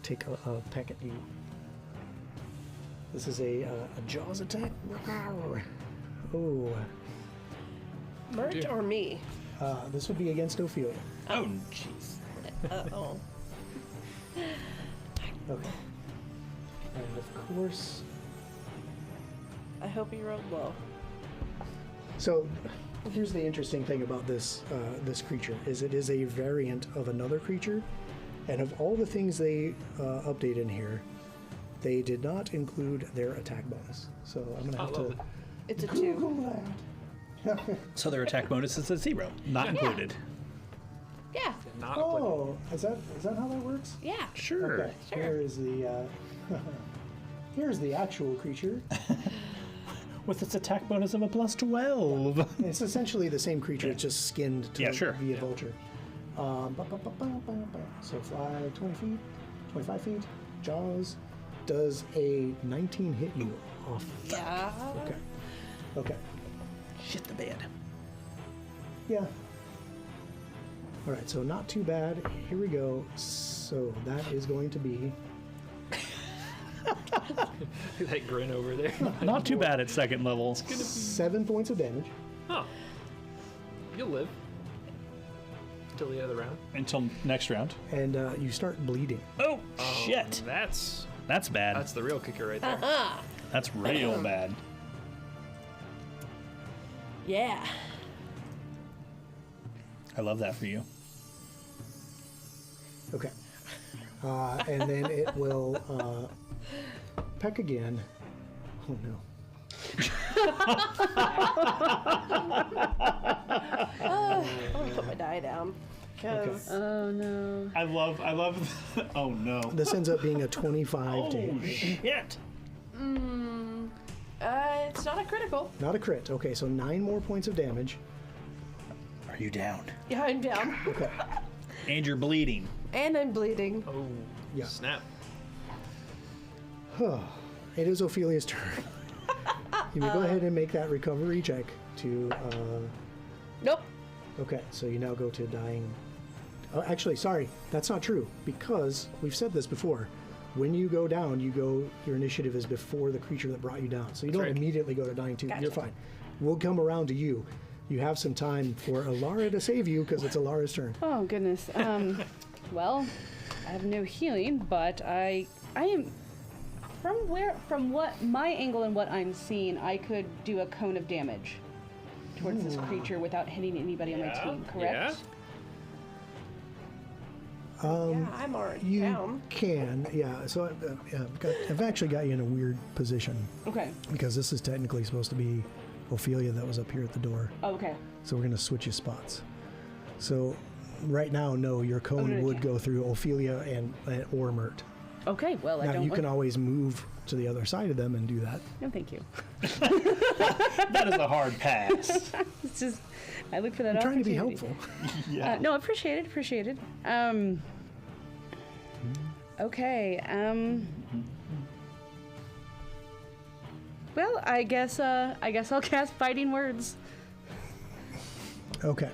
take a peck at you. This is a Jaws attack. Oh, Mert or me? this would be against Ophelia. Oh, jeez. Uh-oh. Okay. And of course, I hope he rolled low. so here's the interesting thing about this this creature is it is a variant of another creature, and of all the things they update in here, they did not include their attack bonus. So I'm gonna have to It's a 2. Google that. So their attack bonus is a 0, not included. Yeah. Not applicable. Oh, is that how that works? Yeah. Sure. Okay. Here is the here's the actual creature. With its attack bonus of a plus 12. It's essentially the same creature. It's just skinned to Yeah, sure. be a vulture. So fly 20 feet, 25 feet. Jaws. Does a 19 hit you off? Yeah. Okay. Okay. Shit the bed. Yeah. All right. So not too bad. Here we go. So that is going to be That grin over there. Not too bad at second level. 7 points of damage. Oh. You'll live. Till the end of the round. Until next round. And you start bleeding. Oh, shit. That's That's bad. that's the real kicker right there. That's real bad. Yeah. I love that for you. Okay. And then it will peck again. Oh no. I'm gonna put my die down. Because Oh no. I love oh no. This ends up being a 25 to Oh hit. shit. it's not a critical. Not a crit. Okay, so 9 more points of damage. Are you down? Yeah, I'm down. Okay. And you're bleeding. And I'm bleeding. Oh. Yeah. Snap. It is Ophelia's turn. You may go ahead and make that recovery check to. Nope. Okay, so you now go to dying. Oh, actually, sorry, that's not true because we've said this before. When you go down, your initiative is before the creature that brought you down. So you don't right. immediately go to dying 2. Gotcha. You're fine. We'll come around to you. You have some time for Alara to save you because it's Alara's turn. Oh goodness. Well, I have no healing, but I am from what my angle and what I'm seeing, I could do a cone of damage towards this creature without hitting anybody on my team. Correct? Yeah, I'm already You down. can, yeah. So I've actually got you in a weird position Okay. because this is technically supposed to be Ophelia that was up here at the door. Oh, okay. So we're going to switch you spots. So right now, no, your cone Okay. would go through Ophelia and or Mert. Okay, well, I Now don't you want... can always move to the other side of them and do that. No, thank you. That is a hard pass. It's just, I look for that I'm trying to be opportunity. helpful. Yeah. No, appreciated. Okay. Well, I guess I'll cast Fighting Words. Okay.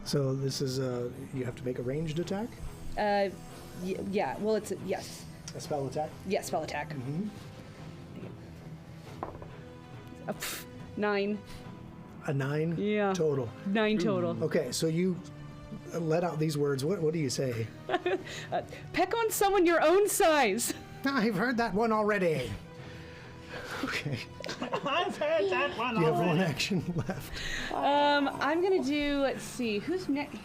So this is you have to make a ranged attack, Yeah. Well, it's yes. a spell attack. Yes, spell attack. Mm-hmm. 9. A 9 Yeah. total. 9 total. Okay, so you let out these words. What do you say? Peck on someone your own size. I've heard that one already. Okay. I've heard that one You have one action left. I'm gonna do. Let's see. Who's next?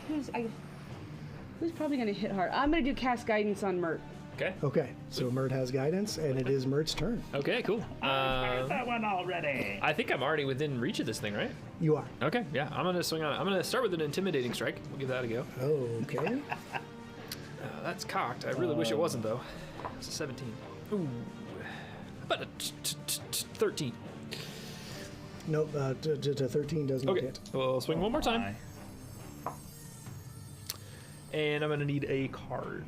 Who's probably gonna hit hard? I'm gonna do cast guidance on Mert. Okay. Okay, so Mert has guidance, and it is Mert's turn. Okay, cool. That one already. I think I'm already within reach of this thing, right? You are. Okay, yeah, I'm gonna swing on it. I'm gonna start with an intimidating strike. We'll give that a go. Okay. That's cocked. I really wish it wasn't, though. It's a 17. Ooh. How about a 13? Nope, to 13 does not Okay, hit. we'll swing one more time. And I'm gonna need a card.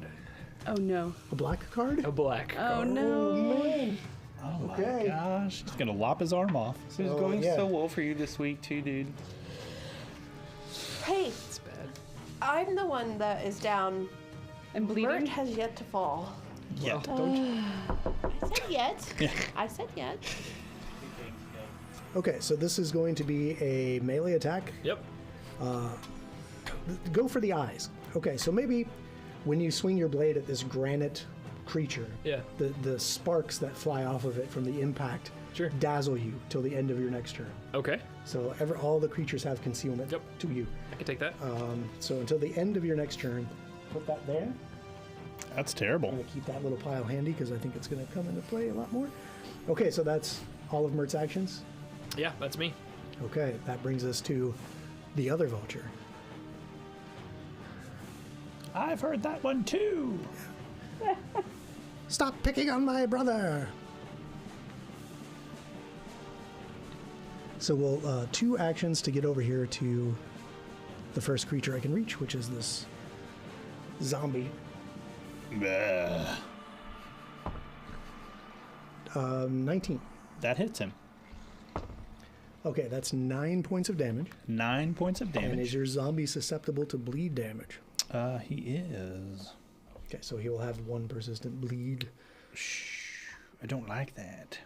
Oh no. A black card? A black Oh card. no. Oh my Okay. gosh. He's going to lop his arm off. It was going so well for you this week, too, dude. Hey, It's bad. I'm the one that is down. I'm Mert bleeding. has yet to fall. Yeah. I said yet. I said yet. Okay, so this is going to be a melee attack. Yep. Go for the eyes. Okay, so maybe when you swing your blade at this granite creature, Yeah. the sparks that fly off of it from the impact Sure. dazzle you till the end of your next turn. Okay. So all the creatures have concealment Yep. to you. I can take that. So until the end of your next turn, put that there. That's I'm terrible. going to keep that little pile handy because I think it's going to come into play a lot more. Okay, so that's all of Mert's actions. Yeah, that's me. Okay, that brings us to the other vulture. I've heard that one too. Stop picking on my brother! So we'll 2 actions to get over here to the first creature I can reach, which is this zombie. 19. That hits him. Okay, that's 9 points of damage. 9 points of And is damage. your zombie susceptible to bleed damage? He is. Okay, so he will have 1 persistent bleed. Shh. I don't like that.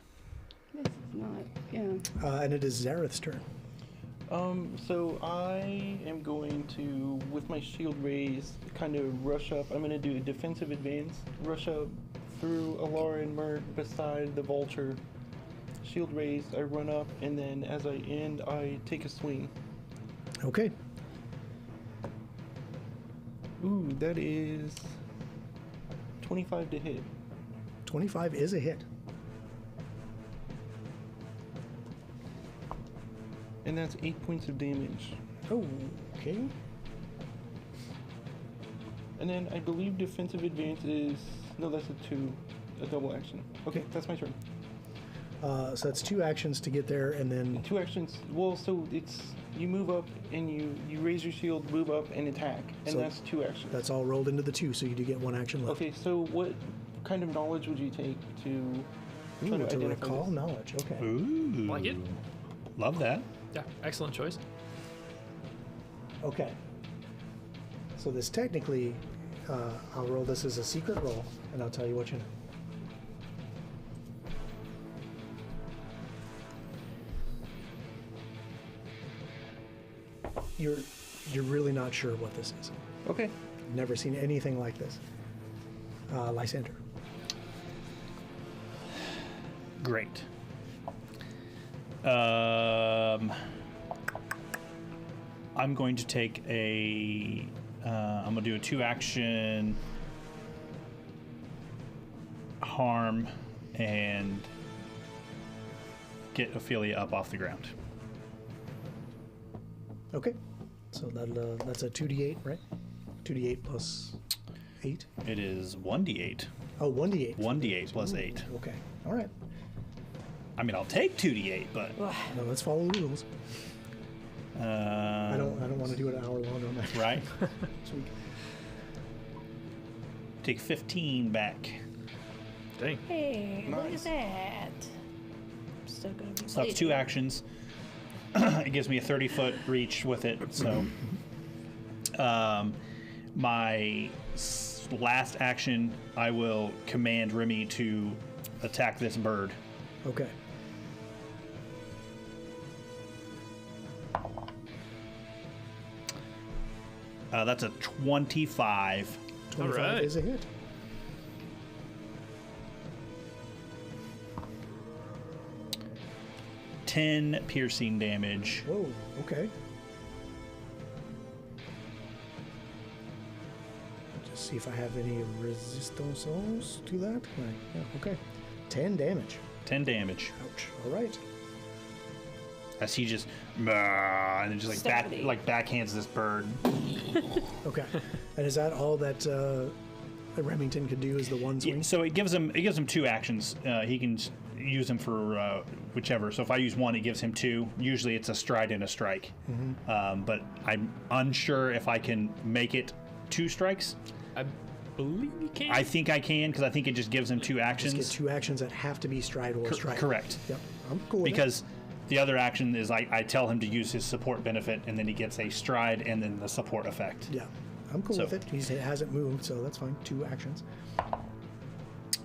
Not. Yeah. And it is Zareth's turn. So I am going to, with my shield raised, kind of rush up. I'm going to do a defensive advance, rush up through Alara and Mert beside the vulture. Shield raised, I run up, and then as I end, I take a swing. Okay. Ooh, that is 25 to hit. 25 is a hit. And that's 8 points of damage. Oh, okay. And then I believe defensive advance is, no, that's a double action. Okay, that's my turn. So that's 2 actions to get there, and then 2 actions. Well, so it's you move up and you raise your shield, move up and attack, and So that's 2 actions. that's all rolled into the 2, so you do get 1 action left. Okay, so what kind of knowledge would you take to try Ooh, to to identify recall this? knowledge. Okay. Ooh. Like it? Love that. Yeah, excellent choice. Okay. So this technically, I'll roll this as a secret roll, and I'll tell you what you know. You're really not sure what this is. Okay. Never seen anything like this. Lysander. Great. I'm going to take I'm going to do a 2-action harm and get Ophelia up off the ground. Okay. So that's a 2d8, right? 2d8 plus 8. It is 1d8. Oh, 1d8. 1d8 plus 8. Okay. All right. I mean, I'll take 2d8, but No, let's follow the rules. I don't want to do an hour long on that. right. Sweet. Take 15 back. Dang. Hey, look at Nice. that. I'm still gonna be. So that's 2 actions. It gives me a 30-foot reach with it. So, my last action, I will command Remy to attack this bird. Okay. That's a 25. 25 right. is a hit. Ten piercing damage. Whoa, okay. Just see if I have any resistance to that. Right, yeah, okay. 10 damage. 10 damage. Ouch. All right. As he just and then just Stephanie. backhands this bird. Okay. And is that all that Remington could do? Is the one swing? So it gives him 2 actions. He can use them for whichever. So if I use one, it gives him 2. Usually it's a stride and a strike. But I'm unsure if I can make it 2 strikes. I believe you can. I think I can because I think it just gives him 2 actions. Just get 2 actions that have to be stride or strike. Correct. Yep. I'm cool with Because the other action is I tell him to use his support benefit, and then he gets a stride and then the support effect. that. Yeah. I'm cool So- with it. He hasn't moved, so that's fine. 2 actions.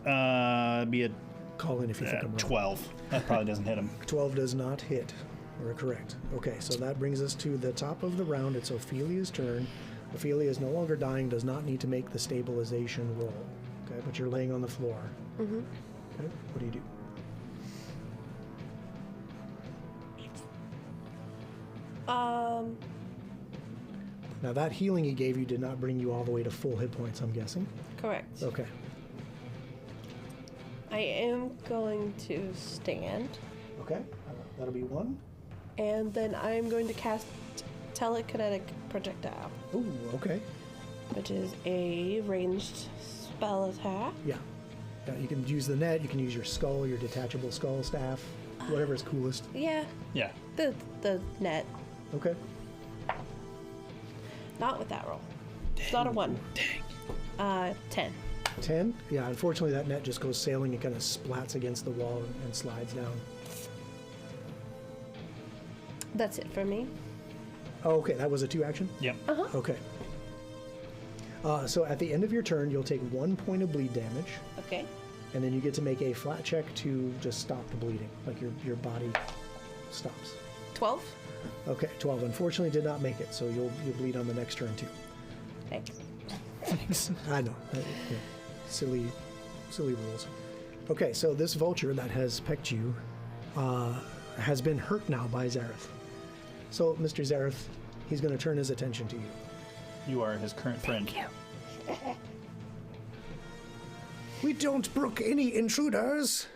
Be a Call in if you think I'm wrong. 12. That probably doesn't hit him. 12 does not hit. We're correct. Okay, so that brings us to the top of the round. It's Ophelia's turn. Ophelia is no longer dying, does not need to make the stabilization roll. Okay, but you're laying on the floor. Mm-hmm. Okay, what do you do? Now that healing he gave you did not bring you all the way to full hit points, I'm guessing. Correct. Okay. I am going to stand, Okay, that'll be 1. and then I am going to cast Telekinetic Projectile, Ooh, okay. which is a ranged spell attack. Yeah. Yeah, you can use the net, you can use your skull, your detachable skull staff, whatever is coolest. Yeah, Yeah. the net. Okay. Not with that roll. It's not a 1. Dang. 10. 10? Yeah, unfortunately that net just goes sailing and kind of splats against the wall and slides down. That's it for me. Oh, okay, that was a 2 action? Yep. Okay. So at the end of your turn, you'll take 1 point of bleed damage, Okay. and then you get to make a flat check to just stop the bleeding, like your body stops. 12. Okay, 12 unfortunately did not make it, so you'll bleed on the next turn too. Thanks. I know. Yeah. Silly rules. Okay, so this vulture that has pecked you has been hurt now by Zareth. So, Mr. Zareth, he's going to turn his attention to you. You are his current friend. We don't brook any intruders.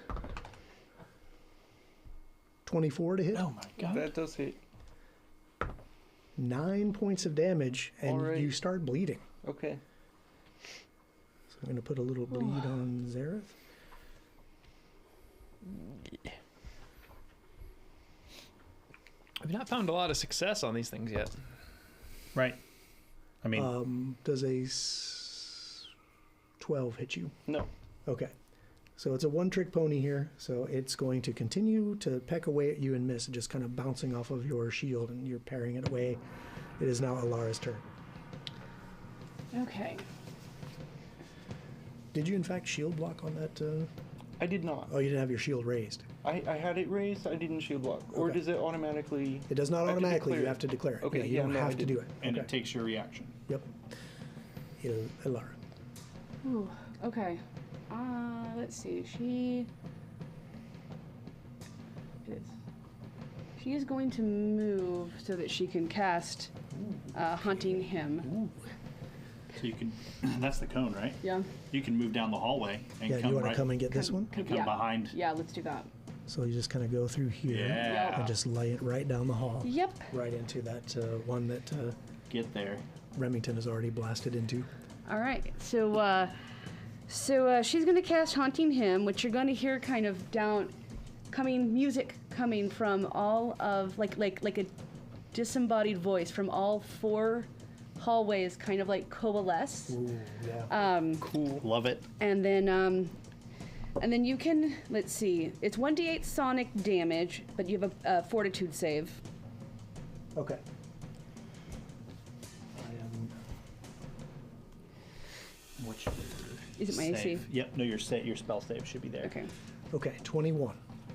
24 to hit. Oh my god. That does hit. 9 points of damage, and Alright. you start bleeding. Okay. So I'm going to put a little bleed on Zareth. I've not found a lot of success on these things yet. Right. I mean, Does a 12 hit you? No. Okay. So it's a one-trick pony here. So it's going to continue to peck away at you and miss, just kind of bouncing off of your shield, and you're parrying it away. It is now Alara's turn. Okay. Did you, in fact, shield block on that? I did not. Oh, you didn't have your shield raised. I had it raised, I didn't shield block. Or Okay. does it automatically... It does not I have to automatically. declare You it. have to declare it. Okay, Yeah, you yeah, don't no, I have to do didn't. it. and Okay. it takes your reaction. Yep. Alara. Ooh, okay. Let's see. She is going to move so that she can cast hunting him. So you can. That's the cone, right? Yeah. You can move down the hallway and Yeah, come you want right. to come and get this one? and come behind. Yeah, let's do that. So you just kind of go through here Yeah. and just lay it right down the hall. Yep. Right into that one that get there. Remington is already blasted into. All right. So she's going to cast Haunting Hymn, which you're going to hear kind of music coming from all of, like a disembodied voice from all 4 hallways kind of like coalesce. Ooh, yeah. Cool. Love it. And then you can, let's see, it's 1d8 sonic damage, but you have a fortitude save. Okay. What's Is it my AC? save? Yep. No, your spell save should be there. Okay. Okay, 21.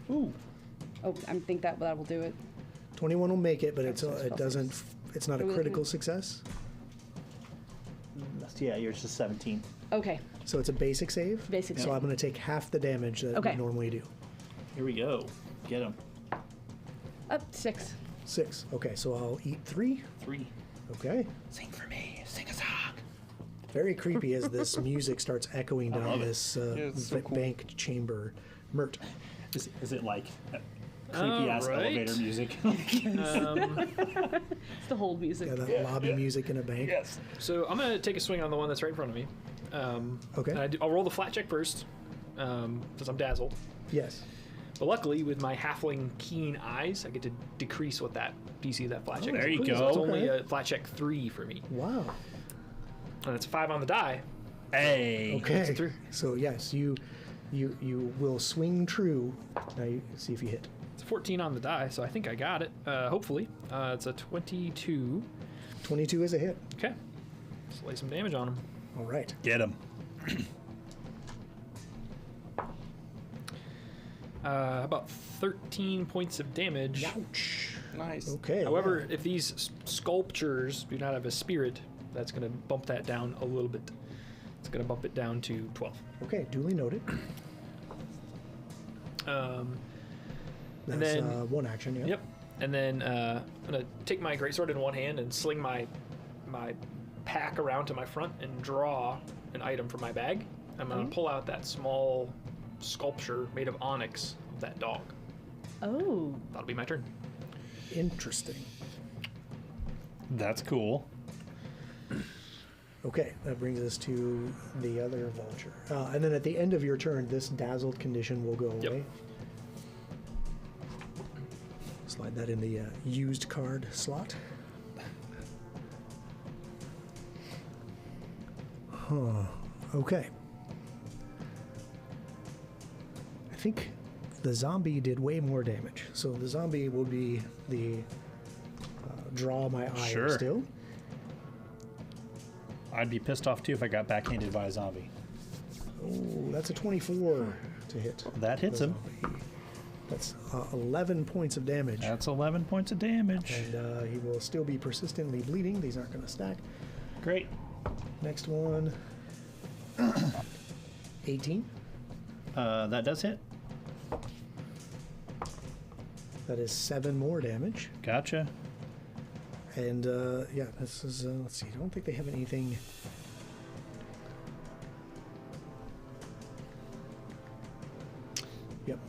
Ooh. Oh, I think that will do it. 21 will make it, but it's so it doesn't. It's not a critical success, Yeah, yours is 17. Okay. so it's a basic save. Basic So save. I'm going to take half the damage that Okay. we normally do. Here we go. Get him. Up 6. 6. Okay, so I'll eat 3. 3. Okay. Sing for me. Sing a song. Very creepy as this music starts echoing down love it. this it's so cool. bank chamber. Mert. Is it like creepy ass Alright. elevator music? It's the hold music. Yeah, that lobby music in a bank. Yes. So I'm gonna take a swing on the one that's right in front of me. Okay. And I'll roll the flat check first, because I'm dazzled. Yes. But luckily, with my halfling keen eyes, I get to decrease what that DC of that flat check is. there you So go. it's only Okay. a flat check 3 for me, Wow. and it's 5 on the die. Hey. Okay. through. So yes, you will swing true. Now you see if you hit. It's 14 on the die, so I think I got it. Hopefully, it's a 22. 22 is a hit. Okay, let's lay some damage on him. All right. Get him. About 13 points of damage. Ouch. Nice. Okay. However, if these sculptures do not have a spirit, that's going to bump that down a little bit. It's going to bump it down to 12. yeah. Okay. Duly noted. And That's then, one action. Yeah. yep. And then I'm going to take my greatsword in one hand and sling my pack around to my front and draw an item from my bag. I'm going to pull out that small sculpture made of onyx of that dog. Oh. That'll be my turn. Interesting. That's cool. Okay, that brings us to the other vulture. And then at the end of your turn, this dazzled condition will go Yep. away. Slide that in the used card slot. Huh. Okay. I think the zombie did way more damage. So the zombie will be the draw my ire Sure. still. I'd be pissed off too if I got backhanded by a zombie. Oh, that's a 24 to hit. That hits the him. zombie. That's 11 points of damage. That's 11 points of damage. And he will still be persistently bleeding. These aren't going to stack. Great. Next one. 18. That does hit. That is 7 more damage. Gotcha. And yeah, this is, let's see, I don't think they have anything. Yep.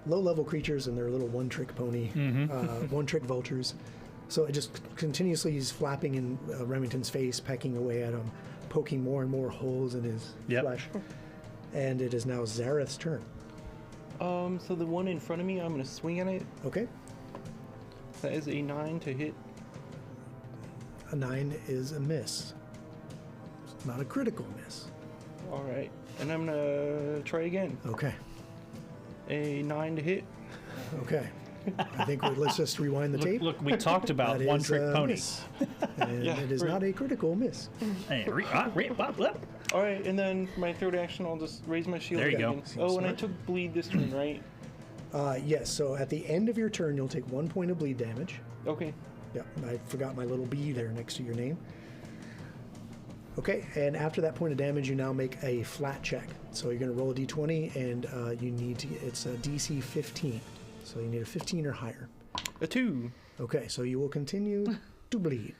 Low-level creatures and their little one-trick pony, one-trick vultures. So it just continuously is flapping in Remington's face, pecking away at him, poking more and more holes in his flesh. And it is now Zareth's turn. So the one in front of me, I'm gonna swing at it. Okay. That is a 9 to hit. A 9 is a miss. It's not a critical miss. All right, and I'm gonna try again. Okay. A 9 to hit. Okay. I think let's just rewind the tape. Look, we talked about That one is trick a pony. miss. And Yeah, it is right. not a critical miss. Hey, All right, and then for my third action, I'll just raise my shield. There you again. go. Oh, and I Smart. took bleed this turn, right? Yes, so at the end of your turn, you'll take 1 point of bleed damage. Okay. Yeah, I forgot my little B there next to your name. Okay, and after that point of damage, you now make a flat check. So you're going to roll a d20, and you need to, it's a DC 15. So you need a 15 or higher. A 2. Okay, so you will continue to bleed.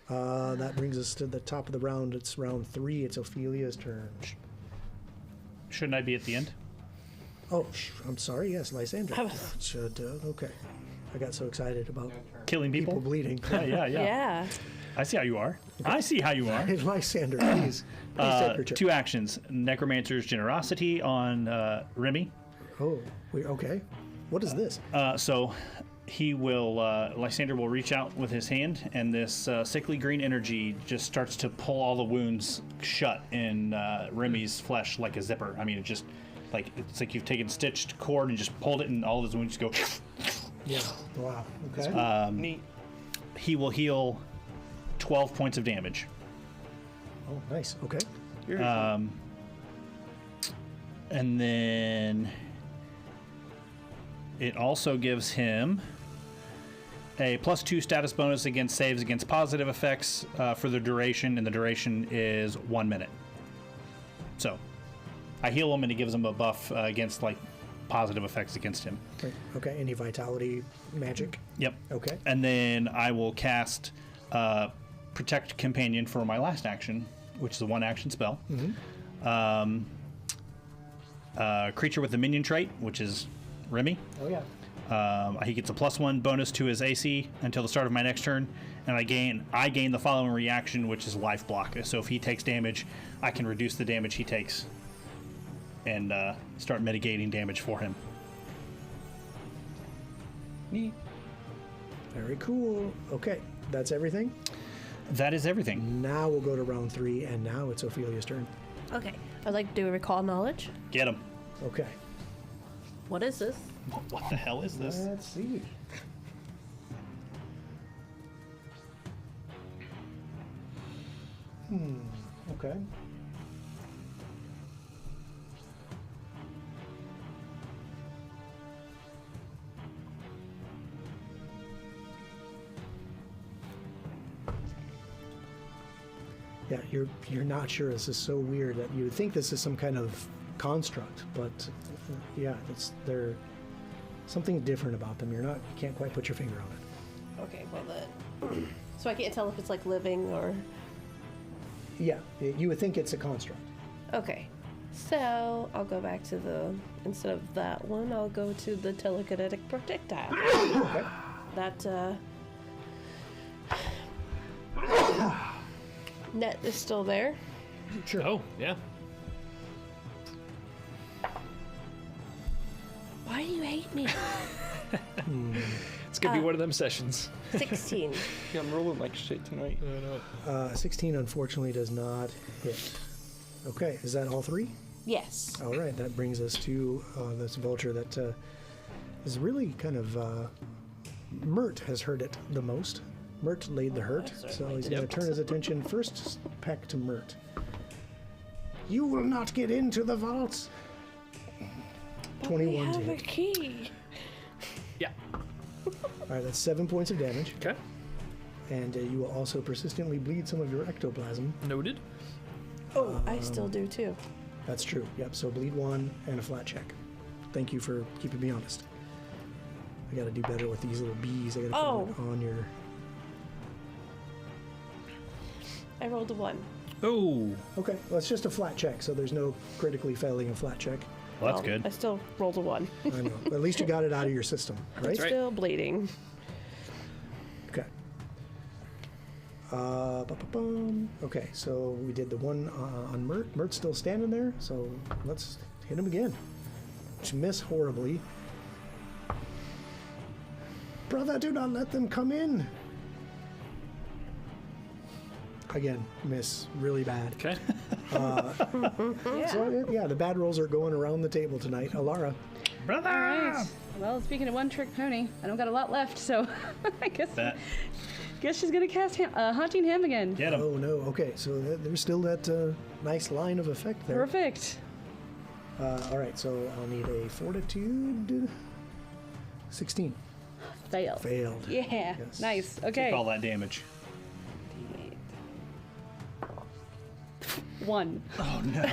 That brings us to the top of the round. It's round 3. It's Ophelia's turn. Shouldn't I be at the end? Oh, I'm sorry. Yes, Lysandra. Should okay. I got so excited about Killing people people. bleeding. Yeah. Yeah. I see how you are. I see how you are. Lysander, please take your turn. 2 actions. Necromancer's Generosity on Remy. Oh, okay. What is this? So he will, Lysander will reach out with his hand, and this sickly green energy just starts to pull all the wounds shut in Remy's flesh like a zipper. I mean, it just, like, it's like you've taken stitched cord and just pulled it, and all of his wounds go. Yeah. Wow. Okay. Neat. He will heal 12 points of damage. Oh, nice. Okay. And then it also gives him a +2 status bonus against saves against positive effects for the duration, and the duration is 1 minute. So I heal him, and it gives him a buff against like positive effects against him. Right. Okay. Any vitality magic? Yep. Okay. And then I will cast Protect Companion for my last action, which is a 1-action spell. Creature with the minion trait, which is Remy. Oh yeah. He gets a +1 bonus to his AC until the start of my next turn, and I gain the following reaction, which is life block. So if he takes damage, I can reduce the damage he takes and start mitigating damage for him. Neat. Very cool. Okay. That's everything. That is everything. Now we'll go to round 3, and now it's Ophelia's turn. Okay. I'd like to do a recall knowledge. Get him. Okay. What is this? What the hell is this? Let's see. Okay. Yeah, you're not sure. This is so weird that you would think this is some kind of construct, but yeah, they're something different about them. You can't quite put your finger on it. Okay, well then. So I can't tell if it's like living or. Yeah, you would think it's a construct. Okay. So I'll go back to instead of that one, I'll go to the telekinetic projectile. Okay. That, net is still there. Sure. Oh, yeah. Why do you hate me? It's gonna be one of them sessions. 16. Yeah, I'm rolling like shit tonight. 16 unfortunately does not hit. Okay, is that all 3? Yes. All right, that brings us to this vulture that is really kind of. Mert has heard it the most. Mert laid the hurt, so he's going to turn his attention first back to Mert. You will not get into the vaults. 21 to We have a hit. key. Yeah. All right, that's 7 points of damage, Okay. and you will also persistently bleed some of your ectoplasm. Noted. Oh, I still do too. That's true. Yep. So bleed 1 and a flat check. Thank you for keeping me honest. I got to do better with these little bees. I got to put it on your. I rolled a 1. Oh, Okay, well, it's just a flat check, so there's no critically failing a flat check. well, that's Well, good. I still rolled a 1. I know. But at least you got it out of your system, right? right. Still bleeding. Okay. Ba-ba-bum. Okay, so we did the one on Mert. Mert's still standing there, so let's hit him again. Which miss horribly. Brother, do not let them come in. Again, miss really bad. Okay. So yeah, the bad rolls are going around the table tonight. Alara. Brother! Alright. Well, speaking of one-trick pony, I don't got a lot left, so I guess she's gonna cast Haunting Him again. Get him. Oh no. Okay, so there's still that nice line of effect there. Perfect. All right, so I'll need a fortitude. 16. Fail. Failed. Yeah. Yes. Nice. Take Okay. all that damage. 1. Oh no.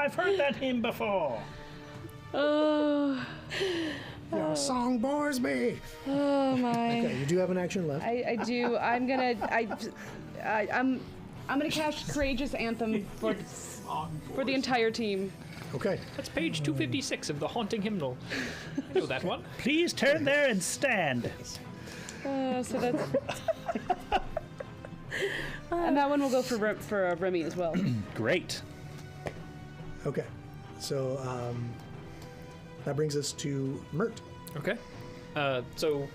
I've heard that hymn before. Oh. Your song bores me. Oh my. Okay, you do have an action left. I do. I'm gonna. I'm gonna cast Courageous Anthem for the entire team. Okay. That's page 256 of the Haunting Hymnal. I know that one. Please turn there and stand. So that's. And that one will go for Remy as well. Great. Okay. So that brings us to Mert. Okay. So,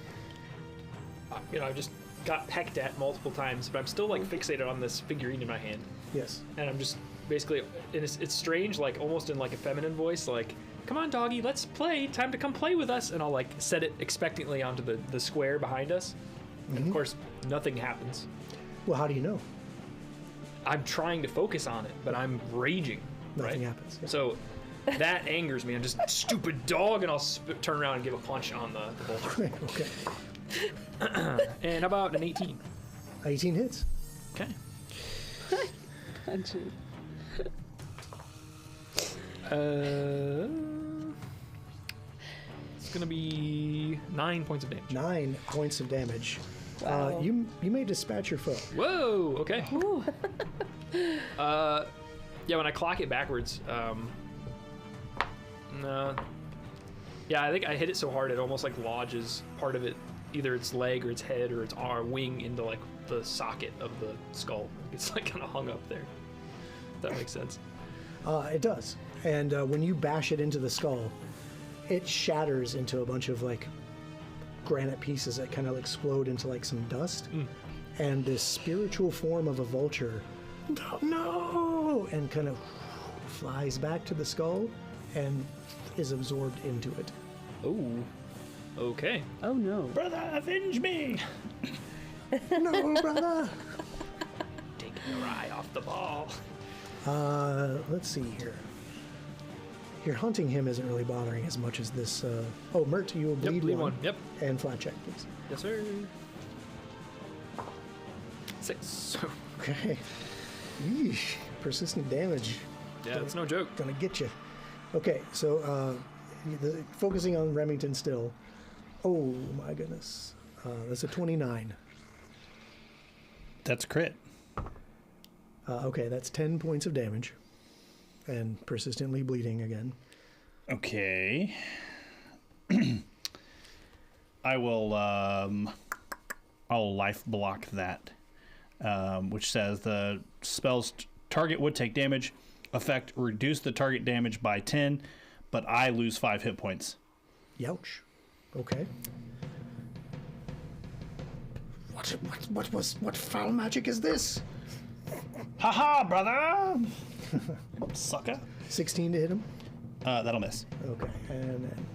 I just got pecked at multiple times, but I'm still like fixated on this figurine in my hand, Yes. and I'm just basically, and it's strange, like almost in like a feminine voice, like, "Come on, doggy, let's play. Time to come play with us." And I'll like set it expectantly onto the square behind us. And of course, nothing happens. Well, how do you know? I'm trying to focus on it, but I'm raging. Nothing right? happens. Yeah. So that angers me. I'm just stupid dog, and I'll turn around and give a punch on the boulder. Okay. And how about an 18? 18 hits. Okay. Punches. It's gonna be 9 points of damage. 9 points of damage. Wow. You may dispatch your foe. Whoa. Okay. Yeah. When I clock it backwards, no. Yeah, I think I hit it so hard it almost like lodges part of it, either its leg or its head or its arm wing into like the socket of the skull. It's like kind of hung up there. If that makes sense. It does. And when you bash it into the skull, it shatters into a bunch of like granite pieces that kind of explode into like some dust. And this spiritual form of a vulture, no, and kind of flies back to the skull and is absorbed into it. Oh. Okay. Oh no. Brother, avenge me! No, brother. Taking your eye off the ball. Let's see here. Your hunting him isn't really bothering as much as this. Mert, you will bleed, bleed one. Yep. And flat check, please. Yes, sir. 6. Okay. Yeesh. Persistent damage. Yeah, that's no joke. Gonna get you. Okay, so focusing on Remington still. Oh my goodness. That's a 29. That's crit. Okay, that's 10 points of damage. And persistently bleeding again. Okay. I'll life block that, which says the spell's target would take damage. Effect, reduce the target damage by 10, but I lose 5 hit points. Youch. Okay. What foul magic is this? Haha, brother! Sucker. 16 to hit him. That'll miss. Okay, and then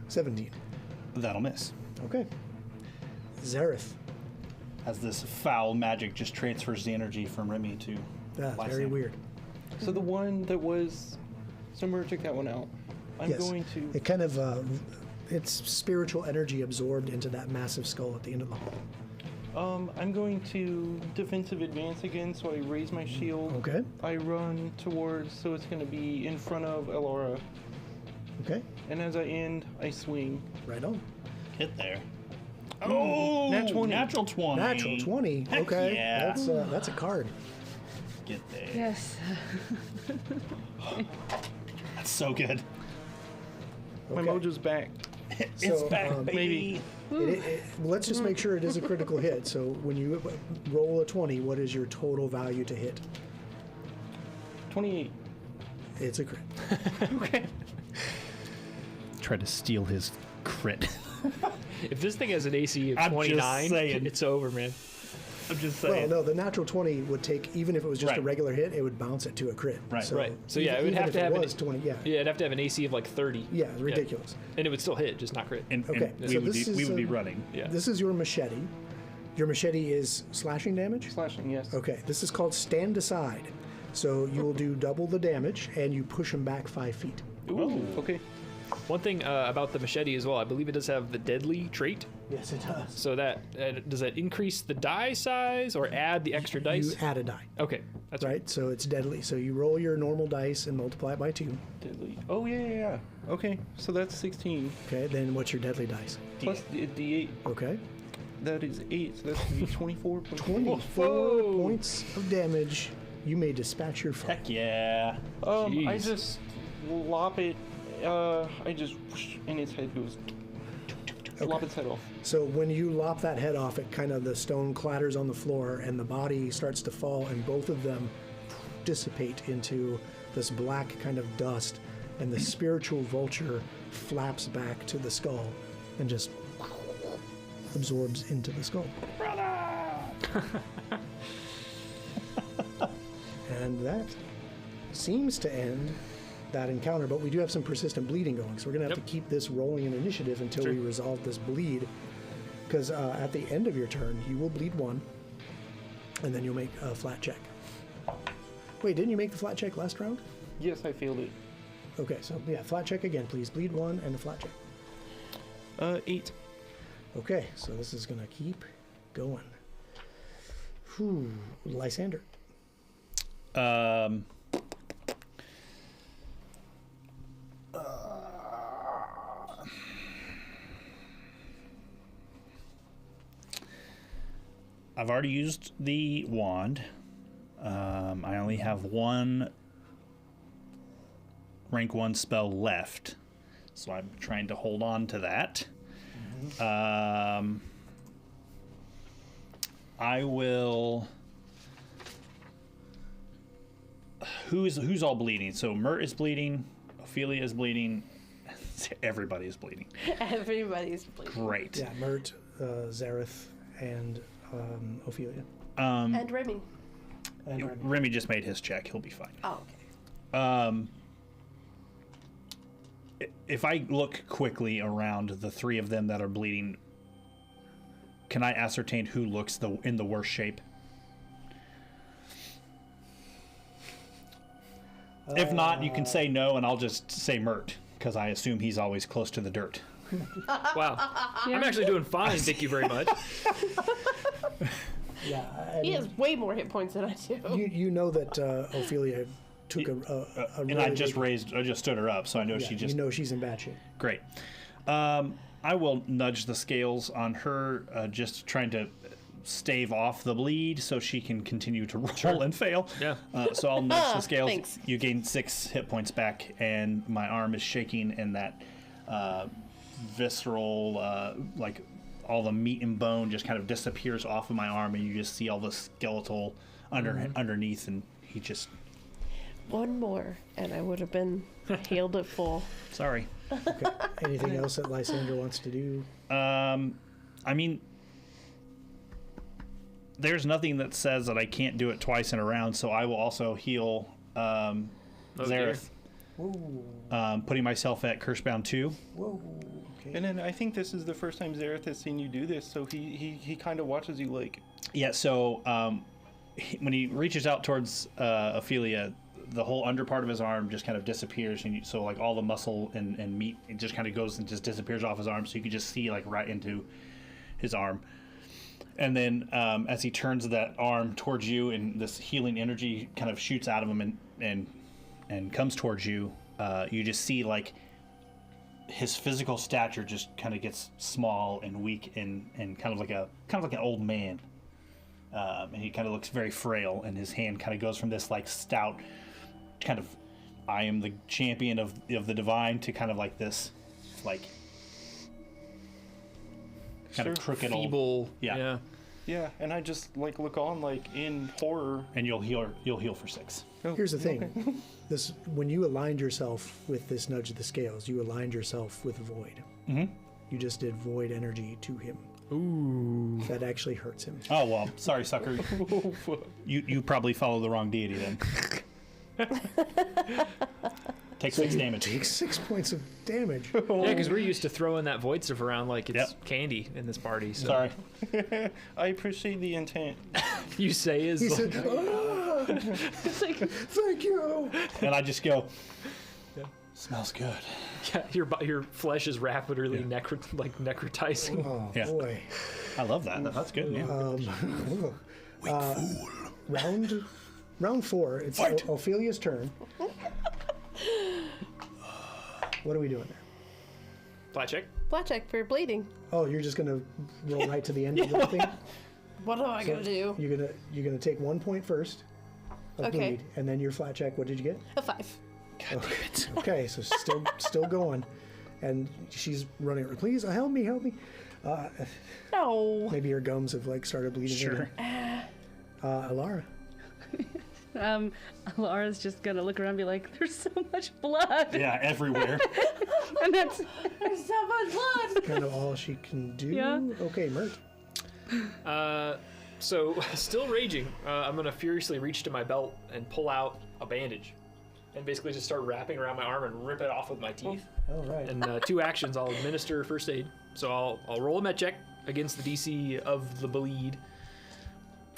17. That'll miss. Okay. Zareth. As this foul magic just transfers the energy from Remy to That's very Lysander. weird. So the one that was, Summer took that one out. I'm Yes. going to. It kind of, it's spiritual energy absorbed into that massive skull at the end of the hall. I'm going to defensive advance again, so I raise my shield. Okay. I run towards, so it's going to be in front of Elora. Okay. And as I end, I swing. Right on. Hit there. Oh! Nat 20. Natural 20. Natural 20. Heck Okay. yeah. That's a card. Get there. Yes. That's so good. My Okay. mojo's back. It's So, back, maybe. baby. Let's just make sure it is a critical hit. So when you roll a 20, what is your total value to hit? 28. It's a crit. Okay. Try to steal his crit. If this thing has an AC of I'm just 29, saying. it's over, man. I'm just Well, saying. no, the natural 20 would take, even if it was just a Right. regular hit, it would bounce it to a crit. Right. Right. So, yeah, it would even have if to have it an- was 20, yeah. Yeah, it'd have to have an AC of like 30. Yeah, ridiculous. And it would still hit, just not crit. And Okay, we, so would this be, is, we would be running. Yeah. This is your machete. Your machete is slashing damage? Slashing, yes. Okay, this is called stand aside. So you will do double the damage, and you push him back 5 feet. Ooh. Okay. One thing about the machete as well, I believe it does have the deadly trait. Yes, it does. So that does that increase the die size or add the extra dice? You add a die, Okay, that's right? So it's deadly. So you roll your normal dice and multiply it by 2. Deadly. Oh, yeah. Okay, so that's 16. Okay, then what's your deadly dice? Plus the D8. Okay. That is 8, so that's going to be 24 points. 24 points of damage. You may dispatch your foe. Heck yeah. I Jeez. just lop it. I just whoosh, and its head goes. Lop its head off. So when you lop that head off, it kind of, the stone clatters on the floor and the body starts to fall, and both of them dissipate into this black kind of dust, and the spiritual vulture flaps back to the skull and just absorbs into the skull. And that seems to end that encounter, but we do have some persistent bleeding going, so we're going to have to keep this rolling in initiative until we resolve this bleed, because at the end of your turn, you will bleed 1, and then you'll make a flat check. Wait, didn't you make the flat check last round? Yes, I failed it. Okay, so yeah, flat check again, please. Bleed 1 and a flat check. 8. Okay, so this is going to keep going. Whew, Lysander. I've already used the wand. I only have one rank 1 spell left, so I'm trying to hold on to that. I will. Who's all bleeding? So Mert is bleeding, Ophelia is bleeding, everybody is bleeding. Everybody's bleeding. Great. Yeah, Mert, Zareth, and Ophelia. And Remy. And Remy. Remy just made his check. He'll be fine. Oh, okay. If I look quickly around the 3 of them that are bleeding, can I ascertain who looks in the worst shape? If not, you can say no, and I'll just say Mert, because I assume he's always close to the dirt. Wow. I'm actually doing fine, thank you very much. Yeah, He has way more hit points than I do. you know that Ophelia took a And really I just big- stood her up, so I know yeah, she just... you know she's in bad shape. Great. I will nudge the scales on her, just trying to stave off the bleed so she can continue to roll and fail. Yeah. So I'll nudge the scales. Thanks. You gain 6 hit points back, and my arm is shaking, and that visceral, like all the meat and bone just kind of disappears off of my arm, and you just see all the skeletal underneath, and he just... One more, and I would have been healed at full. Sorry. Okay. Anything else that Lysander wants to do? I mean, there's nothing that says that I can't do it twice in a round, so I will also heal Zareth, putting myself at Cursebound 2. Whoa. Okay. And then I think this is the first time Zareth has seen you do this, so he kind of watches you like. Yeah, so when he reaches out towards Ophelia, the whole under part of his arm just kind of disappears, and so like all the muscle and meat, it just kind of goes and just disappears off his arm, so you can just see like right into his arm. And then as he turns that arm towards you, and this healing energy kind of shoots out of him and comes towards you, you just see like his physical stature just kind of gets small and weak and kind of like an old man. And he kind of looks very frail, and his hand kind of goes from this like stout kind of I am the champion of the divine to kind of like this like kind of crooked Feeble. old Yeah. Yeah, and I just like look on like in horror. and you'll heal for 6. Oh, Here's the thing. okay. This, when you aligned yourself with this nudge of the scales, you aligned yourself with Void. Mm-hmm. You just did Void energy to him. Ooh. That actually hurts him. Oh well, sorry, sucker. You probably follow the wrong deity then. Take 6 damage. Take 6 points of damage. Yeah, because we're used to throwing that void stuff around like it's Yep. candy in this party. So. Sorry. I appreciate the intent. You say is He like, said, "Ah, It's like, thank you. And I just go. Smells good. yeah, your flesh is rapidly necrotizing. Oh, Yeah. boy. I love that. That's good. Yeah. Round 4. It's Fight. Ophelia's turn. What are we doing there? Flat check. Flat check for bleeding. Oh, you're just gonna roll right to the end of the thing. What am I gonna do? You're gonna take 1 point first of Okay. bleed, and then your flat check. What did you get? A 5. Okay, so still going, and she's running. Please help me. No. Maybe her gums have like started bleeding. Sure. Again. Alara. Laura's just gonna look around and be like, there's so much blood. Yeah, everywhere. And that's There's so much blood. Kind of all she can do. Yeah. Okay, Mert. So, still raging, I'm gonna furiously reach to my belt and pull out a bandage, and basically just start wrapping around my arm and rip it off with my teeth. All right. And 2 actions, I'll administer first aid. So I'll roll a med check against the DC of the bleed.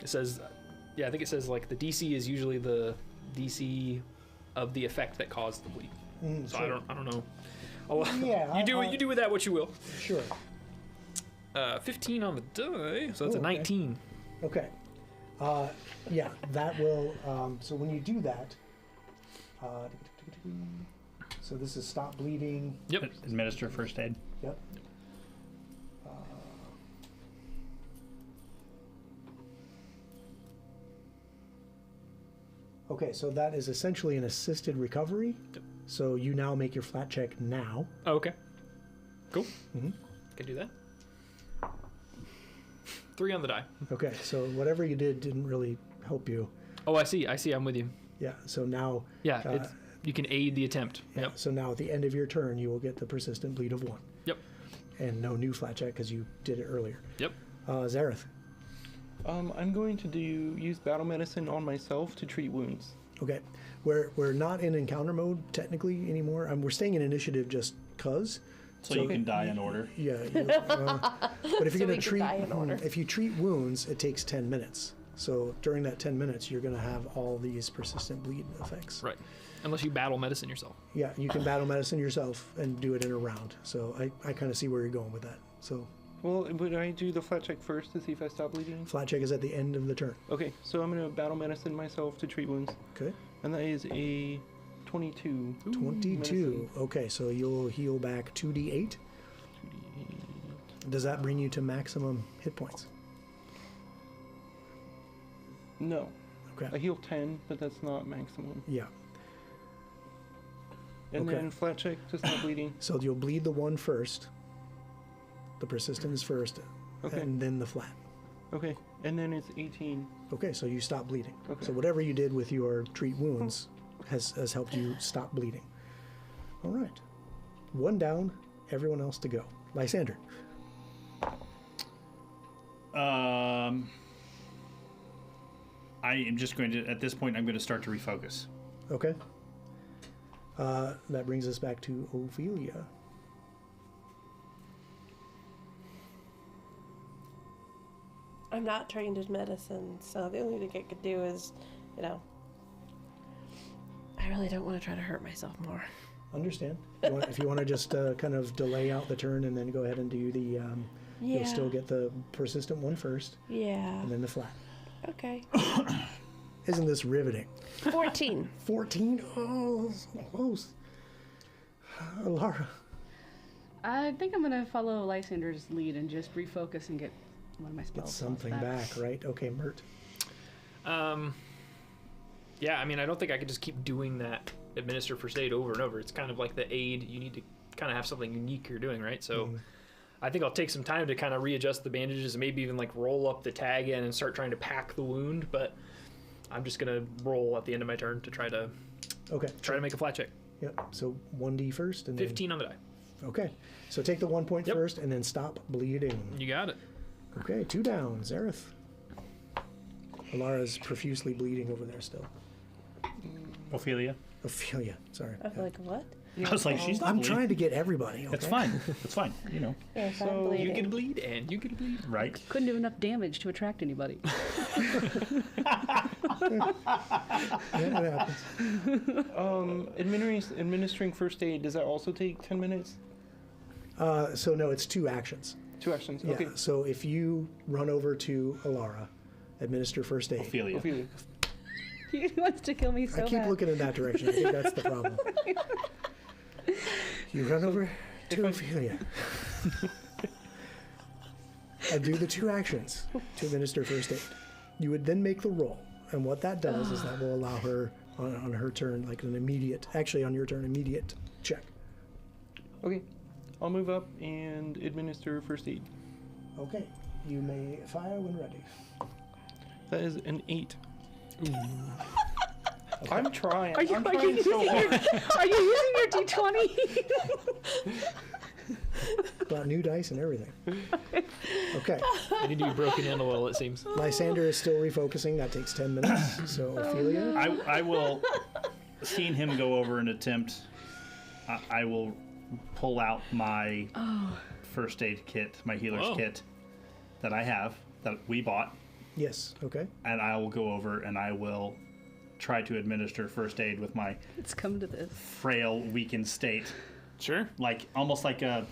It says, yeah, I think it says like the DC is usually the DC of the effect that caused the bleed. So sure. I don't know. Oh, Yeah, you do with that what you will. Sure. 15 on the die, so that's Oh, a okay. 19. Okay. Yeah, that will. So when you do that, so this is stop bleeding. Yep. Administer first aid. Yep. Okay, so that is essentially an assisted recovery. Yep. So you now make your flat check now. Oh, okay. Cool. Mhm. Can do that. 3 on the die. Okay, so whatever you did didn't really help you. Oh, I see. I'm with you. Yeah, so now. Yeah, you can aid the attempt. Yeah, Yep. so now at the end of your turn, you will get the persistent bleed of 1. Yep. And no new flat check because you did it earlier. Yep. Zareth. I'm going to use battle medicine on myself to treat wounds. Okay, we're not in encounter mode technically anymore. We're staying in initiative just cause. So you can die in order. Yeah. But if So you're we gonna can die in order. if you treat wounds, it takes 10 minutes. So during that 10 minutes, you're gonna have all these persistent bleed effects. Right. Unless you battle medicine yourself. Yeah, you can battle medicine yourself and do it in a round. So I kind of see where you're going with that. So Well, would I do the flat check first to see if I stop bleeding? flat check is at the end of the turn. Okay, so I'm going to battle medicine myself to treat wounds. Okay. And that is a 22. 22. medicine. Okay, so you'll heal back 2d8. Does that bring you to maximum hit points? No. I Okay. heal 10, but that's not maximum. Yeah. And Okay. then flat check to stop bleeding. So you'll bleed the 1 first, the persistence first, Okay. and then the flat. Okay, and then it's 18. Okay, so you stop bleeding. Okay. So whatever you did with your treat wounds has helped you stop bleeding. All right. 1 down, everyone else to go. Lysander. I am just going to, at this point, I'm going to start to refocus. Okay. That brings us back to Ophelia. I'm not trained in medicine, so the only thing I could do is, I really don't want to try to hurt myself more. Understand. If you want to just kind of delay out the turn and then go ahead and do the, you'll still get the persistent 1 first, Yeah. and then the flat. Okay. Isn't this riveting? 14. 14? Oh, so close. Laura. I think I'm gonna follow Lysander's lead and just refocus and get one of my Get spells. something back, right? Okay, Mert. Yeah, I mean, I don't think I could just keep doing that administer first aid over and over. It's kind of like the aid. You need to kind of have something unique you're doing, right? So I think I'll take some time to kind of readjust the bandages and maybe even like roll up the tag in and start trying to pack the wound. But I'm just going to roll at the end of my turn to try to make a flat check. Yep. So 1d first and 15 on the die. Then, okay. So take the 1 point Yep. first and then stop bleeding. You got it. Okay, 2 down. Zareth. Alara's profusely bleeding over there still. Ophelia. Ophelia, sorry. I feel like, what? I was like, she's not I'm bleeding. trying to get everybody. Okay? It's fine. It's fine. You know, Yes, So I'm bleeding. You get a bleed and you get a bleed. right? Couldn't do enough damage to attract anybody. Yeah, it happens. Administering first aid, does that also take 10 minutes? So no, it's 2 actions. 2 actions. Yeah. Okay. So if you run over to Alara, administer first aid. Ophelia. Ophelia. He wants to kill me so I keep bad. looking in that direction. I think that's the problem. You run over To Ophelia. I do the 2 actions to administer first aid. You would then make the roll, and what that does is that will allow her on her turn, like an immediate, actually on your turn, immediate check. Okay. I'll move up and administer first aid. Okay, you may fire when ready. That is an 8. I'm trying. Are you, I'm are you trying using so your, hard. are you using your D20? Got new dice and everything. Okay, They need to be broken in a little, it seems. Lysander is still refocusing. That takes 10 minutes. So Ophelia, I will, seeing him go over and attempt, I will pull out my first aid kit, my healer's Whoa. kit that I have, that we bought, yes, okay. and I will go over and I will try to administer first aid with my It's come to this. frail, weakened state. Sure. Like, almost like a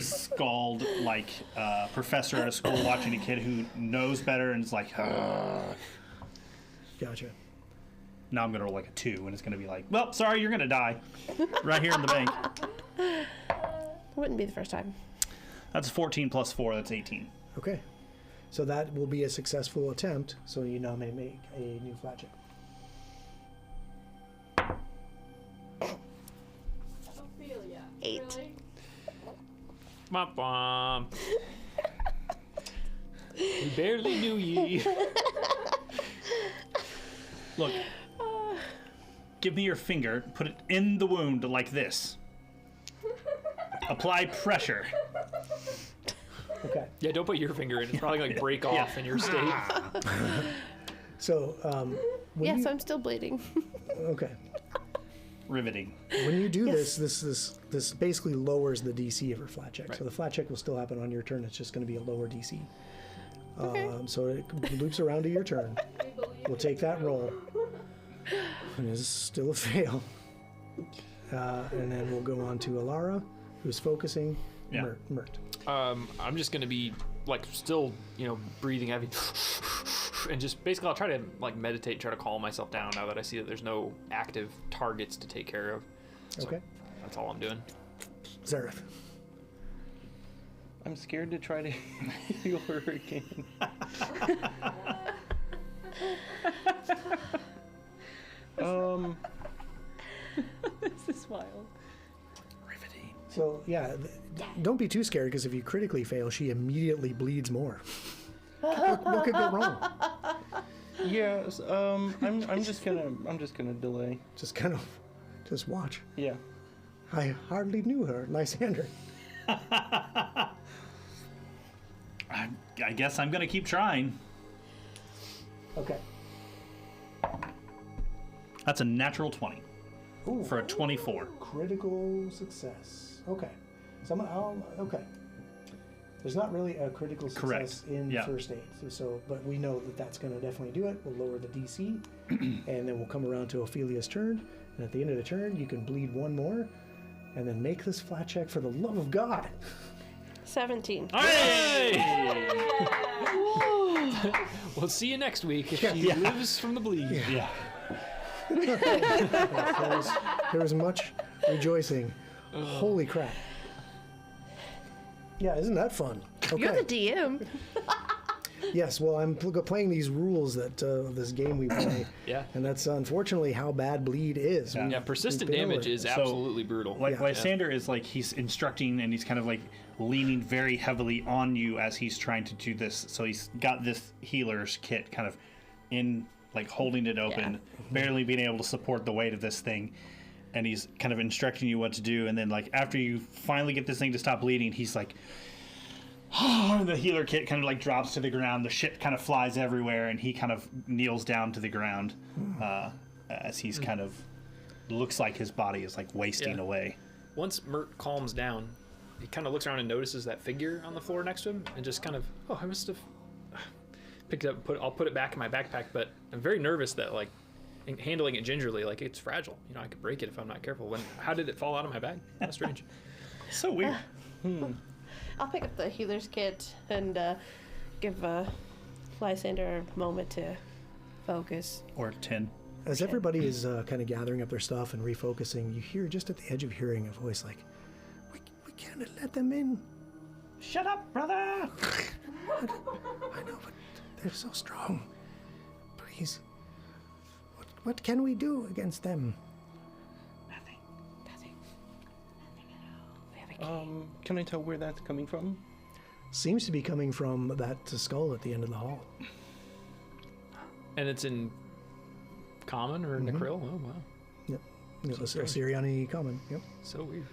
scald, like, professor at a school watching a kid who knows better and is like, Gotcha. now I'm going to roll like a 2, and it's going to be like, well, sorry, you're going to die. Right here in the bank. Wouldn't be the first time. That's 14 plus 4, that's 18. Okay. So that will be a successful attempt, so you now may make a new flat check. Ophelia. 8. Really? Bum. We barely knew ye. Look, give me your finger, put it in the wound like this. Apply pressure. Okay. Yeah, don't put your finger in. It's probably going to break off in your state. So, when Yes, you, I'm still bleeding. okay. Riveting. When you do Yes. this basically lowers the DC of her flat check. Right. So the flat check will still happen on your turn. It's just going to be a lower DC. Okay. So it loops around to your turn. We believe We'll take that roll. And it's still a fail. And then we'll go on to Alara, who's focusing. Yeah. Mert. I'm just going to be, like, still, breathing heavy. And just basically I'll try to, like, meditate, try to calm myself down now that I see that there's no active targets to take care of. So Okay. That's all I'm doing. Zareth. I'm scared to try to heal her again. This is wild. Riveting. So, yeah, don't be too scared, because if you critically fail, she immediately bleeds more. What could go wrong? Yes. I'm just gonna delay. Just kind of, just watch. Yeah. I hardly knew her, Lysander. I guess I'm going to keep trying. Okay. That's a natural 20 Ooh, for a 24. critical success. Okay. Okay. There's not really a critical success Correct. in Yeah. first aid, but we know that that's going to definitely do it. We'll lower the DC, and then we'll come around to Ophelia's turn. And at the end of the turn, you can bleed one more, and then make this flat check for the love of God. 17. Hey! We'll see you next week if she lives from the bleed. Yeah. There was much rejoicing. Holy crap. Yeah, isn't that fun? Okay. You're the DM. Yes, well, I'm playing these rules that this game we play, Yeah. and that's unfortunately how bad bleed is. Yeah. Yeah, persistent We fail damage it. is So, absolutely brutal. Like Yeah. Lysander is like, he's instructing and he's kind of like leaning very heavily on you as he's trying to do this. So he's got this healer's kit kind of in, like holding it open, barely being able to support the weight of this thing. And he's kind of instructing you what to do. And then like after you finally get this thing to stop bleeding, he's like, the healer kit kind of like drops to the ground. The shit kind of flies everywhere, and he kind of kneels down to the ground as he's kind of looks like his body is like wasting Yeah. away. Once Mert calms down, he kind of looks around and notices that figure on the floor next to him, and just kind of, I must have picked it up. I'll put it back in my backpack, but I'm very nervous that like handling it gingerly, like it's fragile. I could break it if I'm not careful. How did it fall out of my bag? That's strange. So weird. I'll pick up the healer's kit and give Lysander a moment to focus. Or 10. As everybody is kind of gathering up their stuff and refocusing, you hear just at the edge of hearing a voice like, can't let them in. Shut up, brother! I know, but they're so strong. Please. What can we do against them? Nothing. Can I tell where that's coming from? Seems to be coming from that skull at the end of the hall. And it's in common or Necrill? Oh, wow. Yep. Siriani common. Yep. So weird.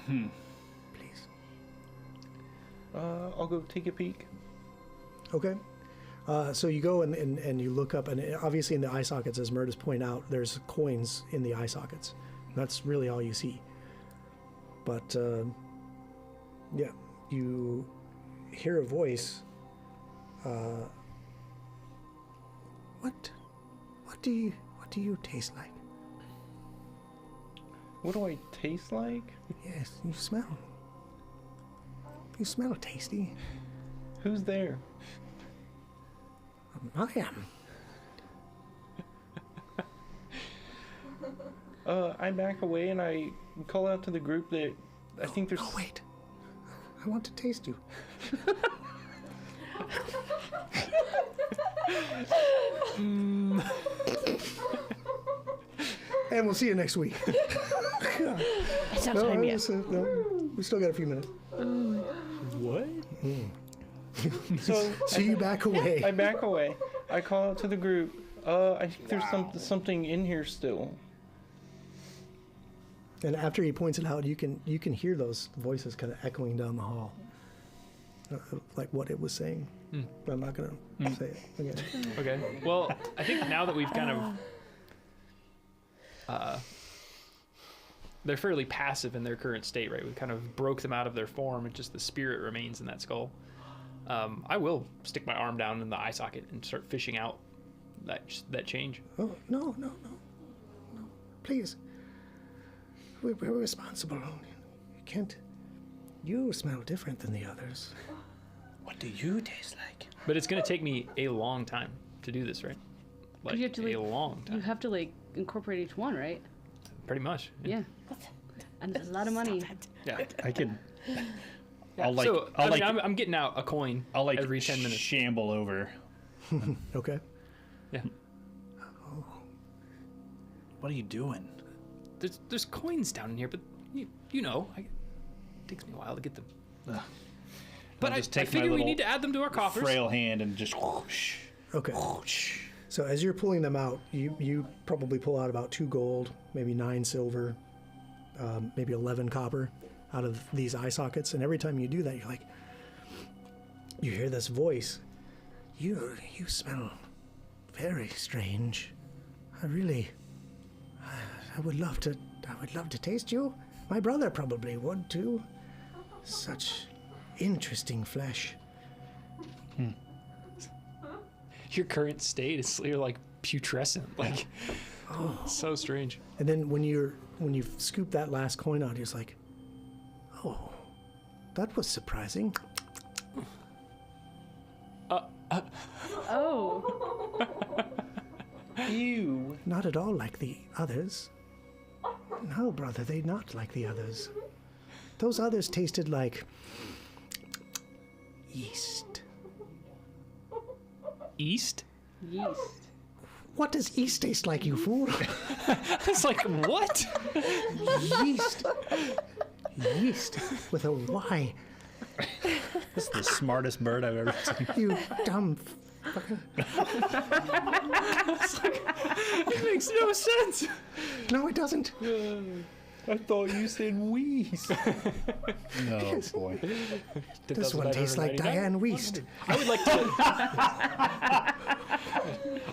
Please. I'll go take a peek. Okay. So you go and you look up, and obviously in the eye sockets, as Murda's point out, there's coins in the eye sockets. That's really all you see. But yeah, you hear a voice. What do you taste like? What do I taste like? Yes, you smell. You smell tasty. Who's there? I am. I back away and I call out to the group that I think there's. Oh wait, I want to taste you. And we'll see you next week. It's not time yet. No, we still got a few minutes. What? So So you back away. I back away. I call out to the group. I think there's something in here still. And after he points it out, you can hear those voices kind of echoing down the hall, like what it was saying. But I'm not gonna say it again. Okay. Well, I think now that we've kind of they're fairly passive in their current state, right? We kind of broke them out of their form, and just the spirit remains in that skull. I will stick my arm down in the eye socket and start fishing out that change. Oh no! Please, we're responsible. You can't. You smell different than the others. What do you taste like? But it's going to take me a long time to do this, right? Like You have to, a long time. You have to incorporate each one, right? Pretty much. Yeah. And it's a lot of money. Yeah. I can. Yeah. I'll like. So I'll like. I'm getting out a coin I'll like every 10 minutes. shamble over. Okay. Yeah. What are you doing? There's coins down in here, but you know, it takes me a while to get them. But I'll I just take my figure we little need to add them to our coffers. Frail hand and just whoosh. Okay. So as you're pulling them out, you probably pull out about 2 gold, maybe 9 silver, maybe 11 copper out of these eye sockets. And every time you do that, you're like, you hear this voice. You smell very strange. I would love to taste you. My brother probably would too. Such interesting flesh. Your current state is you're like putrescent, like so strange. And then when you scoop that last coin out, you're just like, oh, that was surprising. Oh. Ew. Not at all like the others. No, brother, they're not like the others. Those others tasted like yeast. East? Yeast. What does yeast taste like, you fool? It's like, what? Yeast. Yeast with a Y. This is the smartest bird I've ever seen. You dumb fucker. It makes no sense. No, it doesn't. I thought you said wheeze. No, boy. This one tastes like Diane Weist. I would like to.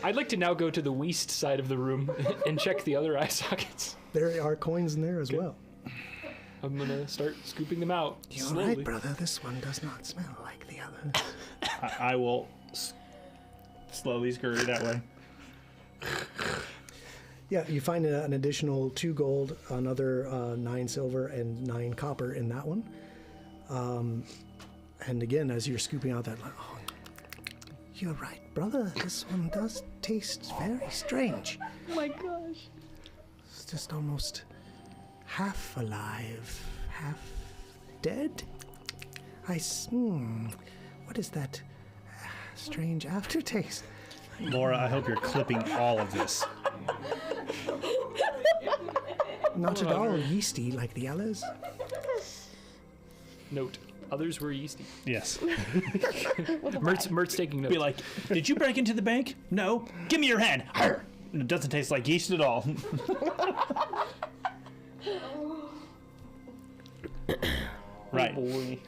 I'd like to now go to the Weast side of the room and check the other eye sockets. There are coins in there as well. I'm gonna start scooping them out You're slowly. right, brother. This one does not smell like the others. I will slowly scurry that way. Yeah, you find an additional 2 gold, another 9 silver, and 9 copper in that one. And again, as you're scooping out that, oh, you're right, brother. This one does taste very strange. Oh my gosh. It's just almost half alive, half dead. What is that strange aftertaste? Laura, I hope you're clipping all of this. Not at all yeasty like the others. Note, others were yeasty. Yes. Mert's taking notes. Be like, did you break into the bank? No. Give me your hand. Arr! And it doesn't taste like yeast at all. Right. Oh boy.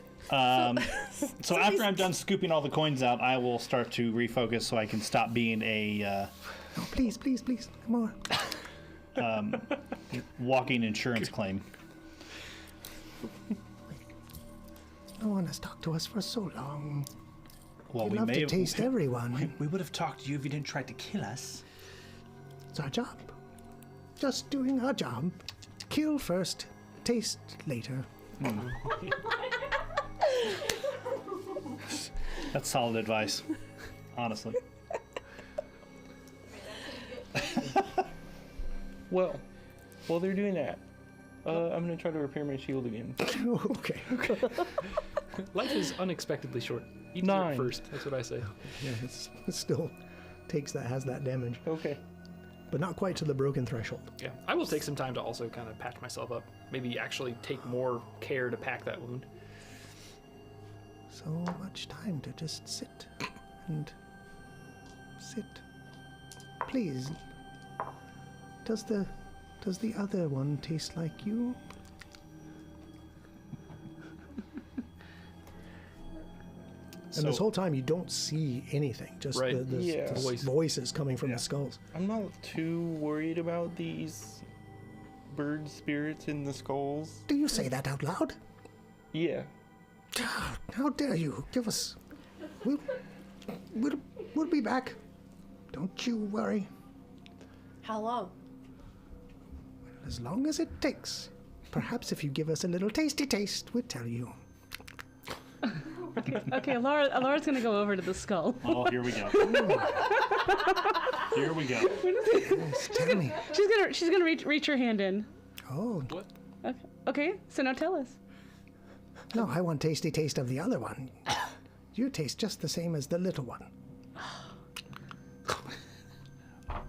So after I'm done scooping all the coins out, I will start to refocus so I can stop being a Oh, please, please, please, more. walking insurance claim. No one has talked to us for so long. Well, We'd love to taste everyone. We would have talked to you if you didn't try to kill us. It's our job. Just doing our job. Kill first, taste later. That's solid advice, honestly. Well, while they're doing that, I'm gonna try to repair my shield again. Okay. Life is unexpectedly short. Eat 9. first. That's what I say. Yeah, it still has that damage, Okay. but not quite to the broken threshold. Yeah, I will take some time to also kind of patch myself up. Maybe actually take more care to pack that wound. So much time to just sit and sit. Please. Does the other one taste like you? And this whole time you don't see anything, just Right. the Yeah. voices coming from the skulls. I'm not too worried about these bird spirits in the skulls. Do you say that out loud? Yeah. How dare you? Give us. We'll be back. Don't you worry. How long? As long as it takes. Perhaps if you give us a little tasty taste, we'll tell you. Okay, Laura's gonna go over to the skull. Oh, here we go. Here we go. Yes, tell me. She's gonna reach her hand in. Oh, Okay, so now tell us. no, I want tasty taste of the other one. You taste just the same as the little one.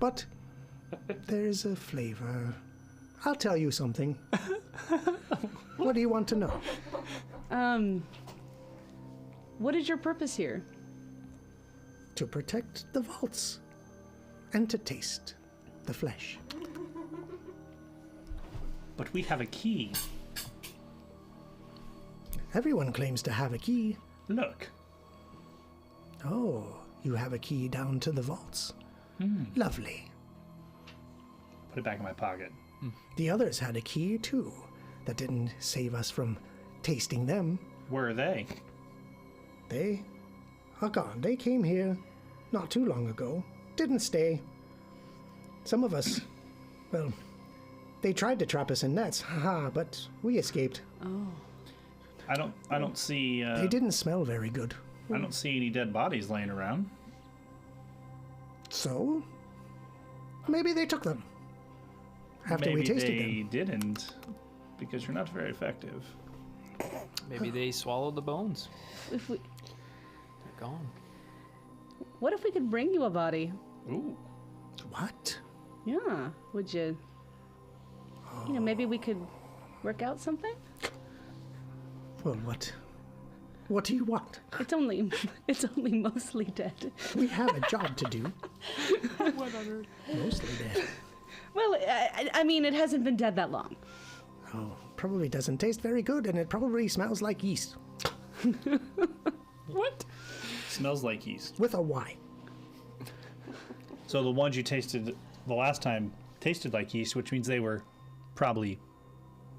But there's a flavor. I'll tell you something. What do you want to know? What is your purpose here? To protect the vaults and to taste the flesh. But we have a key. Everyone claims to have a key. Look. Oh, you have a key down to the vaults. Lovely. Put it back in my pocket. The others had a key too. That didn't save us from tasting them. Where are they? They are gone. They came here not too long ago. Didn't stay. Some of us, well, they tried to trap us in nets, haha, but we escaped. I don't see. They didn't smell very good. I don't see any dead bodies laying around. So, maybe they took them. After we Maybe tasted they them. didn't, because you're not very effective. Maybe they swallowed the bones. If we, They're gone. what if we could bring you a body? Ooh. What? Yeah, would you? You know, maybe we could work out something. Well, what do you want? It's only mostly dead. We have a job to do. Mostly dead. Well, I mean, it hasn't been dead that long. Oh, probably doesn't taste very good, and it probably smells like yeast. What? Smells like yeast. With a Y. So the ones you tasted the last time tasted like yeast, which means they were probably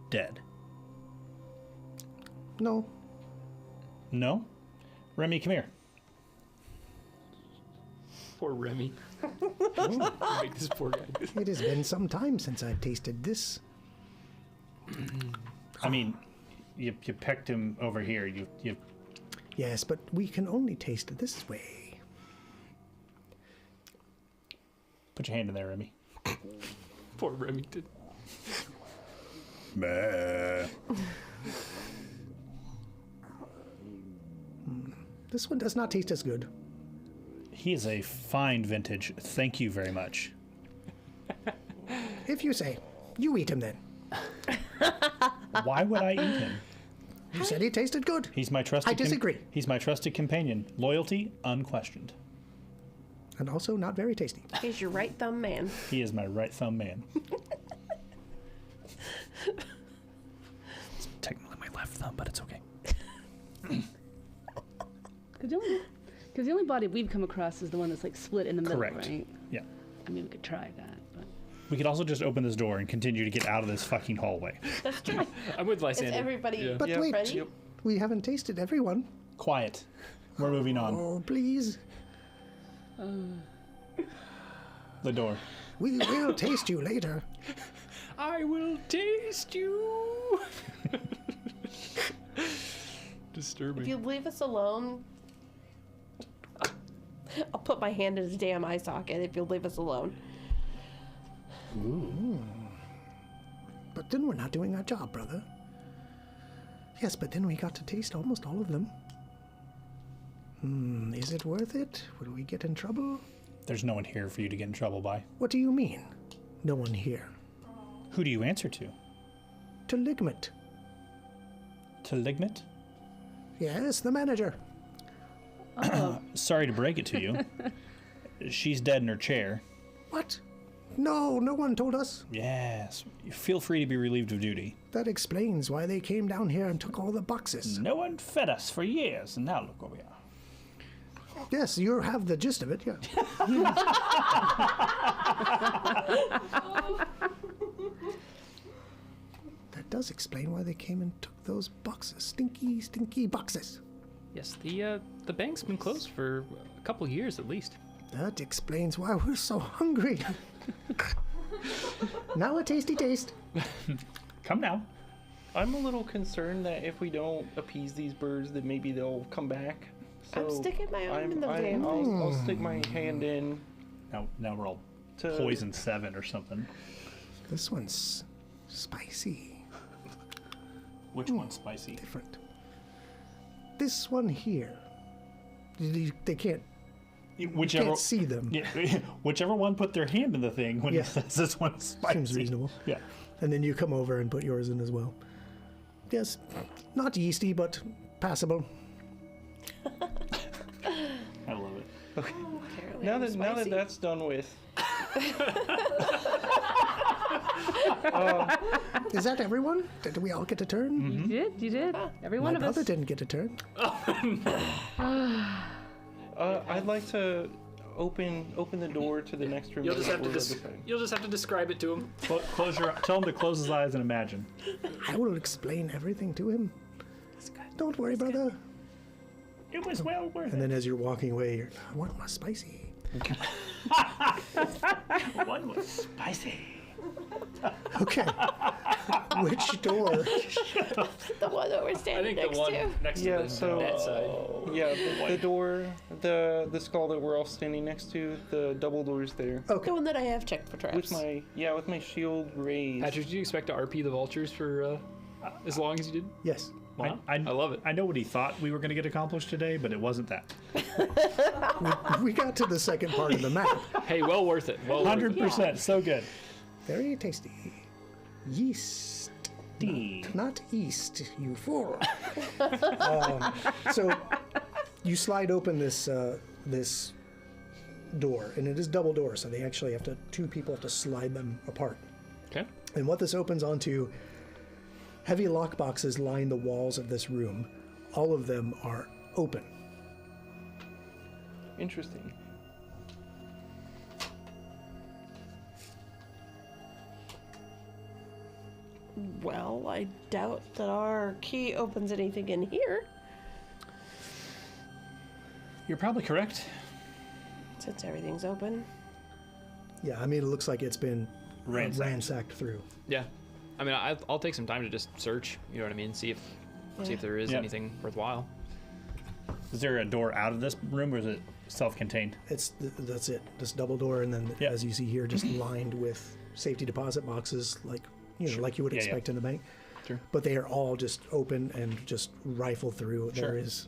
dead. No. No? Remy, come here. Poor Remy. Make this poor guy. It has been some time since I've tasted this. I mean, you pecked him over here. You Yes, but we can only taste it this way. put your hand in there, Remy. Poor Remy did. Bah. This one does not taste as good. He is a fine vintage. Thank you very much. If you say. You eat him then. Why would I eat him? You said he tasted good. He's my trusted. I disagree. He's my trusted companion. Loyalty unquestioned. And also not very tasty. He's your right thumb man. He is my right thumb man. It's technically my left thumb, but it's okay. Because the only body we've come across is the one that's like split in the middle, Correct. right? Yeah. I mean, we could try that, but We could also just open this door and continue to get out of this fucking hallway. That's true. I'm with Is Lysander. everybody Yeah. But Yeah. wait, ready? we haven't tasted everyone. Quiet. We're moving on. Oh, please. The door. We will taste you later. I will taste you. Disturbing. If you leave us alone, I'll put my hand in his damn eye socket if you'll leave us alone. But then we're not doing our job, brother. Yes, but then we got to taste almost all of them. Is it worth it? Will we get in trouble? There's no one here for you to get in trouble by. What do you mean? No one here. Who do you answer to? To Ligmet. To Ligmet? Yes, the manager. Sorry to break it to you. She's dead in her chair. What? No, no one told us. Yes. Feel free to be relieved of duty. That explains why they came down here and took all the boxes. No one fed us for years, and now look where we are. Yes, you have the gist of it, yeah. That does explain why they came and took those boxes. Stinky, stinky boxes. Yes, the bank's been closed for a couple years at least. That explains why we're so hungry. Now a tasty taste. Come now. I'm a little concerned that if we don't appease these birds, that maybe they'll come back. So I'm sticking my arm in the damn I'll stick my hand in Now we're all to poison 7 or something. This one's spicy. Which one's spicy? Different. This one here. They can't see them. Yeah, whichever one put their hand in the thing when Yeah. it says this one's spicy. Seems reasonable. Yeah. And then you come over and put yours in as well. Yes, not yeasty, but passable. I love it. Apparently now I'm that spicy. that's done with. Is that everyone? Did we all get a turn? you did. Every My one of brother us. didn't get a turn. I'd like to open the door to the next room. You'll just have to We're deciding. you'll just have to describe it to him. Tell him to close his eyes and imagine. I will explain everything to him. Don't worry, brother. It was well worth And then as you're walking away, I want my spicy. it. One was spicy. Okay. Which door? The one that we're I standing think the next one to. next Yeah, to the so- net side. Yeah, the door, the skull that we're all standing next to, the double doors there. Okay. The one that I have checked for traps. With my shield raised. Patrick, did you expect to RP the vultures for as long as you did? Yes. Wow, I love it. I know what he thought we were going to get accomplished today, but it wasn't that. We got to the second part of the map. Hey, well worth it. Well worth it. 100%. So good. Very tasty. Yeast. Not east, you fool. So you slide open this this door, and it is double door, so they actually have to, two people have to slide them apart. Okay. And what this opens onto, heavy lock boxes line the walls of this room. All of them are open. Interesting. Well, I doubt that our key opens anything in here, You're probably correct. since everything's open. Yeah, I mean, it looks like it's been Ransacked. through. Yeah. I mean, I'll take some time to just search. You know what I mean? See if there is Yep. anything worthwhile. Is there a door out of this room, or is it self-contained? That's it. This double door, and then Yeah. as you see here, just lined with safety deposit boxes, like like you would Yeah, expect in a bank. Sure. But they are all just open and just rifled through. Sure. There is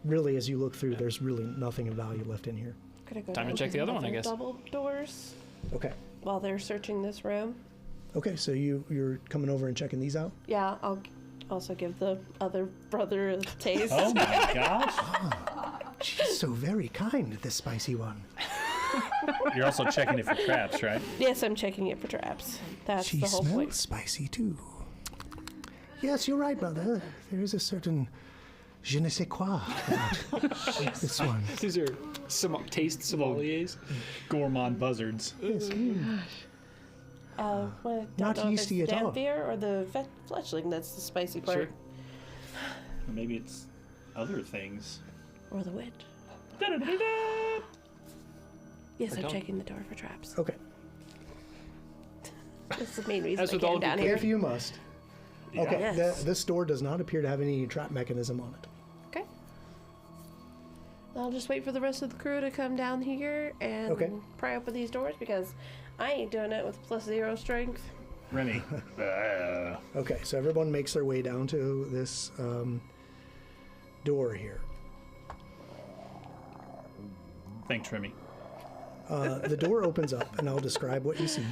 really, as you look through, there's really nothing of value left in here. Could I go Time to down check the other one, I guess. Double doors Okay. while they're searching this room. Okay, so you're coming over and checking these out? Yeah, I'll also give the other brother a taste. Oh my gosh. She's so very kind, this spicy one. You're also checking it for traps, right? Yes, I'm checking it for traps. That's She the whole smells point. spicy too. Yes, you're right, brother. There is a certain je ne sais quoi about this one. These are taste sommeliers. Gourmand buzzards. Yes. Not yeasty at all. Dampier or the fletchling that's the spicy part. Sure. Maybe it's other things. Or the witch. Da-da-da-da-da. Yes, I'm don't- checking the door for traps. Okay. That's the main reason As I with all came down here. If you must. Okay, Yes. this door does not appear to have any trap mechanism on it. Okay. I'll just wait for the rest of the crew to come down here and Okay. pry open these doors because I ain't doing it with +0 strength. Remy. Okay, so everyone makes their way down to this door here. Thanks, Remy. The door opens up, and I'll describe what you see.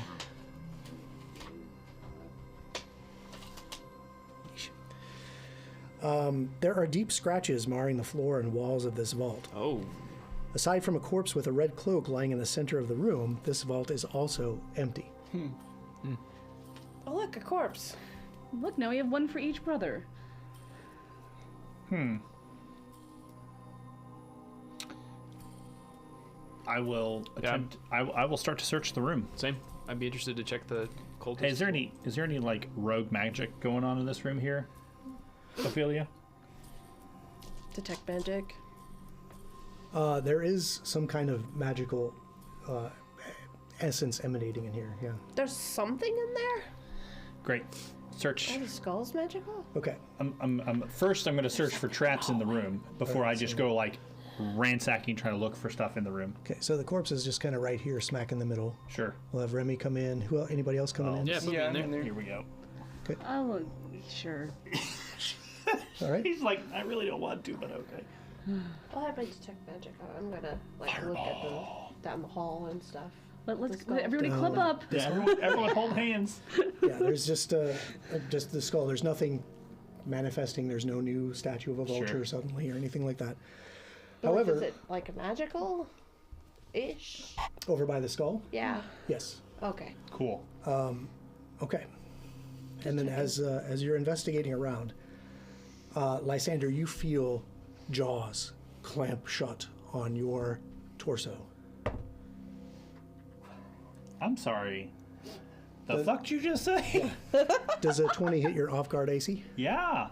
There are deep scratches marring the floor and walls of this vault. Oh. Aside from a corpse with a red cloak lying in the center of the room, this vault is also empty. Oh, look, a corpse. Look, now we have one for each brother. I will attempt. I will start to search the room. Same. I'd be interested to check the cultist. Hey, is there any like rogue magic going on in this room here, Ophelia? Detect magic. There is some kind of magical essence emanating in here, yeah. There's something in there? Great. Search. Are the skulls magical? Okay. First, I'm going to search for traps in the room before I just go like ransacking, trying to look for stuff in the room. Okay, so the corpse is just kind of right here, smack in the middle. Sure. We'll have Remy come in. Anybody else coming in? Yeah, put me Yeah, in I'm in there. there. Here we go. Oh, sure. All right. He's like, I really don't want to, but okay. I'll have my detect magic on. I'm gonna like look at the down the hall and stuff. Let's The skull. everybody club up. Yeah, everyone hold hands. Yeah, there's just the skull. There's nothing manifesting. There's no new statue of a vulture Sure. suddenly or anything like that. But, like, However, is it like magical ish? over by the skull, Yeah. yes. Okay. Cool. Okay. And then as you're investigating around, Lysander, you feel jaws clamp shut on your torso. I'm sorry. The fuck did you just say? Does a 20 hit your off-guard AC? Yeah,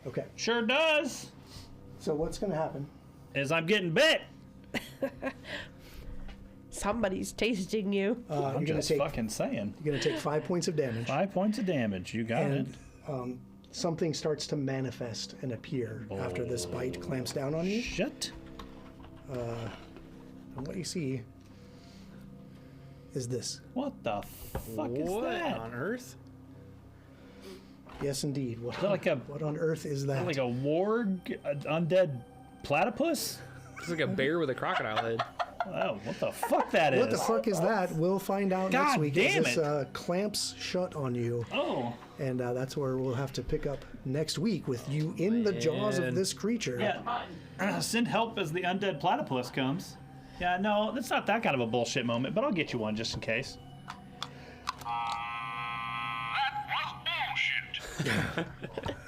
Okay. sure does. So what's going to happen? Is I'm getting bit. Somebody's tasting you. You're I'm going to just take fucking saying. 5 points of damage. 5 points of damage. You got it. And something starts to manifest and appear after this bite clamps down on you. Shit. And what you see is this. What the fuck is What that? on earth? Yes, indeed. What, that like a- what on earth is that? Like a warg, undead platypus? It's like a bear with a crocodile head. Oh, what the fuck that is? What the fuck is that? We'll find out next God week damn as this clamps shut on you. Oh, And that's where we'll have to pick up next week with you in the jaws of Man. this creature. yeah. Send help as the undead platypus comes. Yeah, no, it's not that kind of a bullshit moment, but I'll get you one just in case.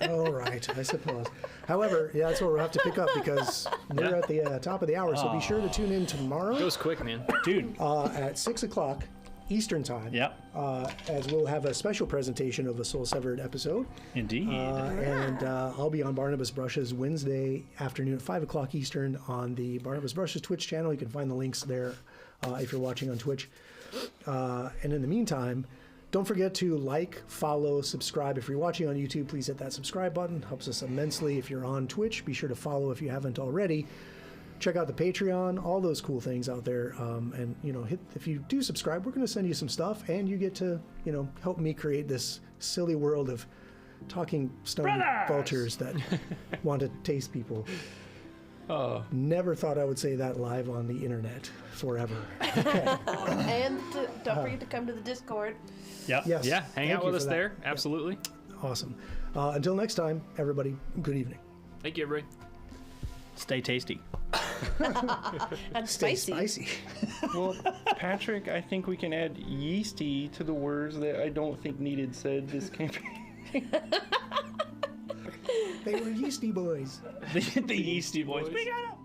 All right, I suppose. However, yeah, that's where we'll have to pick up because we're at the top of the hour. So be sure to tune in tomorrow Goes quick, man. Dude. at 6 o'clock Eastern Time. Yep. As we'll have a special presentation of a Soul Severed episode. Indeed. And I'll be on Barnabas Brushes Wednesday afternoon at 5 o'clock Eastern on the Barnabas Brushes Twitch channel. You can find the links there if you're watching on Twitch. And in the meantime, don't forget to like, follow, subscribe. If you're watching on YouTube, please hit that subscribe button. Helps us immensely. If you're on Twitch, be sure to follow if you haven't already. check out the Patreon, all those cool things out there. And, you know, if you do subscribe, we're going to send you some stuff, and you get to, you know, help me create this silly world of talking stone vultures that want to taste people. Never thought I would say that live on the internet forever. Okay. And don't forget to come to the Discord. Yep. Yes. Yeah, hang Thank out you with for us that. there. Absolutely. Awesome. Until next time, everybody, good evening. Thank you, everybody. Stay tasty. And Stay spicy. spicy. Well, Patrick, I think we can add yeasty to the words that I don't think needed said this campaign. They were yeasty boys. The Yeasty Boys. We got 'em.